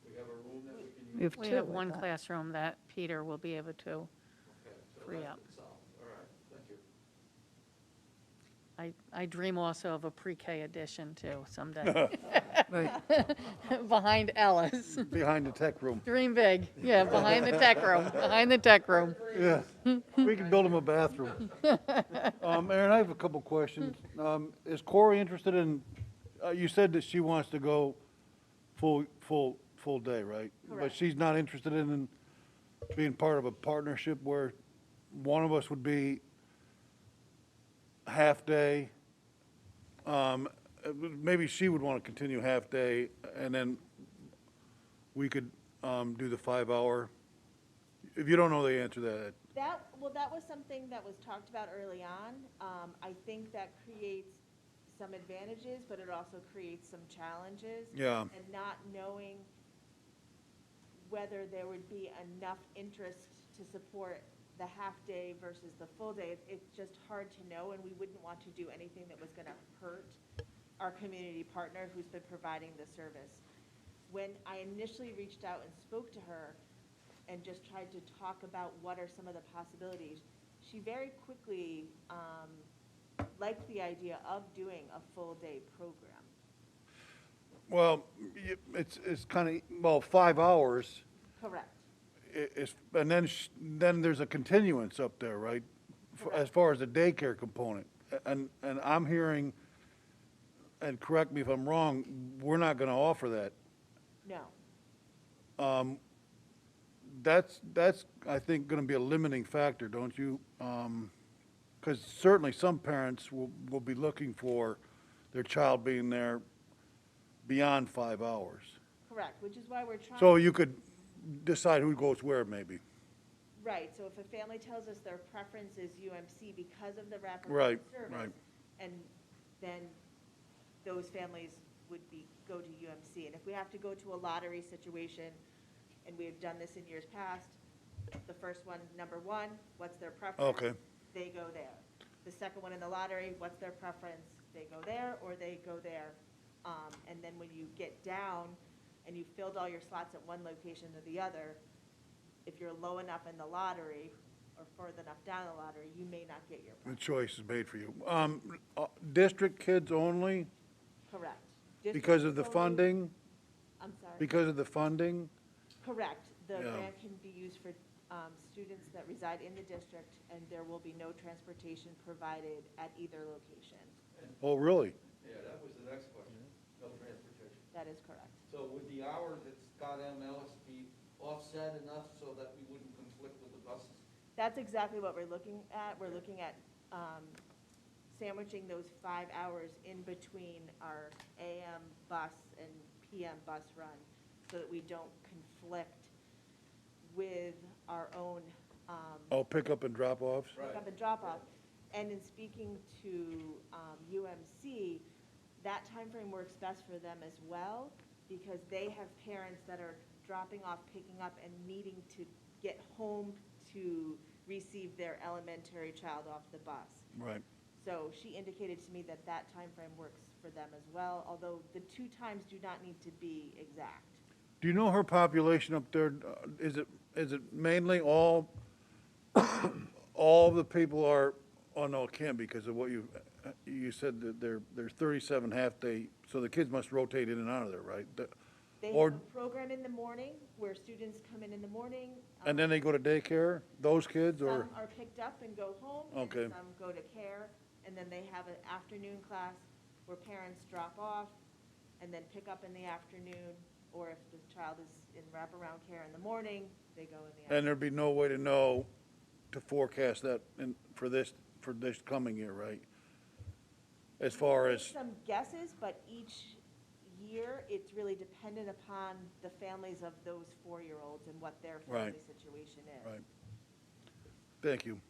[SPEAKER 6] We have a room that we can use.
[SPEAKER 4] We have one classroom that Peter will be able to free up.
[SPEAKER 6] Been solved. All right, thank you.
[SPEAKER 4] I dream also of a pre-K edition too someday. Behind Ellis.
[SPEAKER 9] Behind the tech room.
[SPEAKER 4] Dream big. Yeah, behind the tech room. Behind the tech room.
[SPEAKER 9] Yeah, we can build him a bathroom. Aaron, I have a couple questions. Is Corey interested in, you said that she wants to go full day, right? But
[SPEAKER 11] Correct.
[SPEAKER 9] she's not interested in being part of a partnership where one of us would be half-day. Maybe she would want to continue half-day, and then we could do the 5-hour. If you don't know the answer to that.
[SPEAKER 11] That was something that was talked about early on. I think that creates some advantages, but it also creates some challenges.
[SPEAKER 9] Yeah.
[SPEAKER 11] And not knowing whether there would be enough interest to support the half-day versus the full day. It's just hard to know, and we wouldn't want to do anything that was going to hurt our community partner who's been providing the service. When I initially reached out and spoke to her and just tried to talk about what are some of the possibilities, she very quickly liked the idea of doing a full-day program.
[SPEAKER 9] Well, it's kind of, 5 hours.
[SPEAKER 11] Correct.
[SPEAKER 9] And then there's a continuance up there, right? As far as the daycare component. And I'm hearing, and correct me if I'm wrong, we're not going to offer that.
[SPEAKER 11] No.
[SPEAKER 9] That's I think, going to be a limiting factor, don't you? Because certainly some parents will be looking for their child being there beyond 5 hours.
[SPEAKER 11] Correct, which is why we're trying.
[SPEAKER 9] So you could decide who goes where, maybe.
[SPEAKER 11] Right, so if a family tells us their preference is UMC because of the wraparound
[SPEAKER 9] Right,
[SPEAKER 11] service,
[SPEAKER 9] right.
[SPEAKER 11] and then those families would be, go to UMC. And if we have to go to a lottery situation, and we have done this in years past, the first one, number one, what's their preference?
[SPEAKER 9] Okay.
[SPEAKER 11] They go there. The second one in the lottery, what's their preference? They go there or they go there. And then when you get down and you filled all your slots at one location or the other, if you're low enough in the lottery or further enough down the lottery, you may not get your
[SPEAKER 9] The choice is made for you. District kids only
[SPEAKER 11] correct.
[SPEAKER 9] because of the
[SPEAKER 11] District
[SPEAKER 9] funding?
[SPEAKER 11] I'm sorry.
[SPEAKER 9] Because of the funding?
[SPEAKER 11] Correct. The
[SPEAKER 9] Yeah.
[SPEAKER 11] grant can be used for students that reside in the district, and there will be no transportation provided at either location.
[SPEAKER 9] Oh, really?
[SPEAKER 6] Yeah, that was the next question, no transportation.
[SPEAKER 11] That is correct.
[SPEAKER 6] So would the hours at Scott M. Ellis be offset enough so that we wouldn't conflict with the buses?
[SPEAKER 11] That's exactly what we're looking at. We're looking at sandwiching those 5 hours in between our AM bus and PM bus run so that we don't conflict with our own
[SPEAKER 9] Oh, pickup and drop-offs?
[SPEAKER 11] pick up and drop off. And in speaking to UMC, that timeframe works best for them as well, because they have parents that are dropping off, picking up, and needing to get home to receive their elementary child off the bus.
[SPEAKER 9] Right.
[SPEAKER 11] So she indicated to me that that timeframe works for them as well, although the two times do not need to be exact.
[SPEAKER 9] Do you know her population up there? Is it mainly all, all the people are, oh no, it can't because of what you said that there's 37 half-day, so the kids must rotate in and out of there, right?
[SPEAKER 11] They
[SPEAKER 9] Or-
[SPEAKER 11] have a program in the morning where students come in the morning.
[SPEAKER 9] And then they go to daycare, those kids, or?
[SPEAKER 11] Some are picked up and go home,
[SPEAKER 9] Okay.
[SPEAKER 11] and some go to care, and then they have an afternoon class where parents drop off and then pick up in the afternoon, or if the child is in wraparound care in the morning, they go in the afternoon.
[SPEAKER 9] And there'd be no way to know, to forecast that for this coming year, right? As far as,
[SPEAKER 11] Some guesses, but each year, it's really dependent upon the families of those 4-year-olds and what their family
[SPEAKER 9] Right.
[SPEAKER 11] situation is.
[SPEAKER 9] right. Thank you.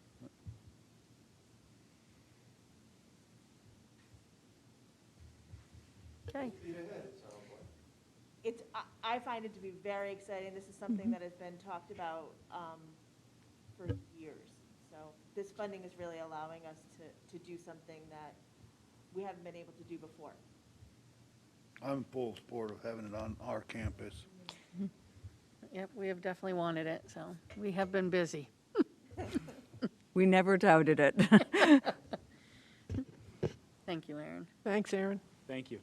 [SPEAKER 4] Okay.
[SPEAKER 11] It's, I find it to be very exciting. This is something that has been talked about for years. So this funding is really allowing us to do something that we haven't been able to do before.
[SPEAKER 9] I'm full support of having it on our campus.
[SPEAKER 4] Yep, we have definitely wanted it, so we have been busy.
[SPEAKER 8] We never doubted it.
[SPEAKER 4] Thank you, Aaron.
[SPEAKER 1] Thanks, Aaron.
[SPEAKER 3] Thank you.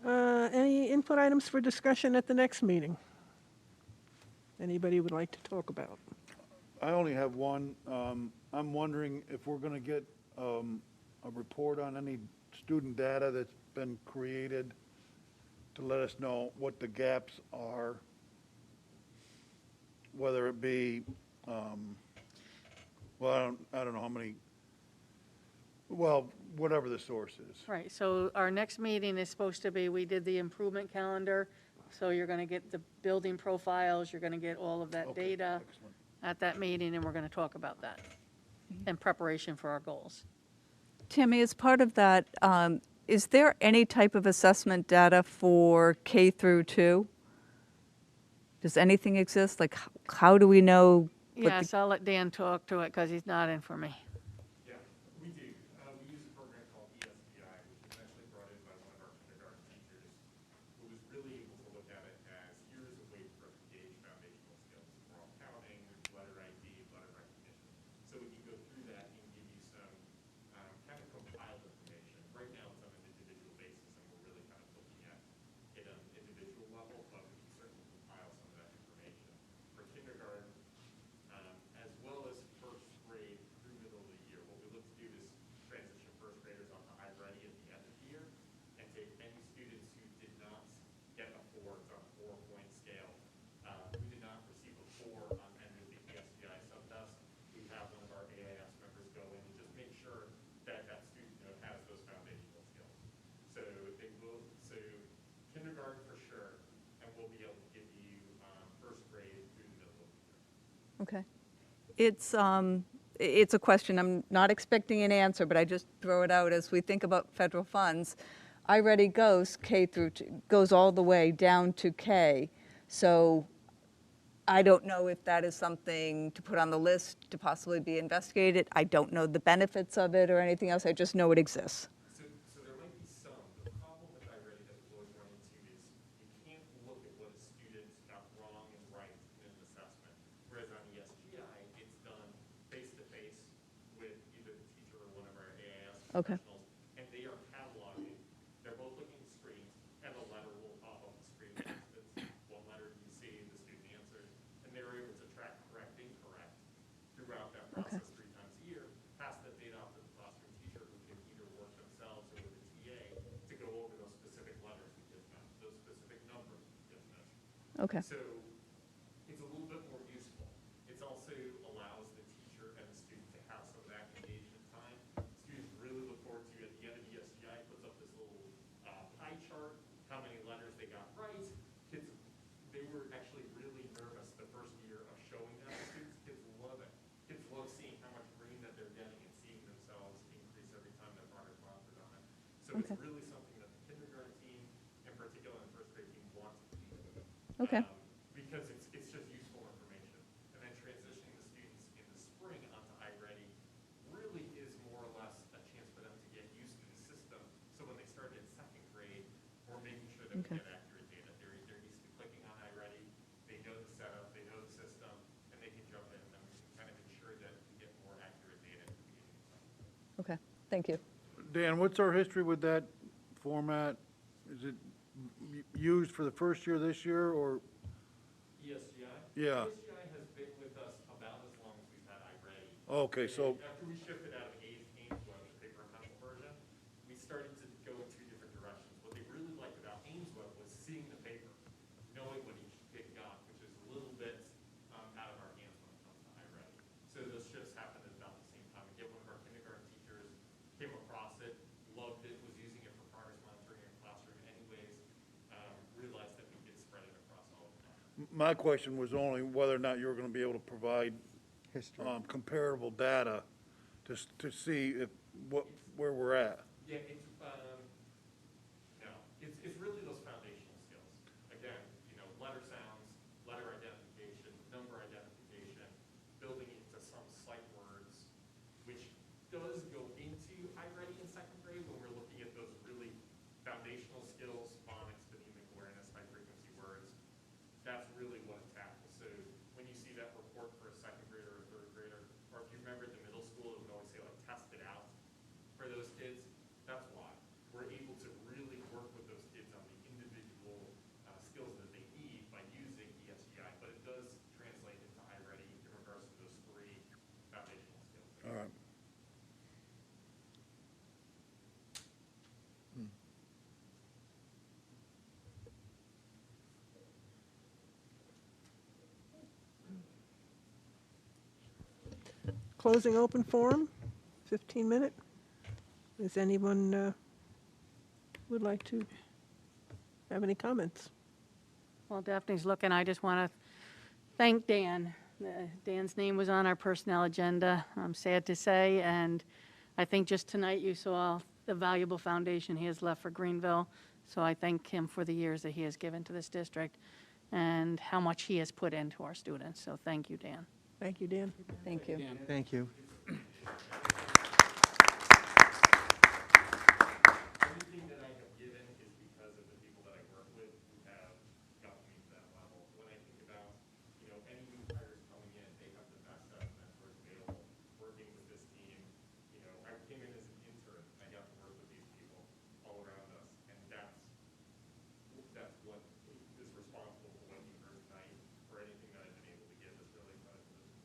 [SPEAKER 1] Any input items for discussion at the next meeting? Anybody would like to talk about?
[SPEAKER 9] I only have one. I'm wondering if we're gonna get a report on any student data that's been created to let us know what the gaps are, whether it be, well, I don't know how many, well, whatever the source is.
[SPEAKER 4] Right, so our next meeting is supposed to be, we did the improvement calendar, so you're going to get the building profiles, you're going to get all of that
[SPEAKER 9] Okay,
[SPEAKER 4] data
[SPEAKER 9] excellent.
[SPEAKER 4] at that meeting, and we're going to talk about that in preparation for our goals.
[SPEAKER 8] Tammy, as part of that, is there any type of assessment data for K through 2? Does anything exist? Like, how do we know? what the-
[SPEAKER 4] Yes, I'll let Dan talk to it, because he's not in for me.
[SPEAKER 14] Yeah, we do. We use a program called ESBI, which was actually brought in by one of our kindergarten teachers, who was really able to look at it as, here is a way for us to gauge foundational skills. We're all counting, there's letter ID, letter recognition. So we can go through that and give you some kind of compiled information. Right now, it's on an individual basis, and we're really kind of looking at it on an individual level, but we can certainly compile some of that information. For kindergarten, as well as first grade through middle of the year. What we look to do is transition first graders onto iReady at the end of the year and take any students who did not get a 4, it's on a 4-point scale, who did not receive a 4 on any of the ESBI sub-tests. We have one of our AIS members go in and just make sure that that student has those foundational skills. So kindergarten for sure, and we'll be able to give you first grade through the middle of the year.
[SPEAKER 8] Okay. It's, it's a question, I'm not expecting an answer, but I just throw it out as we think about federal funds. iReady goes goes all the way down to K. So I don't know if that is something to put on the list to possibly be investigated. I don't know the benefits of it or anything else. I just know it exists.
[SPEAKER 14] So there might be some. The problem with iReady that we always run into is you can't look at what a student got wrong and right in an assessment. Whereas on ESGI, it's done face-to-face with either the teacher or one of our AIS
[SPEAKER 8] Okay.
[SPEAKER 14] professionals, and they are cataloging. They're both looking at screens, and a letter will pop up the screen. For instance, what letter do you see? The student answers, and they're able to track correct, incorrect throughout that process 3 times a year. Pass that data off to the classroom teacher who can either work themselves or with a TA to go over those specific letters we just mentioned, those specific numbers we just mentioned.
[SPEAKER 8] Okay.
[SPEAKER 14] So it's a little bit more useful. It also allows the teacher and the student to have some of that engagement time. Students really look forward to, at the end of ESGI, puts up this little pie chart, how many letters they got right. Kids, they were actually really nervous the first year of showing that to students. Kids love it. Kids love seeing how much green that they're getting and seeing themselves increase every time their progress monitored on it. So it's really something that the kindergarten team, in particular, and first grade team wants to do.
[SPEAKER 8] Okay.
[SPEAKER 14] Because it's just useful information. And then transitioning the students in the spring onto iReady really is more or less a chance for them to get used to the system. So when they start in second grade, we're making sure that we get accurate data. They're used to clicking on iReady, they know the setup, they know the system, and they can jump in, and then we can kind of ensure that we get more accurate data at the beginning of the cycle.
[SPEAKER 8] Okay. Thank you.
[SPEAKER 9] Dan, what's our history with that format? Is it used for the first year this year, or?
[SPEAKER 14] ESGI?
[SPEAKER 9] Yeah.
[SPEAKER 14] ESGI has been with us about as long as we've had iReady.
[SPEAKER 9] Okay, so,
[SPEAKER 14] After we shifted out of Ames Web, the paper and pencil version, we started to go in 2 different directions. What they really liked about Ames Web was seeing the paper, knowing what each kid got, which is a little bit out of our hands when it comes to iReady. So those shifts happened at about the same time. Again, one of our kindergarten teachers came across it, loved it, was using it for progress monitoring in the classroom anyways, realized that we could spread it across all of them.
[SPEAKER 9] my question was only whether or not you were gonna be able to provide comparable data to see if, where we're at.
[SPEAKER 14] Yeah, it's, no, it's really those foundational skills. Again, letter sounds, letter identification, number identification, building into some sight words, which does go into iReady in second grade when we're looking at those really foundational skills, phonics, phonemic awareness, high frequency words. That's really what it tackles. So when you see that report for a second grader or a third grader, or if you remember at the middle school, it would always say like test it out for those kids. That's why we're able to really work with those kids on the individual skills that they need by using ESGI, but it does translate into iReady in regards to those 3 foundational skills.
[SPEAKER 9] All right.
[SPEAKER 1] Closing open forum, 15-minute. Does anyone would like to have any comments?
[SPEAKER 4] While Daphne's looking, I just want to thank Dan. Dan's name was on our personnel agenda, I'm sad to say, and I think just tonight you saw the valuable foundation he has left for Greenville. So I thank him for the years that he has given to this district and how much he has put into our students. So thank you, Dan.
[SPEAKER 1] Thank you, Dan.
[SPEAKER 8] Thank you.
[SPEAKER 5] Thank you.
[SPEAKER 14] Everything that I have given is because of the people that I work with who have gotten me to that level. When I think about, any new hires coming in, they have the best set of mentors available. Working with this team, I came in as an intern. I got to work with these people all around us, and that's what is responsible for what you heard tonight, or anything that I've been able to give is really credit to this.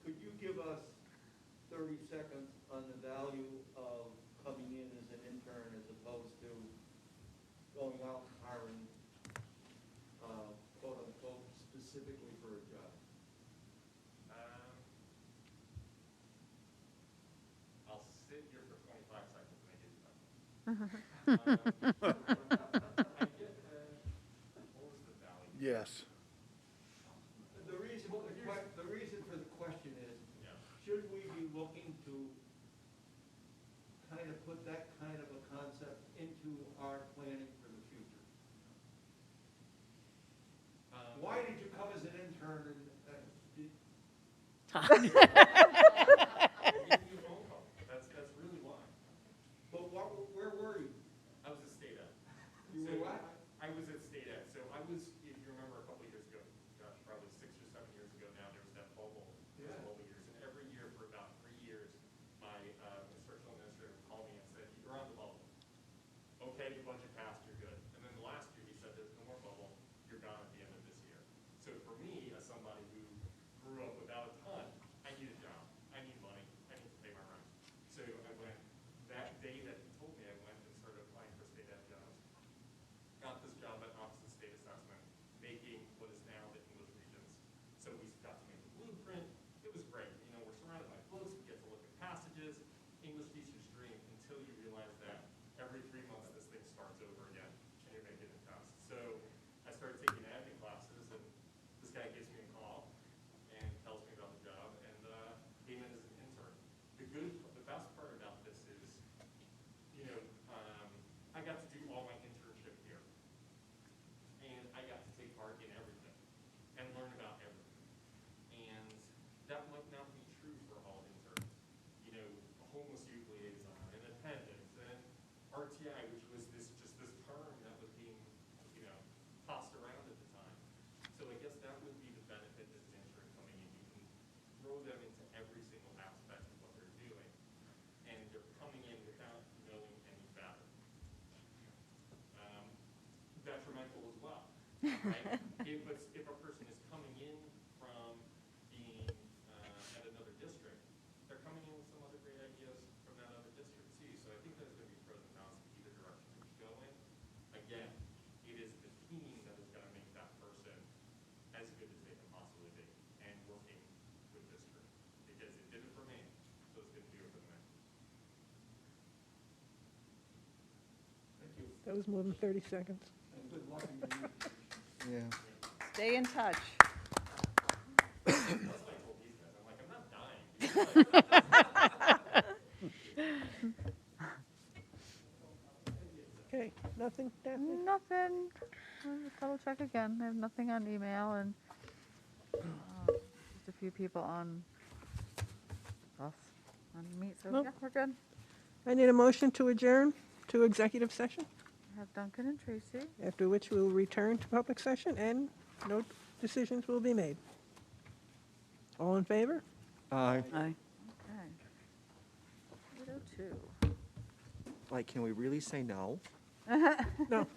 [SPEAKER 6] Could you give us 30 seconds on the value of coming in as an intern as opposed to going out and hiring, quote unquote, specifically for a job?
[SPEAKER 14] I'll sit here for 25 seconds and I give you that. What was the value?
[SPEAKER 9] Yes.
[SPEAKER 6] The reason
[SPEAKER 7] put that kind of a concept into our planning for the future? Why did you come as an intern and,
[SPEAKER 14] I'll give you a phone call. That's really why.
[SPEAKER 7] but where were you?
[SPEAKER 14] I was at State Ed.
[SPEAKER 7] You were what?
[SPEAKER 14] I was at State Ed. So I was, if you remember a couple of years ago, gosh, probably 6 or 7 years ago now, there was that bubble, those bubble years. And every year for about 3 years, my instructional administrator would call me and said, you're on the bubble. Okay, the budget passed, you're good. And then the last year, he said, there's no more bubble, you're gone at the end of this year. So for me, as somebody who grew up without a ton, I need a job. I need money. I need to pay my rent. So I went, that day that he told me, I went and started applying for State Ed jobs. Got this job at Office of State Assessment, making what is now the English Regents. So we got to make a blueprint. It was great. You know, we're surrounded by books. We get to look at passages. English teacher's dream until you realize that every 3 months this thing starts over again and you're making a test. So I started taking admin classes, and this guy gives me a call and tells me about the job, and came in as an intern. The best part about this is, you know, I got to do all my internship here, and I got to take part in everything and learn about everything. And that might not be true for all interns. You know, a homeless youth liaison, and attendance, and RTI, which was this term that was being, you know, tossed around at the time. So I guess that would be the benefit as an intern coming in. You can throw them into every single aspect of what they're doing, and they're coming in without knowing any better. Detrimental as well, right? If a person is coming in from being at another district, they're coming in with some other great ideas from that other district too. So I think there's going to be pros and cons to either direction that you go in. Again, it is the team that is going to make that person as good as they can possibly be, and working with district, because it did it for me, so it's going to do it for the next.
[SPEAKER 7] Thank you.
[SPEAKER 1] That was more than 30 seconds.
[SPEAKER 7] And good luck in your new position.
[SPEAKER 5] Yeah.
[SPEAKER 8] Stay in touch.
[SPEAKER 14] That's what I told these guys. I'm like, I'm not dying.
[SPEAKER 1] Okay, nothing, Daphne?
[SPEAKER 2] Nothing. Let me double check again. I have nothing on email, and just a few people on Meet, so
[SPEAKER 1] Nope.
[SPEAKER 2] yeah, we're good.
[SPEAKER 1] I need a motion to adjourn to executive session,
[SPEAKER 2] I have Duncan and Tracy.
[SPEAKER 1] after which we will return to public session and no decisions will be made. All in favor?
[SPEAKER 5] Aye.
[SPEAKER 8] Aye.
[SPEAKER 2] Okay. 8:02.
[SPEAKER 5] Like, can we really say no?
[SPEAKER 1] No.